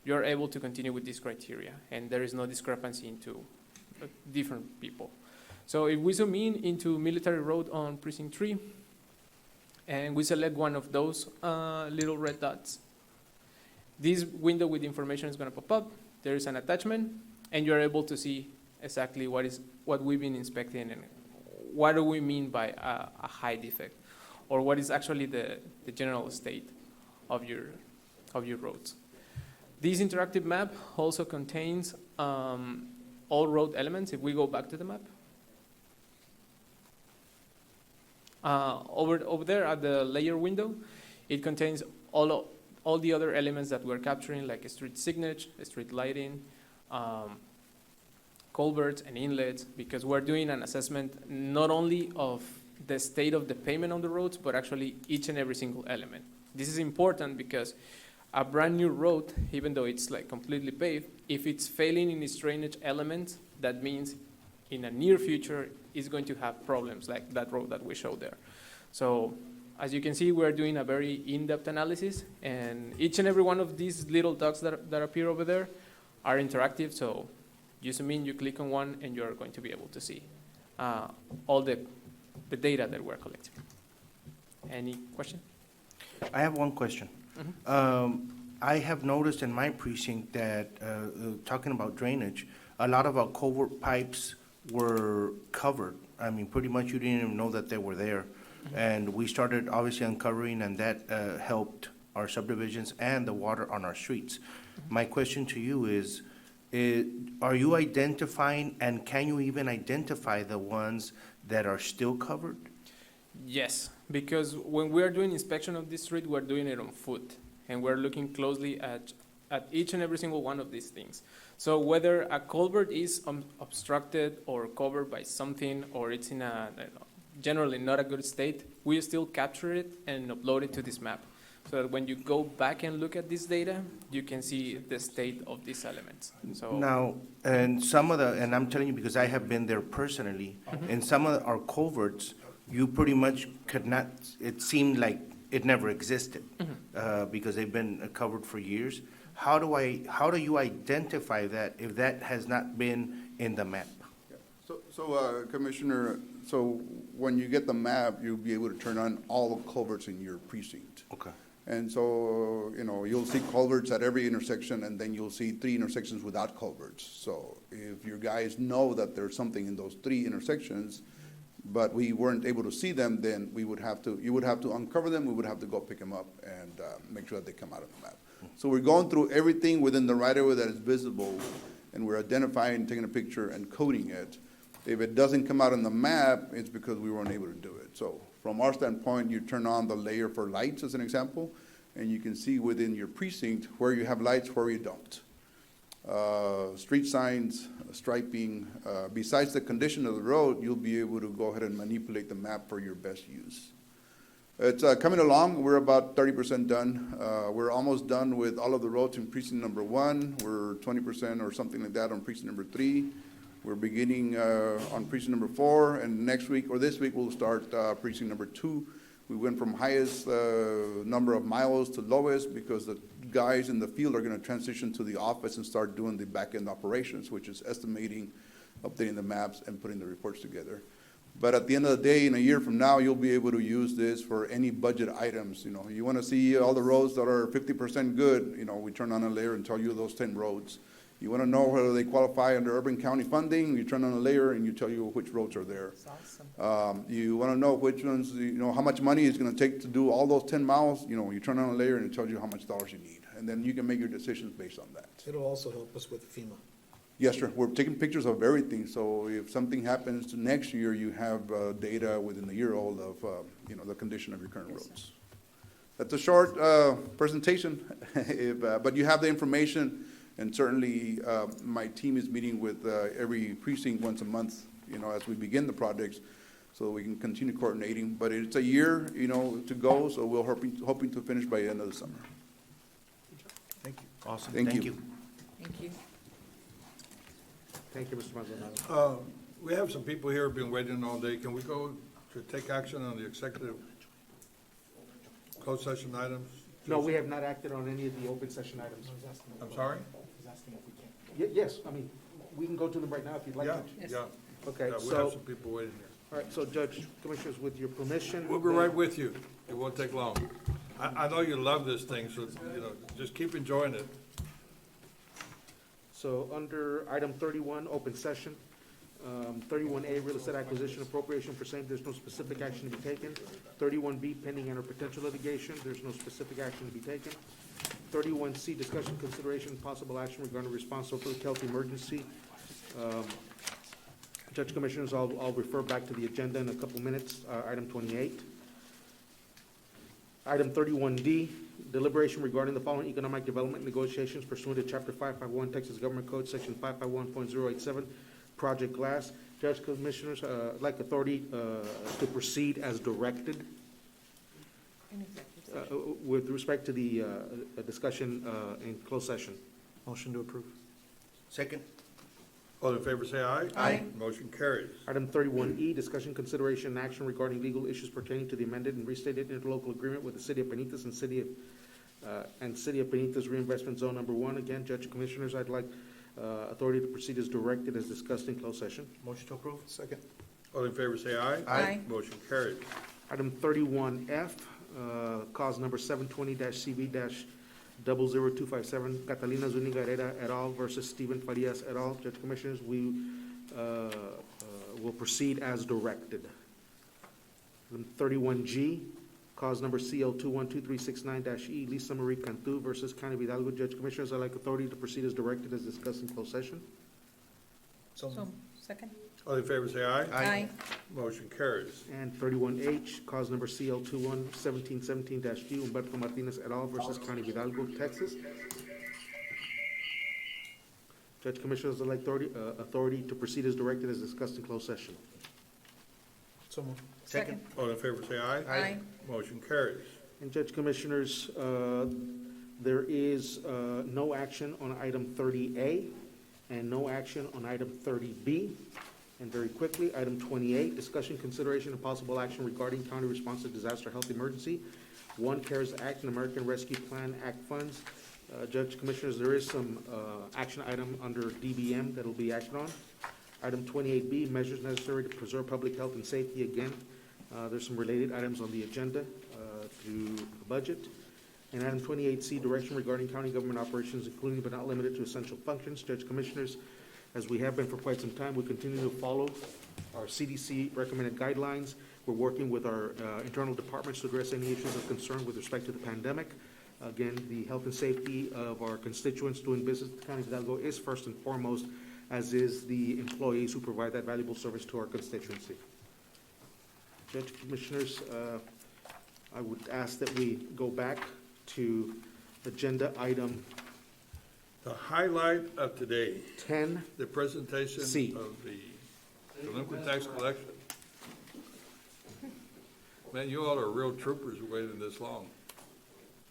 you're able to continue with this criteria, and there is no discrepancy into different people. So if we zoom in into Military Road on Precinct 3, and we select one of those little red dots, this window with information is going to pop up. There is an attachment, and you're able to see exactly what we've been inspecting and what do we mean by a high defect, or what is actually the general state of your roads. This interactive map also contains all road elements. If we go back to the map, over there at the layer window, it contains all the other elements that we're capturing, like a street signage, street lighting, culverts and inlets, because we're doing an assessment not only of the state of the pavement on the roads, but actually each and every single element. This is important because a brand new road, even though it's like completely paved, if it's failing in its drainage elements, that means in a near future is going to have problems like that road that we showed there. So as you can see, we're doing a very in-depth analysis, and each and every one of these little dots that appear over there are interactive. So you zoom in, you click on one, and you're going to be able to see all the data that we're collecting. Any question? I have one question. I have noticed in my precinct that, talking about drainage, a lot of our culvert pipes were covered. I mean, pretty much you didn't even know that they were there. And we started obviously uncovering, and that helped our subdivisions and the water on our streets. My question to you is, are you identifying, and can you even identify the ones that are still covered? Yes, because when we're doing inspection of this street, we're doing it on foot, and we're looking closely at each and every single one of these things. So whether a culvert is obstructed or covered by something, or it's in a generally not a good state, we still capture it and upload it to this map. So that when you go back and look at this data, you can see the state of these elements. So Now, and some of the, and I'm telling you because I have been there personally, in some of our culverts, you pretty much could not, it seemed like it never existed, because they've been covered for years. How do you identify that if that has not been in the map? So, Commissioner, so when you get the map, you'll be able to turn on all the culverts in your precinct. Okay. And so, you'll see culverts at every intersection, and then you'll see 3 intersections without culverts. So if your guys know that there's something in those 3 intersections, but we weren't able to see them, then you would have to uncover them, we would have to go pick them up and make sure that they come out of the map. So we're going through everything within the right-of-way that is visible, and we're identifying, taking a picture, and coding it. If it doesn't come out on the map, it's because we weren't able to do it. So from our standpoint, you turn on the layer for lights, as an example, and you can see within your precinct where you have lights, where you don't. Street signs, striping, besides the condition of the road, you'll be able to go ahead and manipulate the map for your best use. It's coming along. We're about 30% done. We're almost done with all of the roads in precinct number 1. We're 20% or something like that on precinct number 3. We're beginning on precinct number 4, and next week or this week we'll start precinct number 2. We went from highest number of miles to lowest because the guys in the field are going to transition to the office and start doing the back-end operations, which is estimating, updating the maps, and putting the reports together. But at the end of the day, in a year from now, you'll be able to use this for any budget items. You want to see all the roads that are 50% good, we turn on a layer and tell you those 10 roads. You want to know whether they qualify under urban county funding, you turn on a layer and you tell you which roads are there. You want to know which ones, how much money it's going to take to do all those 10 miles, you turn on a layer and it tells you how much dollars you need. And then you can make your decisions based on that. It'll also help us with FEMA. Yes, sir. We're taking pictures of everything, so if something happens to next year, you have data within a year old of, the condition of your current roads. That's a short presentation, but you have the information. And certainly, my team is meeting with every precinct once a month, as we begin the projects, so we can continue coordinating. But it's a year, to go, so we're hoping to finish by the end of the summer. Thank you. Awesome. Thank you. Thank you. Thank you, Mr. Maldonado. We have some people here who've been waiting all day. Can we go to take action on the executive closed session items? No, we have not acted on any of the open session items. I'm sorry? Yes, we can go to them right now if you'd like to. Yeah. Okay, Yeah, we have so, some people waiting here. all right, so Judge, Commissioners, with your permission. We'll be right with you. It won't take long. I know you love this thing, so, just keep enjoying it. So under item 31, open session, 31A, real estate acquisition appropriation for same, there's no specific action to be taken. 31B, pending and or potential litigation, there's no specific action to be taken. 31C, discussion, consideration, possible action regarding response to a public health emergency. Judge, Commissioners, I'll refer back to the agenda in a couple minutes. Item 28. Item 31D, deliberation regarding the following economic development negotiations pursuant to Chapter 551 Texas Government Code, Section 551.087, Project Glass. Judge, Commissioners, I'd like authority to proceed as directed with respect to the discussion in closed session. Motion to approve. Second. All in favor, say aye. Aye. Motion carries. Item 31E, discussion, consideration, and action regarding legal issues pertaining to the amended and restated interlocal agreement with the City of Penitas and City of Penitas Reinvestment Zone Number 1. Again, Judge, Commissioners, I'd like authority to proceed as directed as discussed in closed session. Motion to approve. Second. All in favor, say aye. Aye. Motion carries. Item 31F, cause number 720-CB-00257, Catalina Zuniga Herrera et al. Versus Stephen Farias et al. Judge, Commissioners, we will proceed as directed. Item 31G, cause number CL21239-E, Lisa Marie Cantu versus County of Hidalgo. Judge, Commissioners, I'd like authority to proceed as directed as discussed in closed session. So moved. Second? All in favor, say aye. Aye. Motion carries. And 31H, cause number CL211717-G, Humberto Martinez et al. Versus County of Hidalgo, Texas. Judge, Commissioners, I'd like authority to proceed as directed as discussed in closed session. So moved. Second. All in favor, say aye. Aye. Motion carries. And Judge Commissioners, there is no action on item 30A and no action on item 30B. And very quickly, item 28, discussion, consideration, and possible action regarding county response to disaster health emergency. One CARES Act and American Rescue Plan Act funds. Judge Commissioners, there is some action item under DBM that will be acted on. Item 28B, measures necessary to preserve public health and safety. Again, there's some related items on the agenda to the budget. And item 28C, direction regarding county government operations, including but not limited to essential functions. Judge Commissioners, as we have been for quite some time, we continue to follow our CDC recommended guidelines. We're working with our internal departments to address any issues of concern with respect to the pandemic. Again, the health and safety of our constituents doing business with the County of Hidalgo is first and foremost, as is the employees who provide that valuable service to our constituency. Judge Commissioners, I would ask that we go back to agenda item The highlight of today, 10. the presentation C. of the delinquent tax collection. Man, you all are real troopers waiting this long.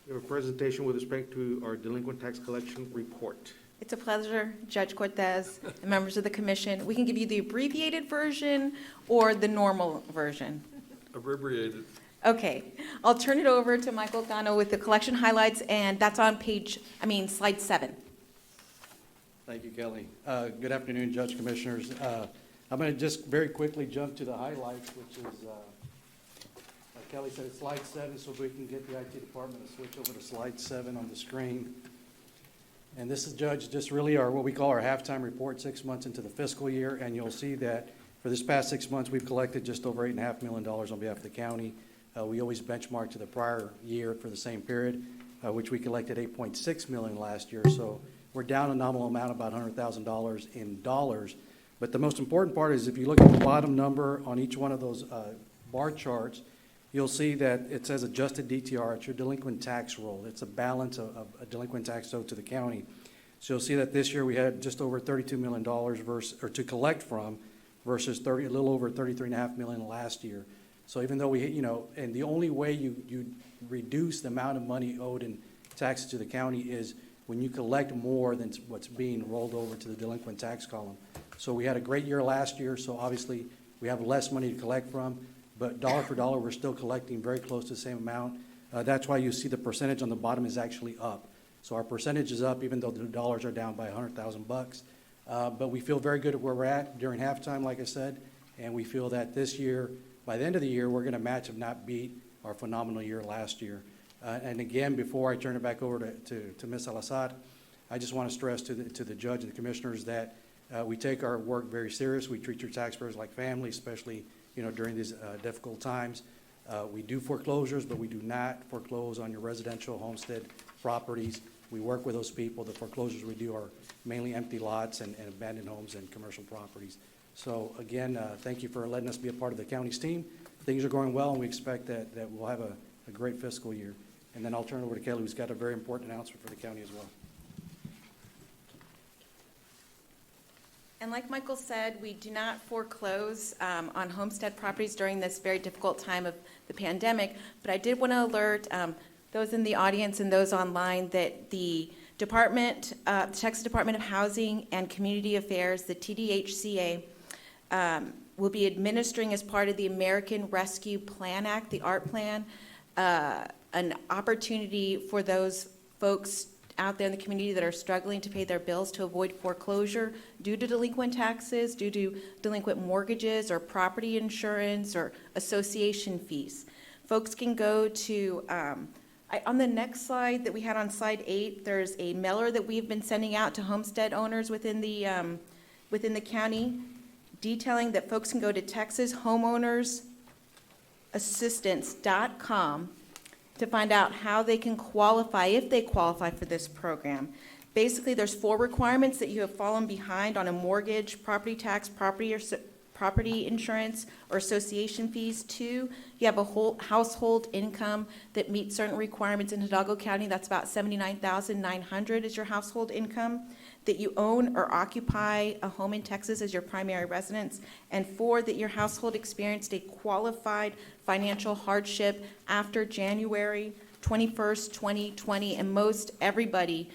We have a presentation with respect to our delinquent tax collection report. It's a pleasure, Judge Cortez and members of the commission. We can give you the abbreviated version or the normal version. Abbreviated. Okay, I'll turn it over to Michael Cano with the collection highlights, and that's on slide 7. Thank you, Kelly. Good afternoon, Judge Commissioners. I'm going to just very quickly jump to the highlights, which is, like Kelly said, it's slide 7, so we can get the IT department to switch over to slide 7 on the screen. And this is, Judge, just really what we call our halftime report 6 months into the fiscal year, and you'll see that for this past 6 months, we've collected just over $8.5 million on behalf of the county. We always benchmark to the prior year for the same period, which we collected $8.6 million last year. So we're down a nominal amount, about $100,000 in dollars. But the most important part is if you look at the bottom number on each one of those bar charts, you'll see that it says adjusted DTR. It's your delinquent tax roll. It's a balance of a delinquent tax owed to the county. So you'll see that this year we had just over $32 million to collect from versus a little over $33.5 million last year. So even though and the only way you reduce the amount of money owed in taxes to the county is when you collect more than what's being rolled over to the delinquent tax column. So we had a great year last year, so obviously we have less money to collect from, but dollar for dollar, we're still collecting very close to the same amount. That's why you see the percentage on the bottom is actually up. So our percentage is up even though the dollars are down by $100,000. But we feel very good at where we're at during halftime, like I said, and we feel that this year, by the end of the year, we're going to match, if not beat, our phenomenal year last year. And again, before I turn it back over to Ms. Salazar, I just want to stress to the judge and the commissioners that we take our work very serious. We treat your taxpayers like family, especially during these difficult times. We do foreclosures, but we do not foreclose on your residential homestead properties. We work with those people. The foreclosures we do are mainly empty lots and abandoned homes and commercial properties. So again, thank you for letting us be a part of the county's team. Things are going well, and we expect that we'll have a great fiscal year. And then I'll turn it over to Kelly, who's got a very important announcement for the county as well. And like Michael said, we do not foreclose on homestead properties during this very difficult time of the pandemic, but I did want to alert those in the audience and those online that the Texas Department of Housing and Community Affairs, the TDHCA, will be administering as part of the American Rescue Plan Act, the ART plan, an opportunity for those folks out there in the community that are struggling to pay their bills to avoid foreclosure due to delinquent taxes, due to delinquent mortgages or property insurance or association fees. Folks can go to, on the next slide that we had on slide 8, there's a mailer that we've been sending out to homestead owners within the county, detailing that folks can go to TexasHomeownersAssistance.com to find out how they can qualify, if they qualify for this program. Basically, there's 4 requirements that you have fallen behind on a mortgage, property tax, property property insurance or association fees. 2, you have a whole household income that meets certain requirements in Hidalgo County. That's about $79,900 is your household income. That you own or occupy a home in Texas as your primary residence. And 4, that your household experienced a qualified financial hardship after January 21st, 2020, and most everybody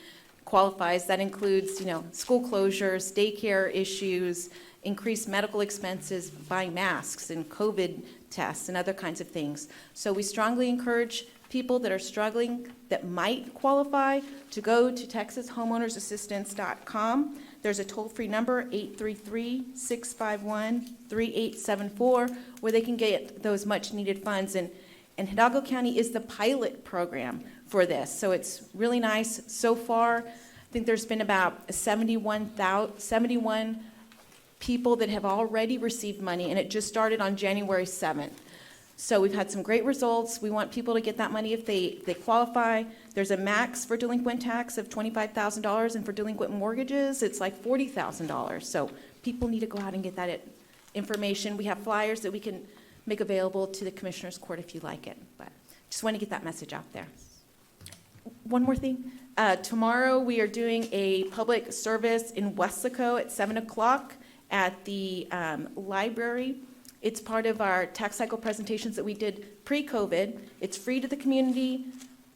qualifies. That includes, school closures, daycare issues, increased medical expenses, buying masks and COVID tests and other kinds of things. So we strongly encourage people that are struggling that might qualify to go to texashomeownersassistance.com. There's a toll-free number, 833-651-3874, where they can get those much-needed funds. And Hidalgo County is the pilot program for this, so it's really nice. So far, I think there's been about 71 people that have already received money, and it just started on January 7th. So we've had some great results. We want people to get that money if they qualify. There's a max for delinquent tax of $25,000, and for delinquent mortgages, it's like $40,000. So people need to go out and get that information. We have flyers that we can make available to the Commissioner's Court if you like it, but just want to get that message out there. One more thing. Tomorrow we are doing a public service in Weslaco at 7 o'clock at the library. It's part of our tax cycle presentations that we did pre-COVID. It's free to the community.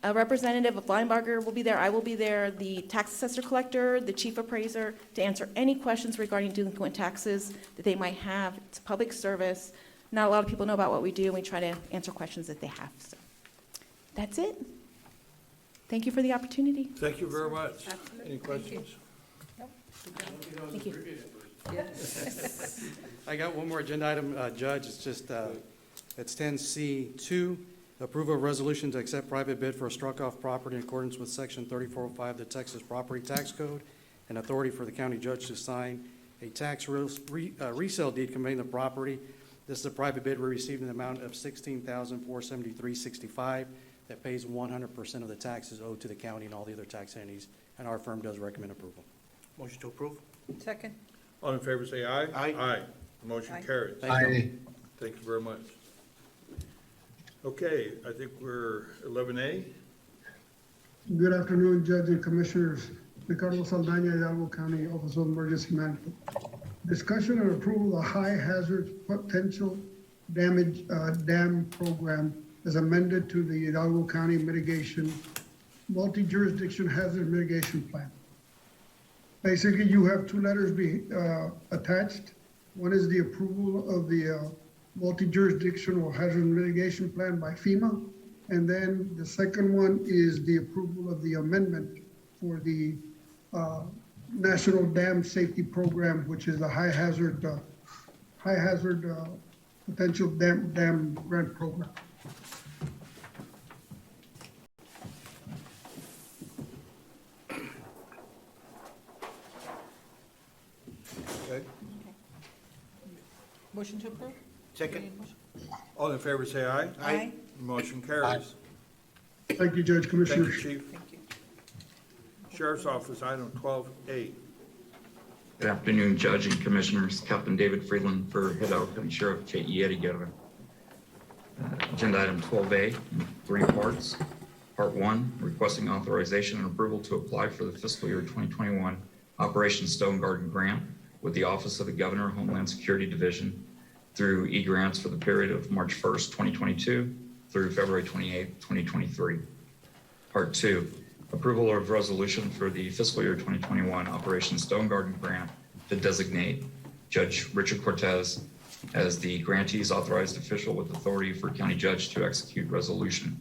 A representative of Linebarger will be there. I will be there. The tax assessor collector, the chief appraiser, to answer any questions regarding delinquent taxes that they might have. It's a public service. Not a lot of people know about what we do, and we try to answer questions that they have. So that's it. Thank you for the opportunity. Thank you very much. Any questions? Thank you. I got one more agenda item, Judge. It's just, it's 10C2, approval of resolution to accept private bid for a struck-off property in accordance with Section 3405 of the Texas Property Tax Code, and authority for the county judge to sign a tax resale deed conveying the property. This is a private bid we received in the amount of $16,473.65 that pays 100% of the taxes owed to the county and all the other tax entities, and our firm does recommend approval. Motion to approve? Second. All in favor, say aye. Aye. Aye. Motion Aye. carries. Aye. Thank you very much. Okay, I think we're 11A. Good afternoon, Judge and Commissioners. Ricardo Saldaña, Hidalgo County Office of Emergency Management. Discussion and approval of the High Hazard Potential Damage Dam Program as amended to the Hidalgo County Mitigation Multi-Jurisdiction Hazard Mitigation Plan. Basically, you have 2 letters attached. One is the approval of the multi-jurisdictional hazard mitigation plan by FEMA. And then the second one is the approval of the amendment for the National Dam Safety Program, which is the high hazard potential dam grant program. Okay. Motion to approve? Second? All in favor, say aye. Aye. Motion carries. Thank you, Judge, Thank Commissioners. you, Chief. Thank you. Sheriff's Office, item 12A. Good afternoon, Judge and Commissioners. Captain David Friedland for Hidalgo County Sheriff J.E. Guerra. Agenda item 12A, in 3 parts. Part 1, requesting authorization and approval to apply for the fiscal year 2021 Operation Stone Garden Grant with the Office of the Governor, Homeland Security Division through e-grants for the period of March 1st, 2022 through February 28th, 2023. Part 2, approval of resolution for the fiscal year 2021 Operation Stone Garden Grant to designate Judge Richard Cortez as the grantee's authorized official with authority for county judge to execute resolution.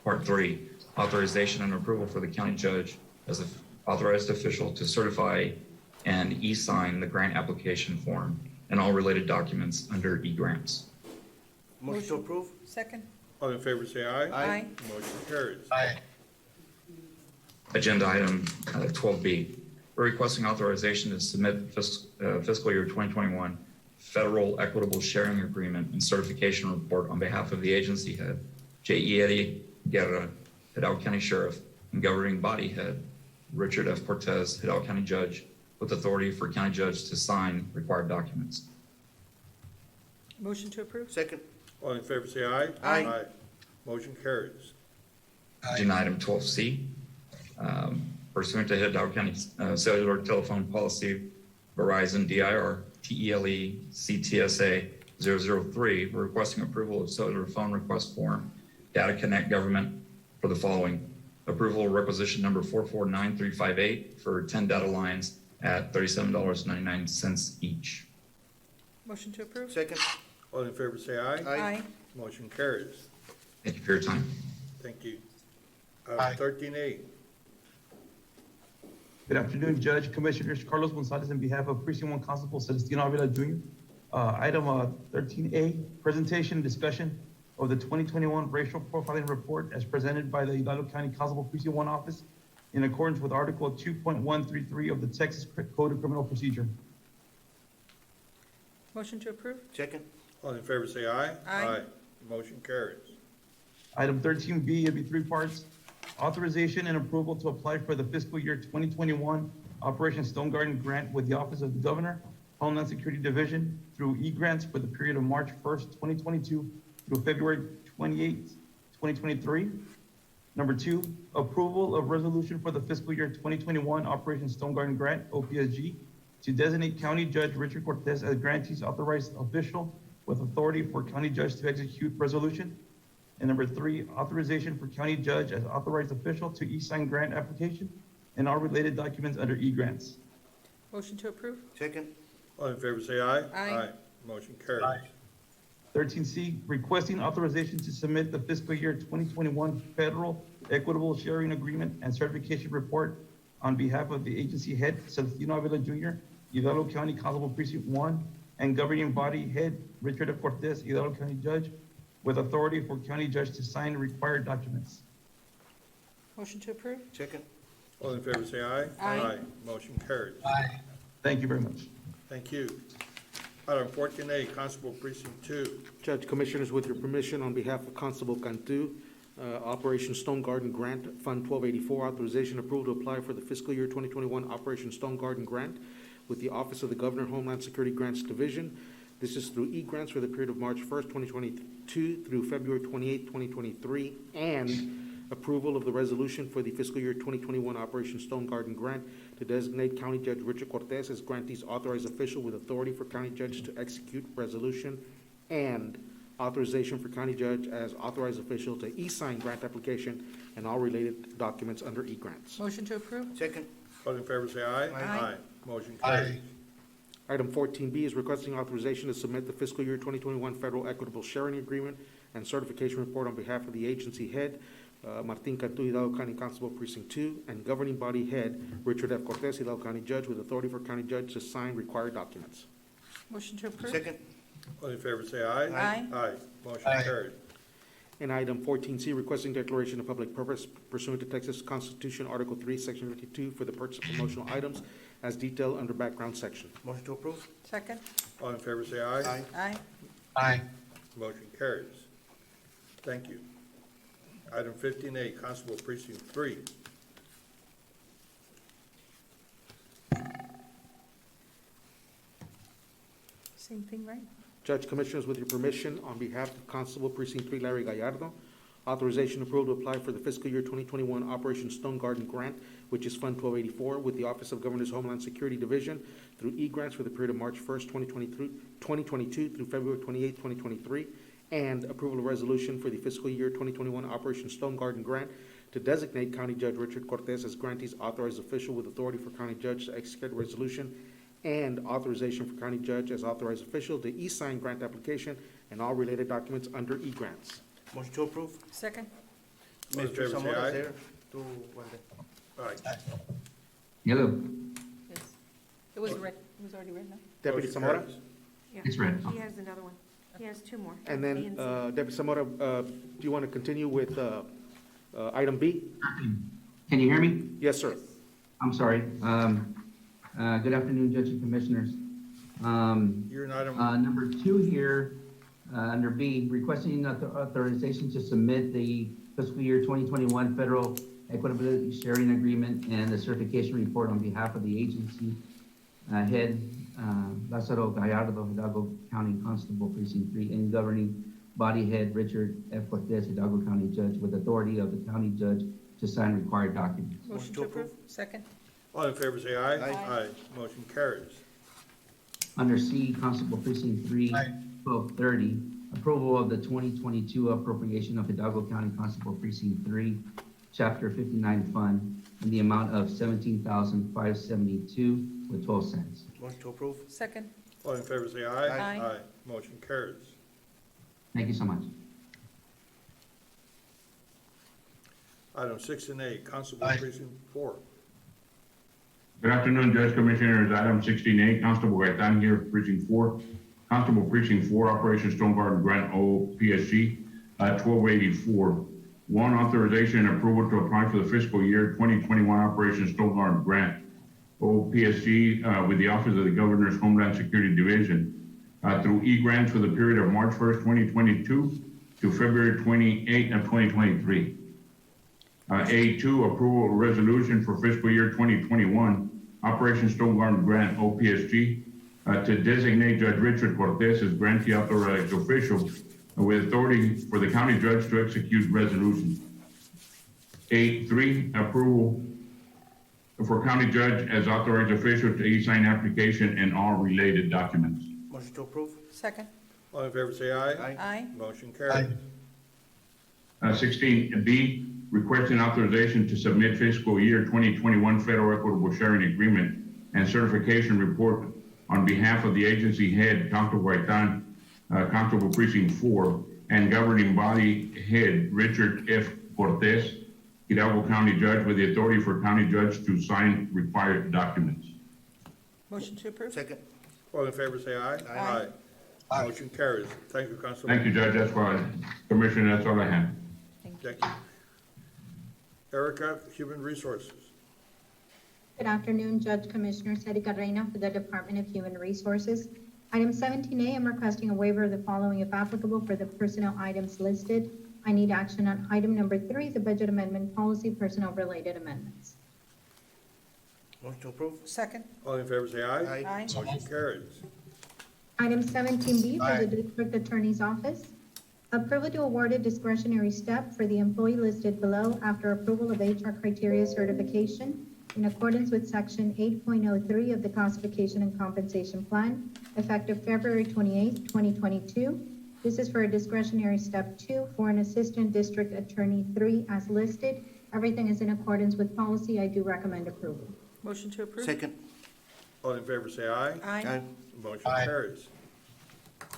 Part 3, authorization and approval for the county judge as the authorized official to certify and e-sign the grant application form and all related documents under e-grants. Motion to approve? Second. All in favor, say aye. Aye. Motion carries. Agenda item 12B, we're requesting authorization to submit fiscal year 2021 Federal Equitable Sharing Agreement and Certification Report on behalf of the agency head, J.E. Guerra, Hidalgo County Sheriff, and governing body head, Richard F. Cortez, Hidalgo County Judge, with authority for county judge to sign required documents. Motion to approve? Second. All in favor, say aye. Aye. Motion carries. Agenda item 12C, pursuant to Hidalgo County Cellular Telephone Policy, Verizon DIR TELE CTSA 003, we're requesting approval of cellular phone request form, Data Connect Government, for the following. Approval of requisition number 449358 for 10 data lines at $37.99 each. Motion to approve? Second. All in favor, say aye. Aye. Motion carries. Thank you for your time. Thank you. Item 13A. Good afternoon, Judge, Commissioners. Carlos Gonzalez on behalf of Precinct 1 Constable Celestino Avila Jr. Item 13A, presentation and discussion of the 2021 racial profiling report as presented by the Hidalgo County Constable Precinct 1 Office in accordance with Article 2.133 of the Texas Code of Criminal Procedure. Motion to approve? Second. All in favor, say aye. Aye. Motion carries. Item 13B, it'll be three parts. Authorization and approval to apply for the fiscal year 2021 Operation Stone Garden Grant with the Office of the Governor, Homeland Security Division through e-grants for the period of March 1st, 2022 through February 28th, 2023. Number two, approval of resolution for the fiscal year 2021 Operation Stone Garden Grant, OPSG, to designate County Judge Richard Cortez as grantee's authorized official with authority for County Judge to execute resolution. And number three, authorization for County Judge as authorized official to e-sign grant application and all related documents under e-grants. Motion to approve? Second. All in favor, say aye. Aye. Motion carries. 13C, requesting authorization to submit the fiscal year 2021 Federal Equitable Sharing Agreement and Certification Report on behalf of the agency head, Celestino Avila Jr., Hidalgo County Constable Precinct 1, and governing body head, Richard F. Cortez, Hidalgo County Judge, with authority for County Judge to sign required documents. Motion to approve? Second. All in favor, say aye. Aye. Motion carries. Thank you very much. Thank you. Item 14A, Constable Precinct 2. Judge, Commissioners, with your permission, on behalf of Constable Cantu, Operation Stone Garden Grant, Fund 1284, authorization approval to apply for the fiscal year 2021 Operation Stone Garden Grant with the Office of the Governor, Homeland Security Grants Division. This is through e-grants for the period of March 1st, 2022 through February 28th, 2023, and approval of the resolution for the fiscal year 2021 Operation Stone Garden Grant to designate County Judge Richard Cortez as grantee's authorized official with authority for County Judge to execute resolution, and authorization for County Judge as authorized official to e-sign grant application and all related documents under e-grants. Motion to approve? Second. All in favor, say aye. Aye. Motion carries. Item 14B is requesting authorization to submit the fiscal year 2021 Federal Equitable Sharing Agreement and Certification Report on behalf of the agency head, Martin Cantu, Hidalgo County Constable Precinct 2, and governing body head, Richard F. Cortez, Hidalgo County Judge, with authority for County Judge to sign required documents. Motion to approve? Second. All in favor, say aye. Aye. Aye. Motion carries. And item 14C, requesting declaration of public purpose pursuant to Texas Constitution, Article 3, Section 52, for the purchase of promotional items as detailed under background section. Motion to approve. Second? All in favor, say aye. Aye. Aye. Motion carries. Thank you. Item 15A, Constable Precinct 3. Same thing, right? Judge, Commissioners, with your permission, on behalf of Constable Precinct 3 Larry Gallardo, authorization approval to apply for the fiscal year 2021 Operation Stone Garden Grant, which is Fund 1284, with the Office of Governor's Homeland Security Division through e-grants for the period of March 1st, 2022 through February 28th, 2023, and approval of resolution for the fiscal year 2021 Operation Stone Garden Grant to designate County Judge Richard Cortez as grantee's authorized official with authority for County Judge to execute resolution, and authorization for County Judge as authorized official to e-sign grant application and all related documents under e-grants. Motion to approve. Second? All in Mr. favor, say Zamora's aye. there to, Aye. Hello. Yes. It was read, it was already read, no? Deputy Motion Zamora? carries. It's ready. He has another one. He has two more. And B then, C. Deputy Zamora, do you want to continue with item B? Can you hear me? Yes, sir. I'm sorry. Good afternoon, Judge and Commissioners. You're in item, Number 2 here, under B, requesting authorization to submit the fiscal year 2021 Federal Equitable Sharing Agreement and the certification report on behalf of the agency Head Lázaro Gallardo, Hidalgo County Constable Precinct 3, and governing body head Richard F. Cortez, Hidalgo County Judge, with authority of the county judge to sign required documents. Motion to approve. Second. All in favor, say aye. Aye. Motion carries. Under C, Constable Precinct 3, 1230, approval of the 2022 appropriation of Hidalgo County Constable Precinct 3, Chapter 59 Fund, in the amount of $17,572 with 12 cents. Motion to approve. Second. All in favor, say aye. Aye. Motion carries. Thank you so much. Item 6 and 8, Constable Precinct 4. Good afternoon, Judge Commissioners. Item 16A, Constable Gaitan here, Precinct 4. Constable Precinct 4, Operation Stone Garden Grant OPSG, 1284. One, authorization and approval to apply for the fiscal year 2021 Operation Stone Garden Grant OPSG with the Office of the Governor's Homeland Security Division through e-grants for the period of March 1st, 2022 to February 28th of 2023. A2, approval of resolution for fiscal year 2021, Operation Stone Garden Grant, OPSG, to designate Judge Richard Cortez as grantee authorized official with authority for the county judge to execute resolutions. A3, approval for county judge as authorized official to e-sign application and all related documents. Motion to approve. Second. All in favor, say aye. Aye. Motion carries. 16B, requesting authorization to submit fiscal year 2021 federal equitable sharing agreement and certification report on behalf of the agency head, Constable Gaitan, Constable Precinct 4, and governing body head, Richard F. Cortez, Hidalgo County Judge, with the authority for county judge to sign required documents. Motion to approve. Second. All in favor, say aye. Aye. Motion carries. Thank you, Constable. Thank you, Judge. That's why, Commissioner, that's all I have. Thank you. Erica, Human Resources. Good afternoon, Judge Commissioners. Erika Reina for the Department of Human Resources. Item 17A, I'm requesting a waiver of the following if applicable for the personnel items listed. I need action on item number 3, the budget amendment policy, personnel related amendments. Motion to approve. Second. All in favor, say aye. Aye. Motion carries. Item 17B for the District Attorney's Office. Approval to award a discretionary step for the employee listed below after approval of HR criteria certification in accordance with Section 8.03 of the Classification and Compensation Plan, effective February 28, 2022. This is for a discretionary step 2 for an Assistant District Attorney 3 as listed. Everything is in accordance with policy. I do recommend approval. Motion to approve. Second. All in favor, say aye. Aye. Motion carries.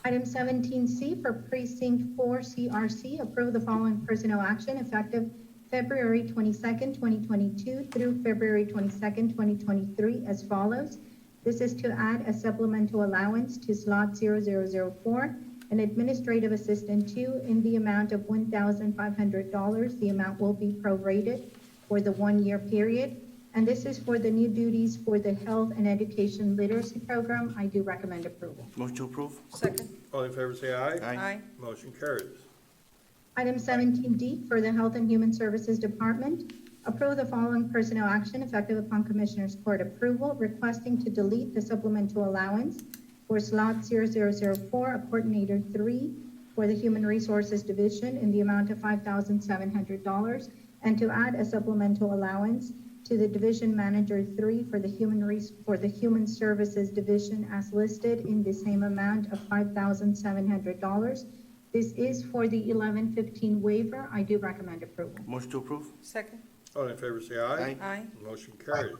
Item 17C for Precinct 4 CRC, approve the following personnel action effective February 22nd, 2022 through February 22nd, 2023 as follows. This is to add a supplemental allowance to slot 0004, an administrative assistant 2 in the amount of $1,500. The amount will be prorated for the 1-year period. And this is for the new duties for the Health and Education Literacy Program. I do recommend approval. Motion to approve. Second. All in favor, say aye. Aye. Motion carries. Item 17D for the Health and Human Services Department, approve the following personnel action effective upon Commissioners Court approval, requesting to delete the supplemental allowance for slot 0004, a coordinator 3 for the Human Resources Division in the amount of $5,700, and to add a supplemental allowance to the Division Manager 3 for the Human Services Division as listed in the same amount of $5,700. This is for the 1115 waiver. I do recommend approval. Motion to approve. Second. All in favor, say aye. Aye. Motion carries.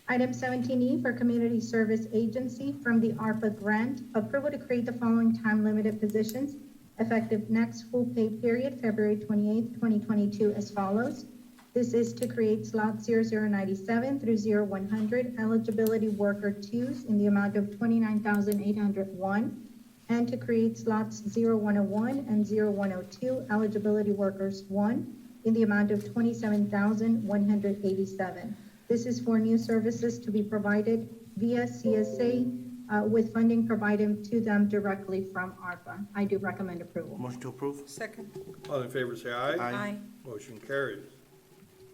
Item 17E for Community Service Agency from the ARPA grant, approval to create the following time-limited positions effective next full pay period, February 28th, 2022 as follows. This is to create slot 0097 through 0100 eligibility worker 2s in the amount of $29,801, and to create slots 0101 and 0102 eligibility workers 1 in the amount of $27,187. This is for new services to be provided via CSA with funding provided to them directly from ARPA. I do recommend approval. Motion to approve. Second. All in favor, say aye. Aye. Motion carries.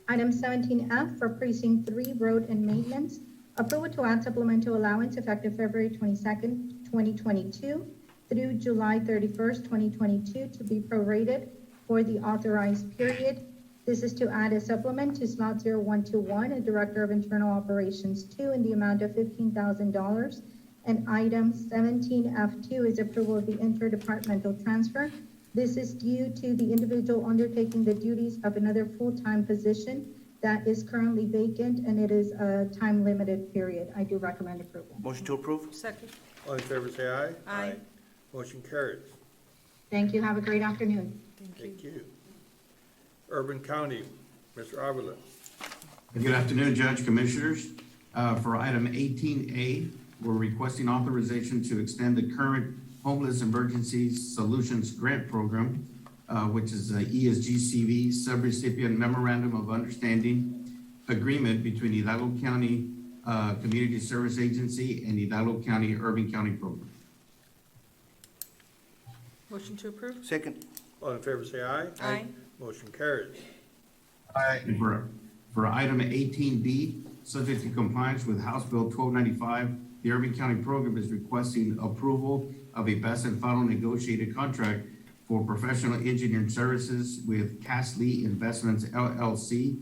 Item 17F for Precinct 3 Road and Maintenance, Approval to add supplemental allowance effective February 22nd, 2022 through July 31st, 2022 to be prorated for the authorized period. This is to add a supplement to slot 0121, a Director of Internal Operations 2 in the amount of $15,000. And item 17F2 is approval of the interdepartmental transfer. This is due to the individual undertaking the duties of another full-time position that is currently vacant, and it is a time-limited period. I do recommend approval. Motion to approve? Second. All in favor, say aye. Aye. Motion carries. Thank you. Have a great afternoon. Thank you. Urban County, Mr. Avila. Good afternoon, Judge, Commissioners. For item 18A, we're requesting authorization to extend the current Homeless Emergency Solutions Grant Program, which is a ESGCV subrecipient memorandum of understanding agreement between Hidalgo County Community Service Agency and Hidalgo County Urban County Program. Motion to approve? Second. All in favor, say aye. Aye. Motion carries. And for item 18B, subject to compliance with House Bill 1295, the Urban County Program is requesting approval of a best and final negotiated contract for professional engineering services with Castley Investments LLC,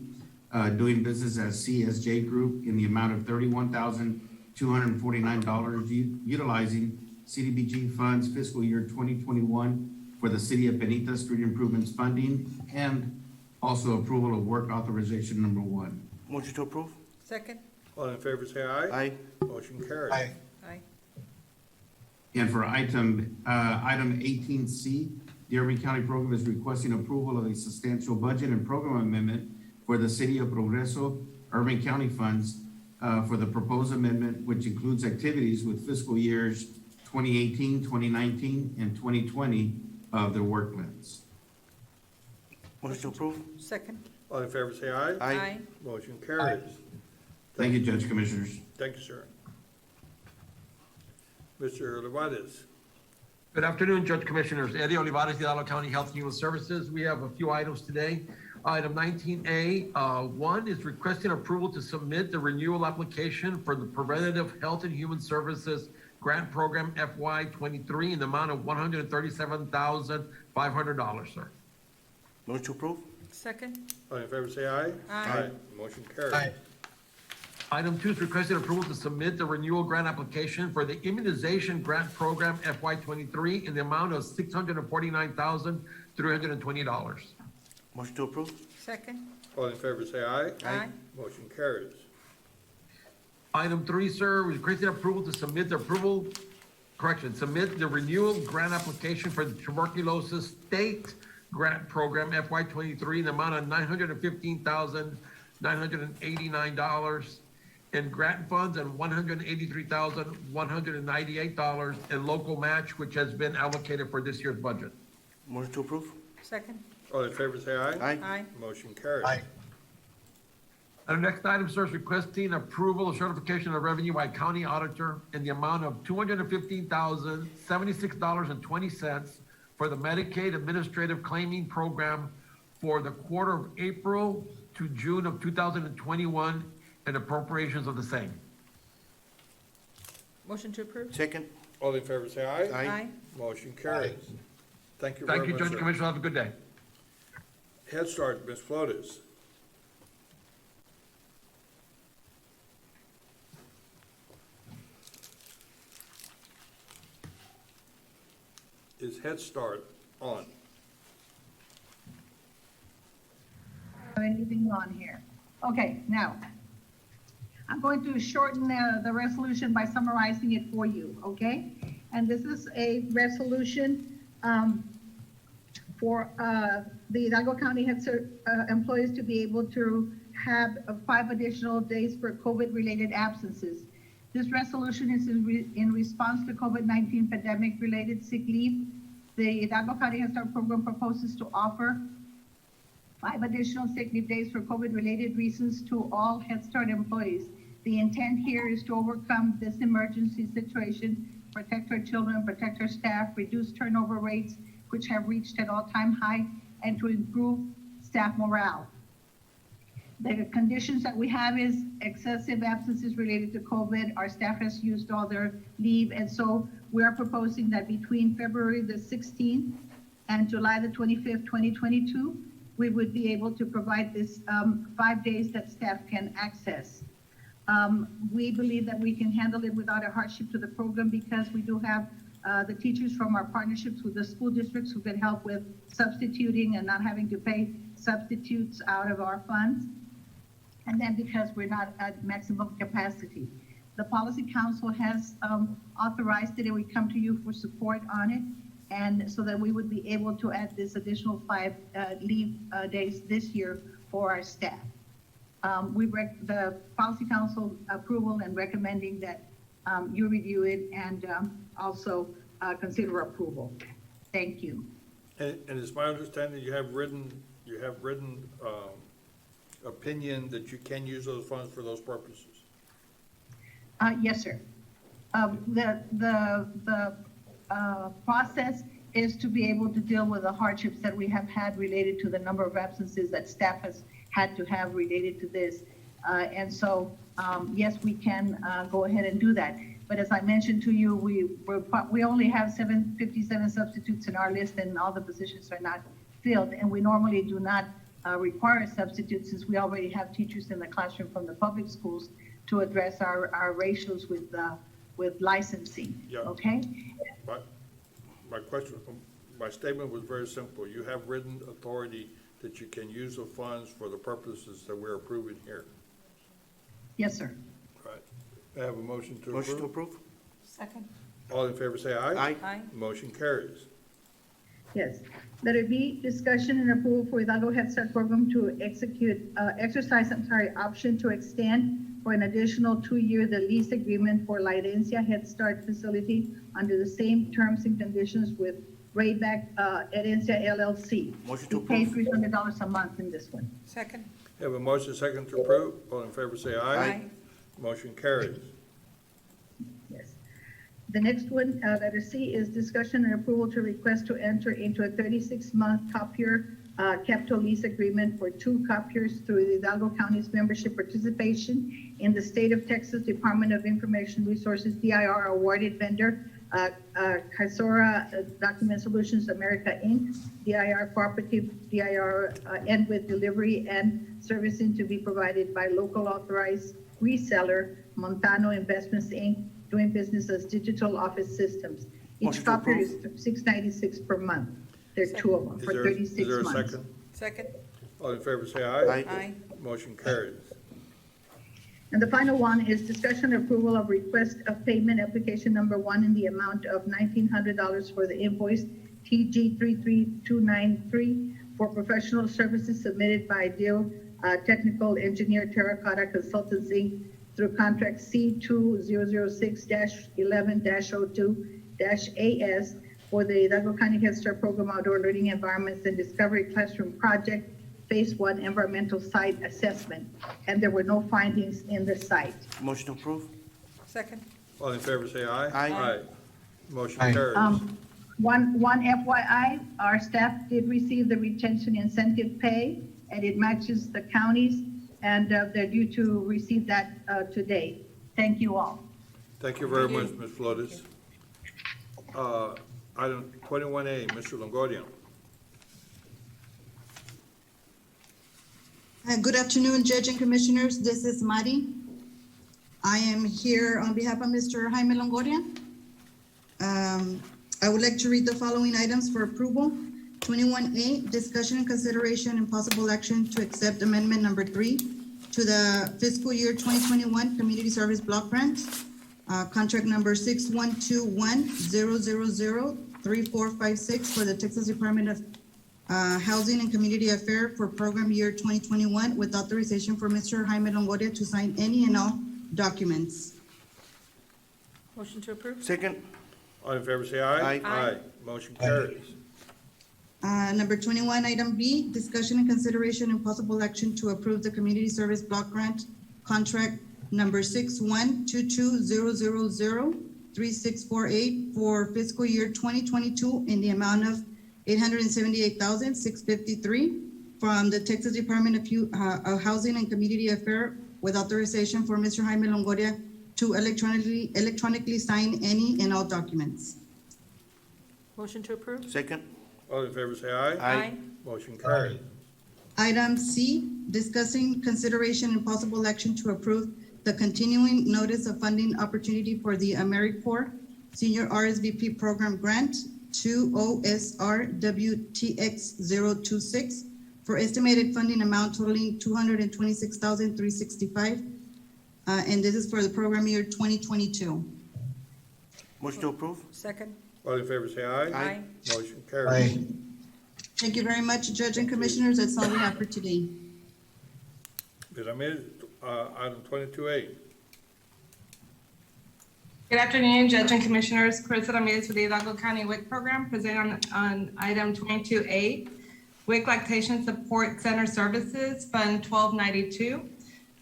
doing business as CSJ Group in the amount of $31,249, utilizing CDBG funds fiscal year 2021 for the City of Benita Street Improvements funding, and also approval of work authorization number 1. Motion to approve? Second. All in favor, say aye. Aye. Motion carries. Aye. And for item 18C, the Urban County Program is requesting approval of a substantial budget and program amendment for the City of Progreso Urban County funds for the proposed amendment, which includes activities with fiscal years 2018, 2019, and 2020 of their work plans. Motion to approve? Second. All in favor, say aye. Aye. Motion carries. Thank you, Judge, Commissioners. Thank you, sir. Mr. Olivares. Good afternoon, Judge Commissioners. Eddie Olivares, Hidalgo County Health and Human Services. We have a few items today. Item 19A, 1 is requesting approval to submit the renewal application for the Preventative Health and Human Services Grant Program FY23 in the amount of $137,500, sir. Motion to approve? Second. All in favor, say aye. Aye. Motion carries. Item 2 is requesting approval to submit the renewal grant application for the Immunization Grant Program FY23 in the amount of $649,320. Motion to approve? Second. All in favor, say aye. Aye. Motion carries. Item 3, sir, requesting approval to submit the submit the renewal grant application for the Tuberculosis State Grant Program FY23 in the amount of $915,989 in grant funds and $183,198 in local match, which has been allocated for this year's budget. Motion to approve? Second. All in favor, say aye. Aye. Aye. Motion carries. And the next item, sir, is requesting approval of certification of revenue by County Auditor in the amount of $215,076.20 for the Medicaid Administrative Claiming Program for the quarter of April to June of 2021 and appropriations of the same. Motion to approve? Second? All in favor, say aye. Aye. Motion carries. Thank you Thank very you, much, Judge sir. Commissioner. Have a good day. Head Start, Ms. Flores. Is Head Start on? Anything on here. Okay, now, I'm going to shorten the resolution by summarizing it for you, okay? And this is a resolution for the Hidalgo County employees to be able to have 5 additional days for COVID-related absences. This resolution is in response to COVID-19 pandemic-related sick leave. The Hidalgo County Head Start program proposes to offer 5 additional sick leave days for COVID-related reasons to all Head Start employees. The intent here is to overcome this emergency situation, protect our children, protect our staff, reduce turnover rates, which have reached an all-time high, and to improve staff morale. The conditions that we have is excessive absences related to COVID. Our staff has used all their leave, and so we are proposing that between February the 16th and July the 25th, 2022, we would be able to provide this 5 days that staff can access. We believe that we can handle it without a hardship to the program because we do have the teachers from our partnerships with the school districts who can help with substituting and not having to pay substitutes out of our funds. And then because we're not at maximum capacity. The Policy Council has authorized it, and we come to you for support on it, and so that we would be able to add this additional 5 leave days this year for our staff. The Policy Council approval and recommending that you review it and also consider approval. Thank you. And it's my understanding you have written opinion that you can use those funds for those purposes? Yes, sir. The process is to be able to deal with the hardships that we have had related to the number of absences that staff has had to have related to this. And so, yes, we can go ahead and do that. But as I mentioned to you, we only have 57 substitutes in our list, and all the positions are not filled. And we normally do not require substitutes since we already have teachers in the classroom from the public schools to address our ratios with licensing. Yeah. Okay? My statement was very simple. You have written authority that you can use the funds for the purposes that we're approving here. Yes, sir. Right. I have a motion to approve. Motion to approve? Second. All in favor say aye. Aye. Aye. Motion carries. Yes. Letter B, discussion and approval for Hidalgo Head Start Program to exercise option to extend for an additional 2-year the lease agreement for Lidencia Head Start facility under the same terms and conditions with Rayback Herencia LLC. Motion to We pay approve. $300 a month in this one. Second. Have a motion second to approve. All in favor say aye. Aye. Motion carries. Yes. The next one, letter C, is discussion and approval to request to enter into a 36-month copier capital lease agreement for 2 copiers through the Hidalgo County's membership participation in the State of Texas Department of Information Resources, DIR awarded vendor, Casora Document Solutions America, Inc., DIR Cooperative, DIR, and with delivery and servicing to be provided by local authorized reseller, Montano Investments, Inc., doing business as Digital Office Systems. Each Motion to copier is approve. $696 per month. There are 2 of them Is for there 36 is there a months. second? Second. All in favor say aye. Aye. Aye. Motion carries. And the final one is discussion and approval of request of payment application number 1 in the amount of $1,900 for the invoice TG 33293 for professional services submitted by Deal Technical Engineer Terracotta Consultants, Inc. through contract C2006-11-02-AS for the Hidalgo County Head Start Program Outdoor Learning Environments and Discovery Classroom Project Phase 1 Environmental Site Assessment. And there were no findings in the site. Motion to approve? Second. All in favor say aye. Aye. Motion Aye. carries. One FYI, our staff did receive the retention incentive pay, and it matches the counties, and they're due to receive that today. Thank you all. Thank you very much, Ms. Flores. Item 21A, Mr. Longoria. Good afternoon, Judge and Commissioners. This is Mari. I am here on behalf of Mr. Jaime Longoria. I would like to read the following items for approval. 21A, discussion and consideration and possible action to accept amendment number 3 to the fiscal year 2021 Community Service Block Grant, contract number 6121-000-3456 for the Texas Department of Housing and Community Affairs for program year 2021 with authorization for Mr. Jaime Longoria to sign any and all documents. Motion to approve? Second? All in favor say aye. Aye. Aye. Motion carries. Number 21, item B, discussion and consideration and possible action to approve the Community Service Block Grant contract number 6122003648 for fiscal year 2022 in the amount of $878,653 from the Texas Department of Housing and Community Affairs with authorization for Mr. Jaime Longoria to electronically sign any and all documents. Motion to approve? Second. All in favor say aye. Aye. Motion carries. Item C, discussing consideration and possible action to approve the continuing notice of funding opportunity for the AmeriCorps Senior RSVP Program Grant 20SRWTX026 for estimated funding amount totaling $226,365. And this is for the program year 2022. Motion to approve. Second? All in favor say aye. Aye. Motion carries. Thank you very much, Judge and Commissioners. That's all we have for today. Ms. Ramirez, item 22A. Good afternoon, Judge and Commissioners. Carissa Ramirez with the Hidalgo County WIC program, presenting on item 22A, WIC Lactation Support Center Services, Fund 1292.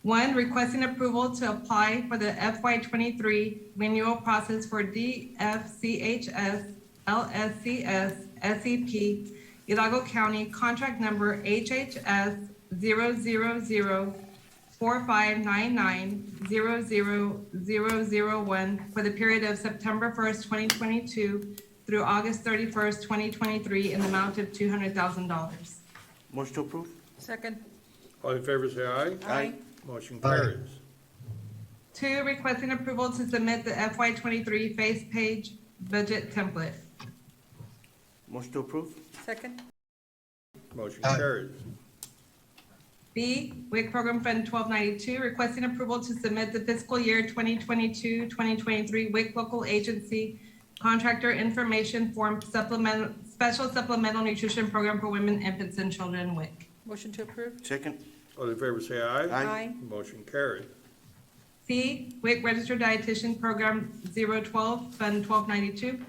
One, requesting approval to apply for the FY23 renewal process for DFCHS LSCS SEP Hidalgo County contract number HHS 0004599-00001 for the period of September 1st, 2022 through August 31st, 2023 in the amount of $200,000. Motion to approve. Second? All in favor say aye. Aye. Motion carries. Two, requesting approval to submit the FY23 face page budget template. Motion to approve. Second? Motion carries. B, WIC Program Fund 1292, requesting approval to submit the fiscal year 2022-2023 WIC Local Agency Contractor Information Form Special Supplemental Nutrition Program for Women, Infants, and Children, WIC. Motion to approve? Second. All in favor say aye. Aye. Motion carries. C, WIC Registered Dietitian Program 012, Fund 1292.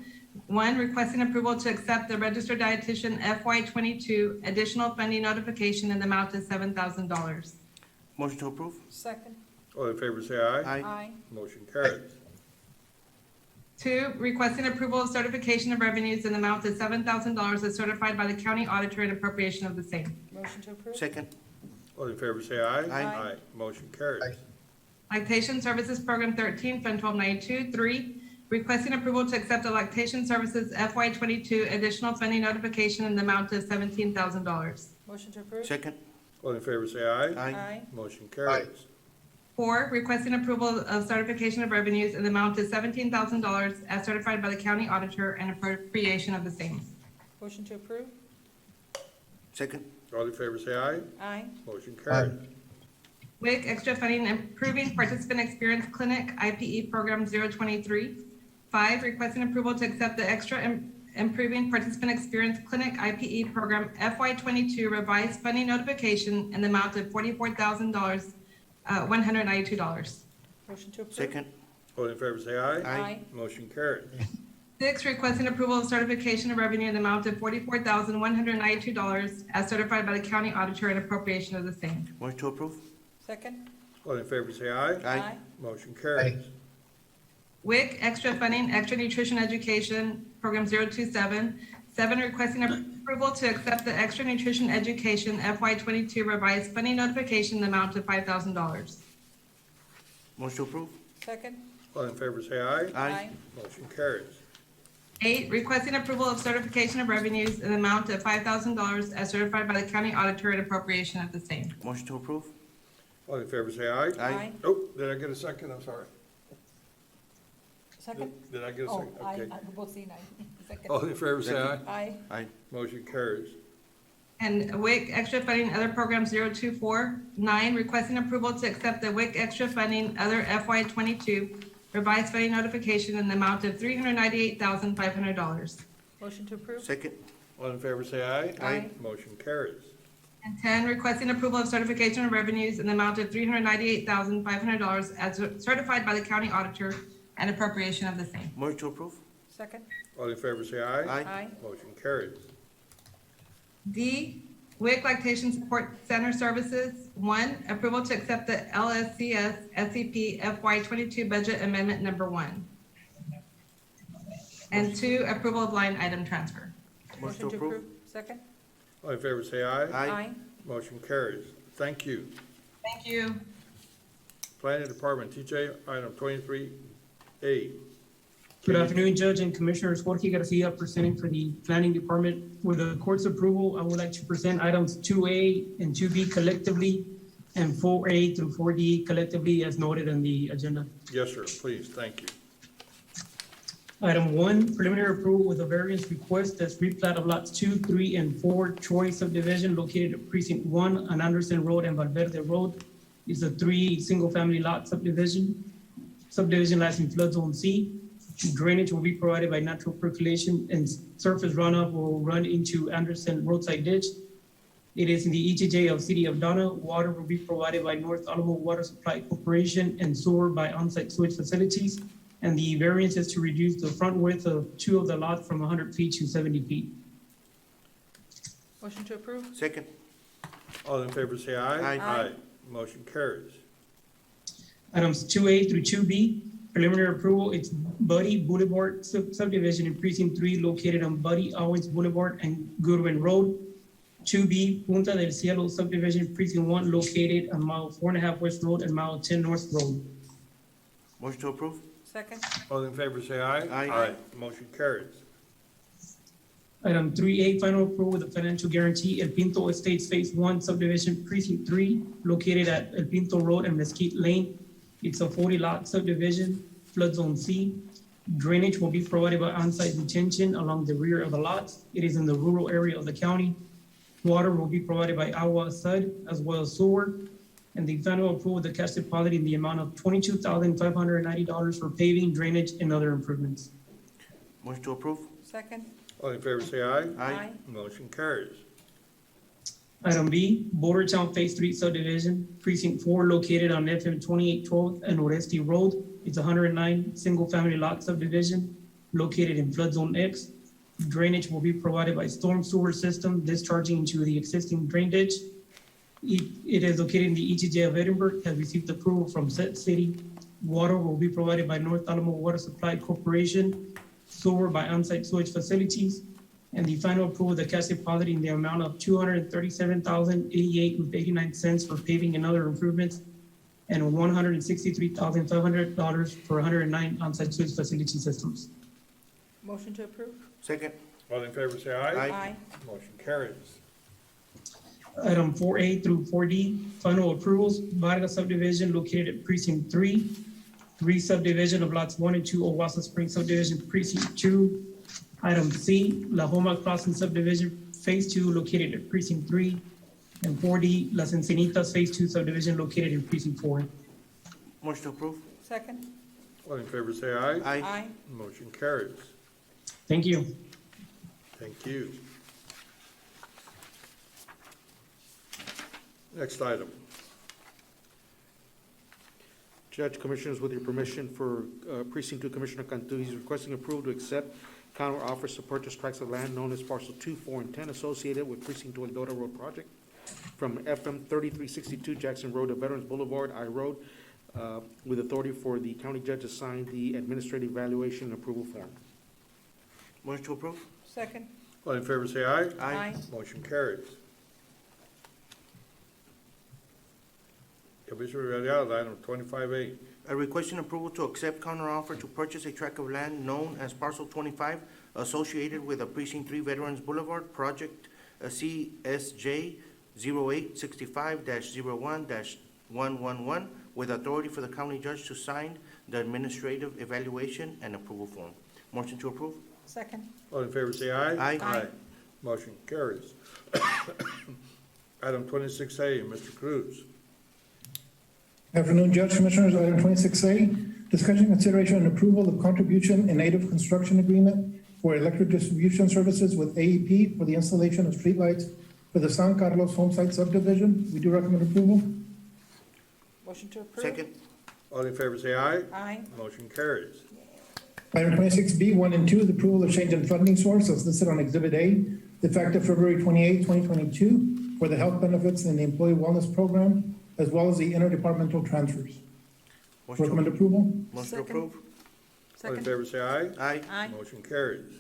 One, requesting approval to accept the Registered Dietitian FY22 additional funding notification in the amount of $7,000. Motion to approve. Second? All in favor say aye. Aye. Motion carries. Two, requesting approval of certification of revenues in the amount of $7,000 as certified by the county auditor and appropriation of the same. Motion to approve? Second. All in favor say aye. Aye. Motion carries. Lactation Services Program 13, Fund 1292. Three, requesting approval to accept the Lactation Services FY22 additional funding notification in the amount of $17,000. Motion to approve? Second. All in favor say aye. Aye. Motion carries. Four, requesting approval of certification of revenues in the amount of $17,000 as certified by the county auditor and appropriation of the same. Motion to approve? Second. All in favor say aye. Aye. Motion carries. WIC Extra Funding Improving Participant Experience Clinic IPE Program 023. Five, requesting approval to accept the Extra Improving Participant Experience Clinic IPE Program FY22 revised funding notification in the amount of $44,192. Motion to approve? Second. All in favor say aye. Aye. Motion carries. Six, requesting approval of certification of revenue in the amount of $44,192 as certified by the county auditor and appropriation of the same. Motion to approve. Second? All in favor say aye. Aye. Motion carries. WIC Extra Funding Extra Nutrition Education Program 027. Seven, requesting approval to accept the Extra Nutrition Education FY22 revised funding notification in the amount of $5,000. Motion to approve. Second? All in favor say aye. Aye. Motion carries. Eight, requesting approval of certification of revenues in the amount of $5,000 as certified by the county auditor and appropriation of the same. Motion to approve. All in favor say aye. Aye. Oh, did I get a second? I'm sorry. Second? Did I get a Oh, second? aye, Okay. we're both saying aye. Second? All in favor say aye. Aye. Aye. Motion carries. And WIC Extra Funding Other Program 024. Nine, requesting approval to accept the WIC Extra Funding Other FY22 revised funding notification in the amount of $398,500. Motion to approve? Second. All in favor say aye. Aye. Motion carries. And 10, requesting approval of certification of revenues in the amount of $398,500 as certified by the county auditor and appropriation of the same. Motion to approve. Second? All in favor say aye. Aye. Motion carries. D, WIC Lactation Support Center Services. One, approval to accept the LSCS SCP FY22 Budget Amendment Number 1. And two, approval of line item transfer. Motion to approve. Second? All in favor say aye. Aye. Motion carries. Thank you. Thank you. Planning Department, TJ, item 23A. Good afternoon, Judge and Commissioners. Jorge Garcia presenting for the Planning Department. With the court's approval, I would like to present items 2A and 2B collectively and 4A through 4D collectively as noted in the agenda. Yes, sir, please, thank you. Item 1, preliminary approval with a variance request that's replat of lots 2, 3, and 4, Troy subdivision located at precinct 1 on Anderson Road and Valverde Road. It's a 3 single-family lot subdivision. Subdivision lies in flood zone C. Drainage will be provided by natural percolation and surface runoff will run into Anderson roadside ditch. It is in the ETJ of City of Donna. Water will be provided by North Alamo Water Supply Corporation and sewer by on-site sewage facilities. And the variance is to reduce the front width of 2 of the lot from 100 feet to 70 feet. Motion to approve? Second. All in favor say aye. Aye. Aye. Motion carries. Items 2A through 2B, preliminary approval, it's Buddy Boulevard subdivision in precinct 3 located on Buddy Owens Boulevard and Goodwin Road. 2B, Punta del Cielo subdivision precinct 1 located on mile 4.5 West Road and mile 10 North Road. Motion to approve? Second? All in favor say aye. Aye. Motion carries. Item 3A, final approval with a financial guarantee, El Pinto Estates Phase 1 subdivision precinct 3 located at El Pinto Road and Mesquite Lane. It's a 40-lot subdivision, flood zone C. Drainage will be provided by on-site detention along the rear of the lots. It is in the rural area of the county. Water will be provided by Agua Sud as well as sewer. And the final approval with the cash deposit in the amount of $22,590 for paving, drainage, and other improvements. Motion to approve? Second? All in favor say aye. Aye. Motion carries. Item B, Bordertown Phase 3 subdivision, precinct 4 located on FM 2812 and Oresti Road. It's 109 single-family lot subdivision located in flood zone X. Drainage will be provided by storm sewer system discharging into the existing drain ditch. It is located in the ETJ of Edinburgh, has received approval from said city. Water will be provided by North Alamo Water Supply Corporation, sewer by on-site sewage facilities. And the final approval, the cash deposit in the amount of $237,088.89 for paving and other improvements, and $163,500 for 109 on-site sewage facility systems. Motion to approve? Second. All in favor say aye. Aye. Motion carries. Item 4A through 4D, final approvals, Vargas subdivision located at precinct 3, re-subdivision of lots 1 and 2, Owasa Springs subdivision, precinct 2. Item C, La Homa Crossing subdivision, phase 2, located at precinct 3. And 4D, Las Encinitas, phase 2 subdivision, located in precinct 4. Motion to approve? Second? All in favor say aye. Aye. Motion carries. Thank you. Thank you. Next item. Judge, Commissioners, with your permission for Precinct 2 Commissioner Cantu, he's requesting approval to accept counter offers to purchase tracts of land known as parcel 2, 4, and 10 associated with Precinct 2 Eldora Road project from FM 3362 Jackson Road to Veterans Boulevard, I Road, with authority for the county judge to sign the administrative evaluation and approval form. Motion to approve? Second? All in favor say aye. Aye. Motion carries. Commissioner Villarreal, item 25A. Requesting approval to accept counteroffer to purchase a tract of land known as parcel 25 associated with a Precinct 3 Veterans Boulevard project, CSJ 0865-01-111, with authority for the county judge to sign the administrative evaluation and approval form. Motion to approve? Second? All in favor say aye. Aye. Aye. Motion carries. Item 26A, Mr. Cruz. Afternoon, Judge, Commissioners. Item 26A, discussion, consideration, and approval of contribution and native construction agreement for electric distribution services with AEP for the installation of streetlights for the San Carlos Homesite subdivision. We do recommend approval. Motion to approve? Second. All in favor say aye. Aye. Motion carries. Item 26B, 1 and 2, the approval of change in funding source as listed on Exhibit A, effective February 28, 2022, for the health benefits and the employee wellness program, as well as the interdepartmental transfers. Motion Recommend to approval. Motion to Second. approve? All in Second? favor say aye. Aye. Aye. Motion carries.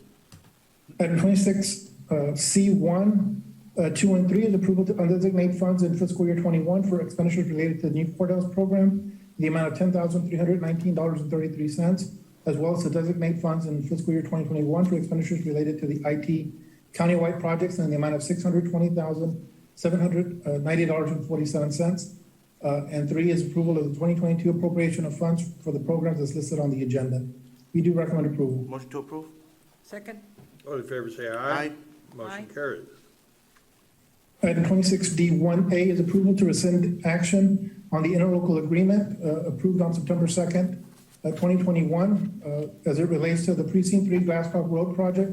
Item 26C1, 2 and 3 is approval to undesignate funds in fiscal year 21 for expenditures related to the new courthouse program, the amount of $10,319.33, as well as to designate funds in fiscal year 2021 for expenditures related to the IT countywide projects in the amount of $620,790.47. And 3 is approval of the 2022 appropriation of funds for the programs as listed on the agenda. We do recommend approval. Motion to approve? Second? All in favor, say aye. Aye. Motion Aye. carries. Item 26D1A is approval to rescind action on the interlocal agreement approved on September 2nd, 2021, as it relates to the Precinct 3 Glasscock Road project,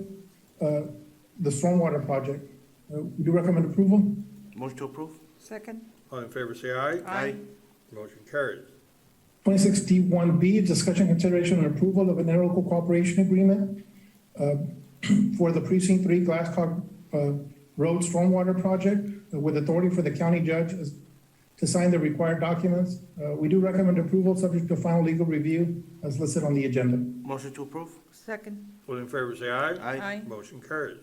the stormwater project. We do recommend approval. Motion to approve? Second? All in favor, say aye. Aye. Motion carries. 26D1B is discussion, consideration, and approval of an interlocal cooperation agreement for the Precinct 3 Glasscock Road Stormwater Project with authority for the county judge to sign the required documents. We do recommend approval subject to final legal review as listed on the agenda. Motion to approve? Second? All in favor, say aye. Aye. Motion carries.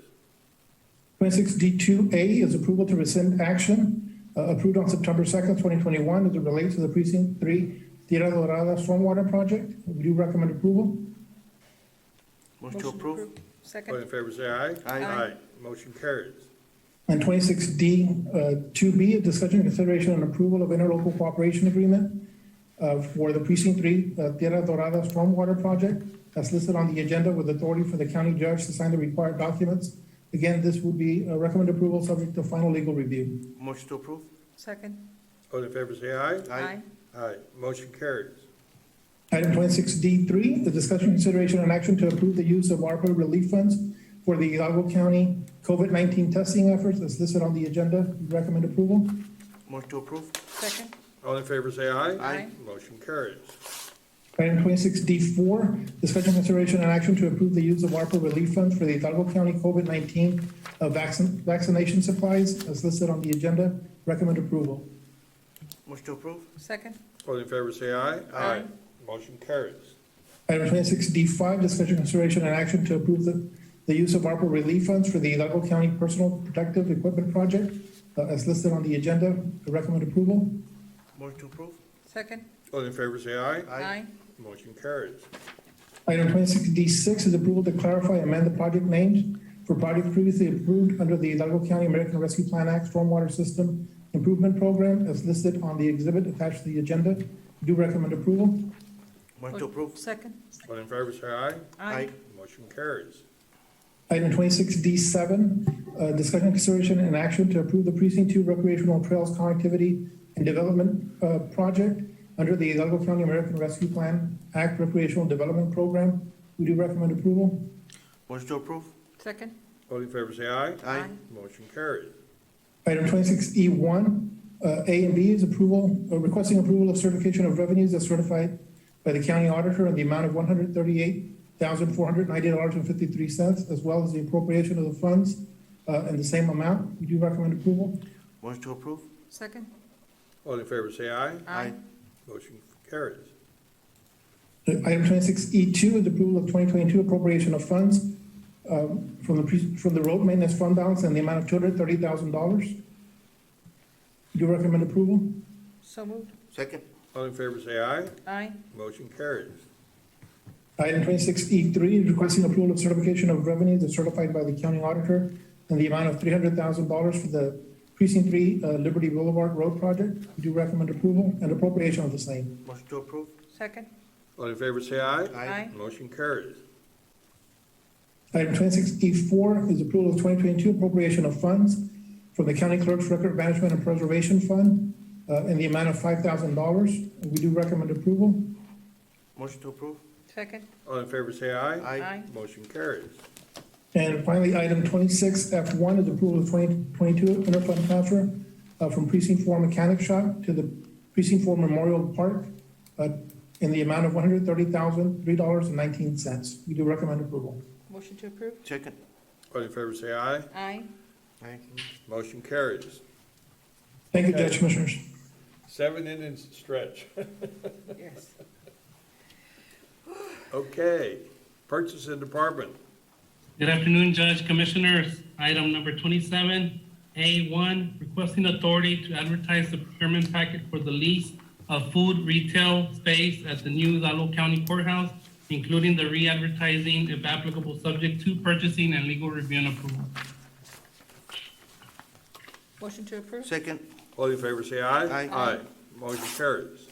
26D2A is approval to rescind action approved on September 2nd, 2021 as it relates to the Precinct 3 Tierra Dorada Stormwater Project. We do recommend approval. Motion to approve? All Second? in favor, say aye. Aye. Motion carries. And 26D2B, a discussion, consideration, and approval of interlocal cooperation agreement for the Precinct 3 Tierra Dorada Stormwater Project as listed on the agenda with authority for the county judge to sign the required documents. Again, this would be recommend approval subject to final legal review. Motion to approve? Second? All in favor, say aye. Aye. Aye. Motion carries. Item 26D3, the discussion, consideration, and action to approve the use of ARPA relief funds for the Hidalgo County COVID-19 testing efforts as listed on the agenda. We recommend approval. Motion to approve? Second? All in favor, say aye. Aye. Motion carries. Item 26D4, discussion, consideration, and action to approve the use of ARPA relief funds for the Hidalgo County COVID-19 vaccination supplies as listed on the agenda. Recommend approval. Motion to approve? Second? All in favor, say aye. Aye. Motion carries. Item 26D5, discussion, consideration, and action to approve the use of ARPA relief funds for the Hidalgo County Personal Protective Equipment Project as listed on the agenda. Recommend approval. Motion to approve? Second? All in favor, say aye. Aye. Motion carries. Item 26D6 is approval to clarify and amend the project names for projects previously approved under the Hidalgo County American Rescue Plan Act Stormwater System Improvement Program as listed on the exhibit attached to the agenda. Do recommend approval. Motion to approve? Second? All in favor, say aye. Aye. Motion carries. Item 26D7, discussion, consideration, and action to approve the Precinct 2 Recreational Trails Connectivity and Development Project under the Hidalgo County American Rescue Plan Act Recreational Development Program. We do recommend approval. Motion to approve? Second? All in favor, say aye. Aye. Motion carries. Item 26E1, A and B is approval, requesting approval of certification of revenues as certified by the county auditor in the amount of $138,490.53, as well as the appropriation of the funds in the same amount. We do recommend approval. Motion to approve? Second? All in favor, say aye. Aye. Motion carries. Item 26E2 is approval of 2022 appropriation of funds from the road maintenance fund balance in the amount of $230,000. Do you recommend approval? So moved. Second? All in favor, say aye. Aye. Motion carries. Item 26E3 is requesting approval of certification of revenues as certified by the county auditor in the amount of $300,000 for the Precinct 3 Liberty Boulevard Road Project. We do recommend approval and appropriation of the same. Motion to approve? Second? All in favor, say aye. Aye. Motion carries. Item 26E4 is approval of 2022 appropriation of funds from the County Clerk's Record Management and Preservation Fund in the amount of $5,000. We do recommend approval. Motion to approve? Second? All in favor, say aye. Aye. Motion carries. And finally, item 26F1 is approval of 2022 interfund transfer from Precinct 4 Mechanic Shop to the Precinct 4 Memorial Park in the amount of $130,003.19. We do recommend approval. Motion to approve? Second? All in favor, say aye. Aye. Aye. Motion carries. Thank you, Judge Commissioners. 7 innings stretch. Yes. Okay. Purchasing Department. Good afternoon, Judge Commissioners. Item number 27, A1, requesting authority to advertise the procurement packet for the lease of food retail space at the new Hidalgo County Courthouse, including the re-advertising, if applicable, subject to purchasing and legal review and approval. Motion to approve? Second. All in favor, say aye. Aye. Aye. Motion carries.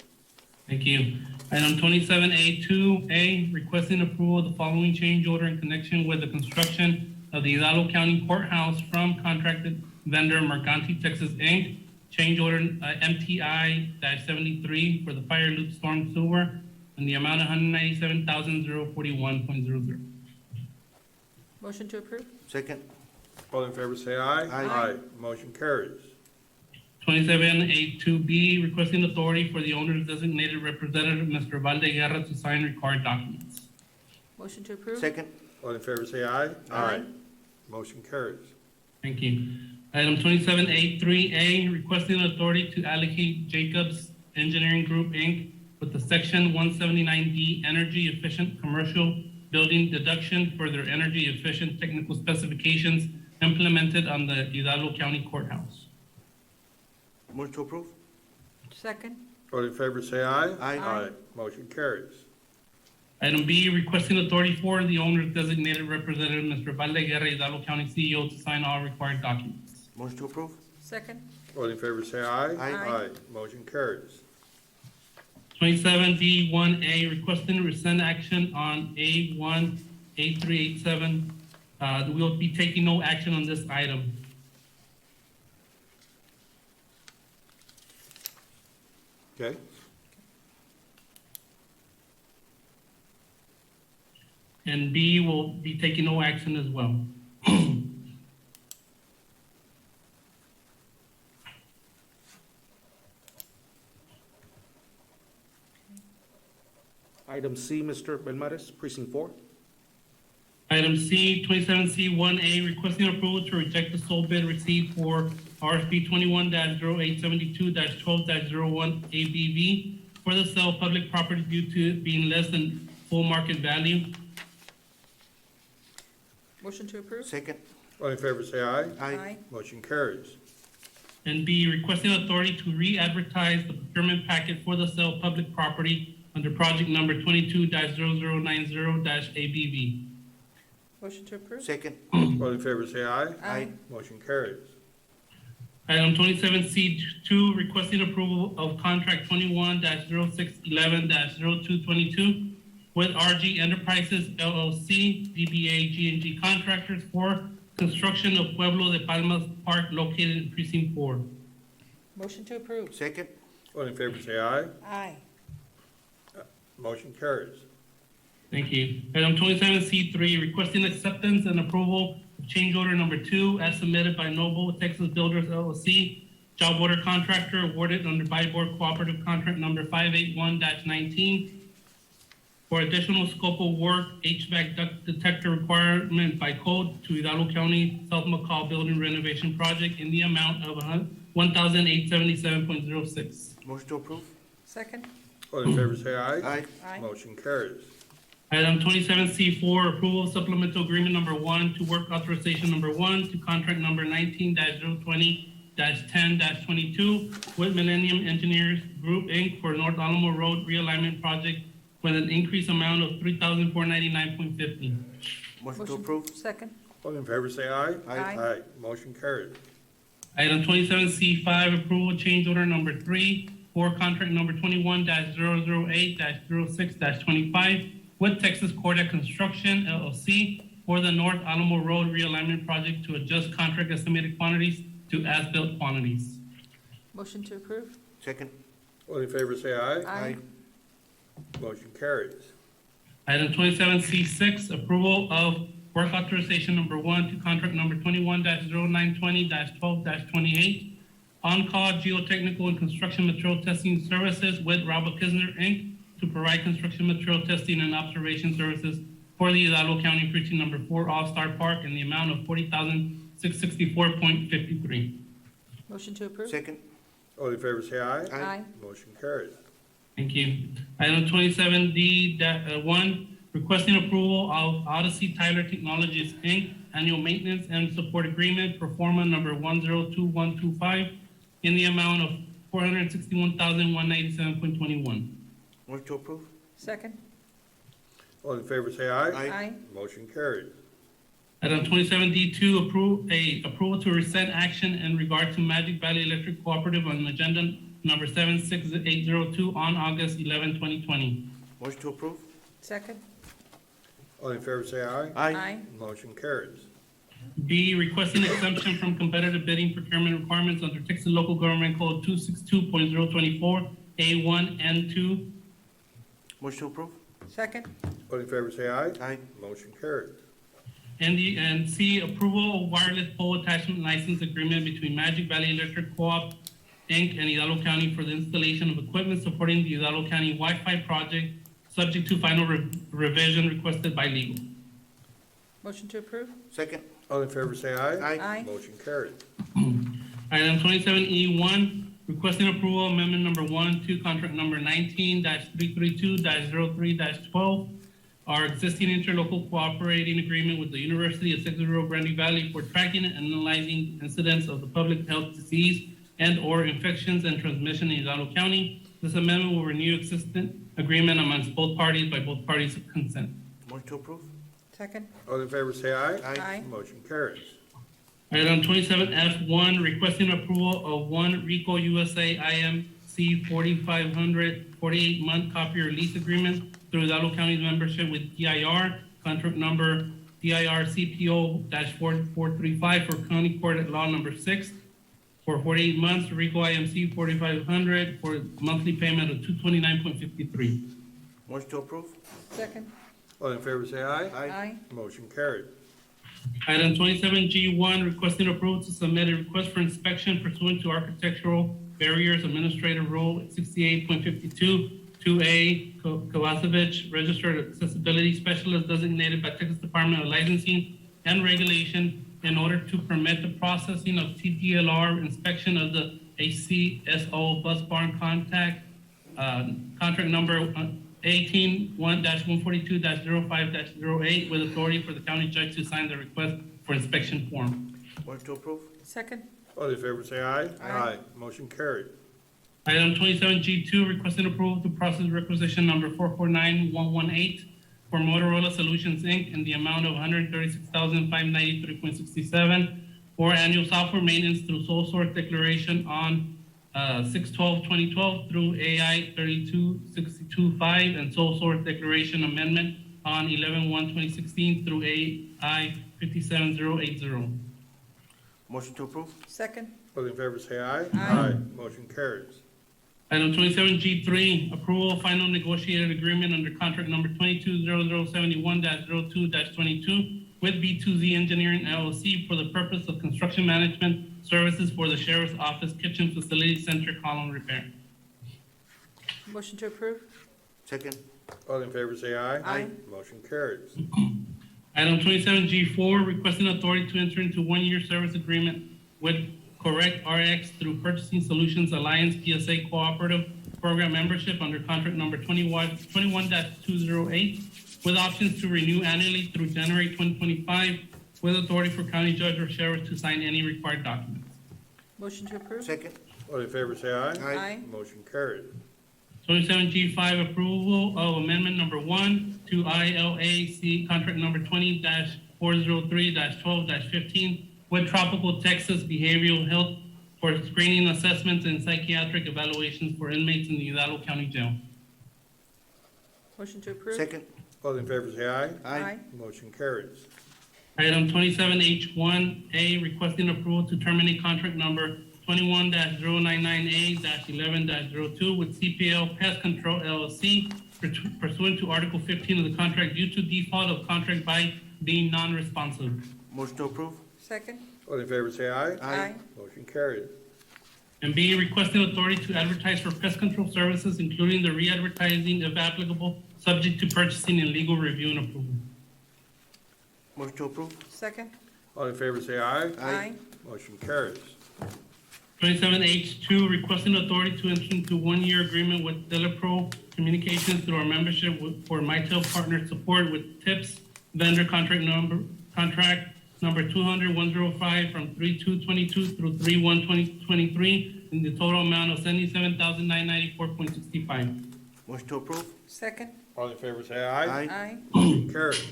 Thank you. Item 27A2A, requesting approval of the following change order in connection with the construction of the Hidalgo County Courthouse from contracted vendor Mercanti Texas, Inc. Change order MTI-73 for the fire loop storm sewer in the amount of $197,041.00. Motion to approve? Second. All in favor, say aye. Aye. Motion carries. 27A2B, requesting authority for the owner's designated representative, Mr. Valdeguerra, to sign required documents. Motion to approve? Second. All in favor, say aye. Aye. Motion carries. Thank you. Item 27A3A, requesting authority to allocate Jacobs Engineering Group, Inc. with the Section 179D Energy Efficient Commercial Building deduction for their energy efficient technical specifications implemented on the Hidalgo County Courthouse. Motion to approve. Second? All in favor, say aye. Aye. Motion carries. Item B, requesting authority for the owner's designated representative, Mr. Valdeguerra, Hidalgo County CEO, to sign all required documents. Motion to approve. Second? All in favor, say aye. Aye. Motion carries. 27B1A, requesting to rescind action on A1, A387. We will be taking no action on this item. Okay. And B will be taking no action as well. Item C, Mr. Belmares, Precinct 4. Item C, 27C1A, requesting approval to reject the sole bid received for RFP 21-0872-12-01 ABV for the sale of public property due to it being less than full market value. Motion to approve? Second. All in favor, say aye. Aye. Motion carries. And B, requesting authority to re-advertise the procurement packet for the sale of public property under project number 22-0090-ABV. Motion to approve? Second. All in favor, say aye. Aye. Motion carries. Item 27C2, requesting approval of contract 21-0611-0222 with RG Enterprises LLC, DBA G&G Contractors for construction of Pueblo de Palmas Park located in Precinct 4. Motion to approve? Second. All in favor, say aye. Aye. Motion carries. Thank you. Item 27C3, requesting acceptance and approval of change order number 2 as submitted by Noble Texas Builders LLC, job order contractor awarded under Buy Board Cooperative Contract number 581-19 for additional scope of work, HVAC duct detector requirement by code to Hidalgo County South McCall Building Renovation Project in the amount of $1,877.06. Motion to approve. Second? All in favor, say aye. Aye. Aye. Motion carries. Item 27C4, approval of supplemental agreement number 1 to work authorization number 1 to contract number 19-020-10-22 with Millennium Engineers Group, Inc. for North Alamo Road realignment project with an increased amount of $3,499.50. Motion to approve. Second? All in favor, say aye. Aye. Motion carries. Item 27C5, approval change order number 3 for contract number 21-008-06-25 with Texas Corda Construction LLC for the North Alamo Road realignment project to adjust contract estimated quantities to as-built quantities. Motion to approve? Second. All in favor, say aye. Aye. Motion carries. Item 27C6, approval of work authorization number 1 to contract number 21-0920-12-28 on-call geotechnical and construction material testing services with Raba Kisner, Inc. to provide construction material testing and observation services for the Hidalgo County Precinct number 4 All-Star Park in the amount of $40,664.53. Motion to approve? Second. All in favor, say aye. Aye. Motion carries. Thank you. Item 27D-1, requesting approval of Odyssey Tyler Technologies, Inc. annual maintenance and support agreement, pro forma number 102125, in the amount of 461,197.21. Motion to approve? Second. All in favor, say aye. Aye. Motion carries. Item 27D2, approval to rescind action in regard to Magic Valley Electric Cooperative on agenda number 76802 on August 11, 2020. Motion to approve? Second. All in favor, say aye. Aye. Motion carries. B, requesting exemption from competitive bidding procurement requirements under Texas Local Government Code 262.024, A1 and 2. Motion to approve? Second. All in favor, say aye. Aye. Motion carries. And C, approval of wireless pole attachment license agreement between Magic Valley Electric Co-op, Inc. and Hidalgo County for the installation of equipment supporting the Hidalgo County Wi-Fi project, subject to final revision requested by legal. Motion to approve? Second? All in favor, say aye. Aye. Motion carries. Item 27E1, requesting approval amendment number 1 to contract number 19-332-03-12, our existing interlocal cooperating agreement with the University of Texas Rio Grande Valley for tracking and analyzing incidents of the public health disease and/or infections and transmission in Hidalgo County. This amendment will renew existing agreement amongst both parties by both parties' consent. Motion to approve? Second. All in favor, say aye. Aye. Motion carries. Item 27F1, requesting approval of one Rico USA IMC 4500 48-month copier lease agreement through Hidalgo County's membership with DIR, contract number DIR CPO-4435 for County Court at Law number 6 for 48 months, Rico IMC 4500 for monthly payment of $229.53. Motion to approve? Second. All in favor, say aye. Aye. Motion carried. Item 27G1, requesting approval to submit a request for inspection pursuant to Architectural Barriers Administrative Rule 68.52, 2A, Kovacevic, Registered Accessibility Specialist designated by Texas Department of Licensing and Regulation in order to permit the processing of TDLR inspection of the HCSO bus barn contract number 18-142-05-08 with authority for the county judge to sign the request for inspection form. Motion to approve? Second. All in favor, say aye. Aye. Motion carried. Item 27G2, requesting approval to process requisition number 449118 for Motorola Solutions, Inc. in the amount of $136,593.67 for annual software maintenance through sole source declaration on 6/12/2012 through AI 32625 and sole source declaration amendment on 11/1/2016 through AI 57080. Motion to approve? Second. All in favor, say aye. Aye. Motion carries. Item 27G3, approval of final negotiated agreement under contract number 220071-02-22 with B2Z Engineering LLC for the purpose of construction management services for the Sheriff's Office Kitchen Facility Center column repair. Motion to approve? Second? All in favor, say aye. Aye. Motion carries. Item 27G4, requesting authority to enter into one-year service agreement with Correct RX through Purchasing Solutions Alliance PSA Cooperative Program membership under contract number 21-208 with options to renew annually through January 2025 with authority for county judge or sheriff to sign any required documents. Motion to approve? Second? All in favor, say aye. Aye. Motion carried. 27G5, approval of amendment number 1 to ILAC contract number 20-403-12-15 with Tropical Texas Behavioral Health for screening assessments and psychiatric evaluations for inmates in the Hidalgo County Jail. Motion to approve? Second? All in favor, say aye. Aye. Motion carries. Item 27H1A, requesting approval to terminate contract number 21-099A-11-02 with CPL Pest Control LLC pursuant to Article 15 of the contract due to default of contract by being non-responsive. Motion to approve? Second. All in favor, say aye. Aye. Motion carried. And B, requesting authority to advertise for pest control services, including the re-advertising if applicable, subject to purchasing and legal review and approval. Motion to approve? Second. All in favor, say aye. Aye. Motion carries. 27H2, requesting authority to enter into one-year agreement with Telepro Communications through our membership for Mitel Partner Support with TIPS vendor contract number 200-105 from 3/2/22 through 3/1/2023 in the total amount of $77,994.65. Motion to approve? Second. All in favor, say aye. Aye. Motion carries.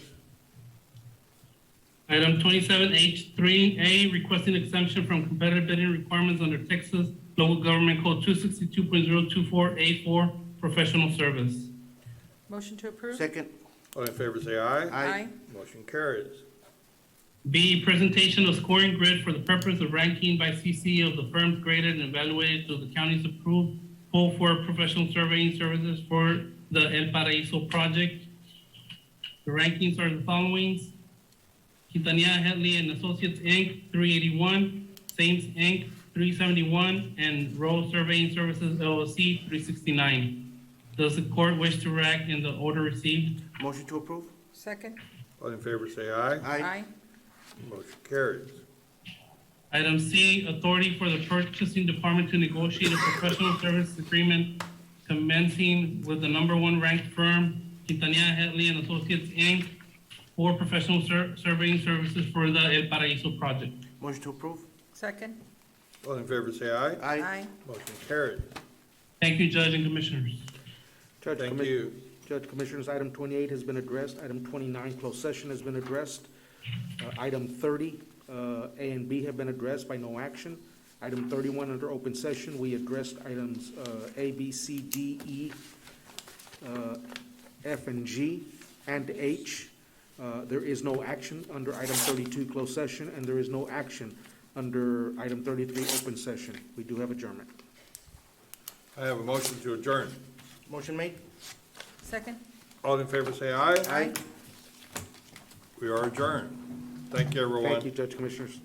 Item 27H3A, requesting exemption from competitive bidding requirements under Texas Local Government Code 262.024A4, professional service. Motion to approve? Second? All in favor, say aye. Aye. Motion carries. B, presentation of scoring grid for the purpose of ranking by CC of the firms graded and evaluated to the county's approved pool for professional surveying services for the El Paraíso project. The rankings are the following: Quintanilla, Headley and Associates, Inc., 381, Sames, Inc., 371, and Rowe Surveying Services, LLC, 369. Does the court wish to react in the order received? Motion to approve? Second. All in favor, say aye. Aye. Motion carries. Item C, authority for the purchasing department to negotiate a professional service agreement commencing with the number one ranked firm, Quintanilla, Headley and Associates, Inc., for professional surveying services for the El Paraíso project. Motion to approve? Second. All in favor, say aye. Aye. Motion carries. Thank you, Judge and Commissioners. Judge, Thank Commi- you. Judge, Commissioners, item 28 has been addressed. Item 29, closed session, has been addressed. Item 30, A and B have been addressed by no action. Item 31, under open session, we addressed items A, B, C, D, E, F, and G, and H. There is no action under item 32, closed session, and there is no action under item 33, open session. We do have adjournment. I have a motion to adjourn. Motion made? Second? All in favor, say aye. Aye. We are adjourned. Thank you, everyone. Thank you, Judge, Commissioners.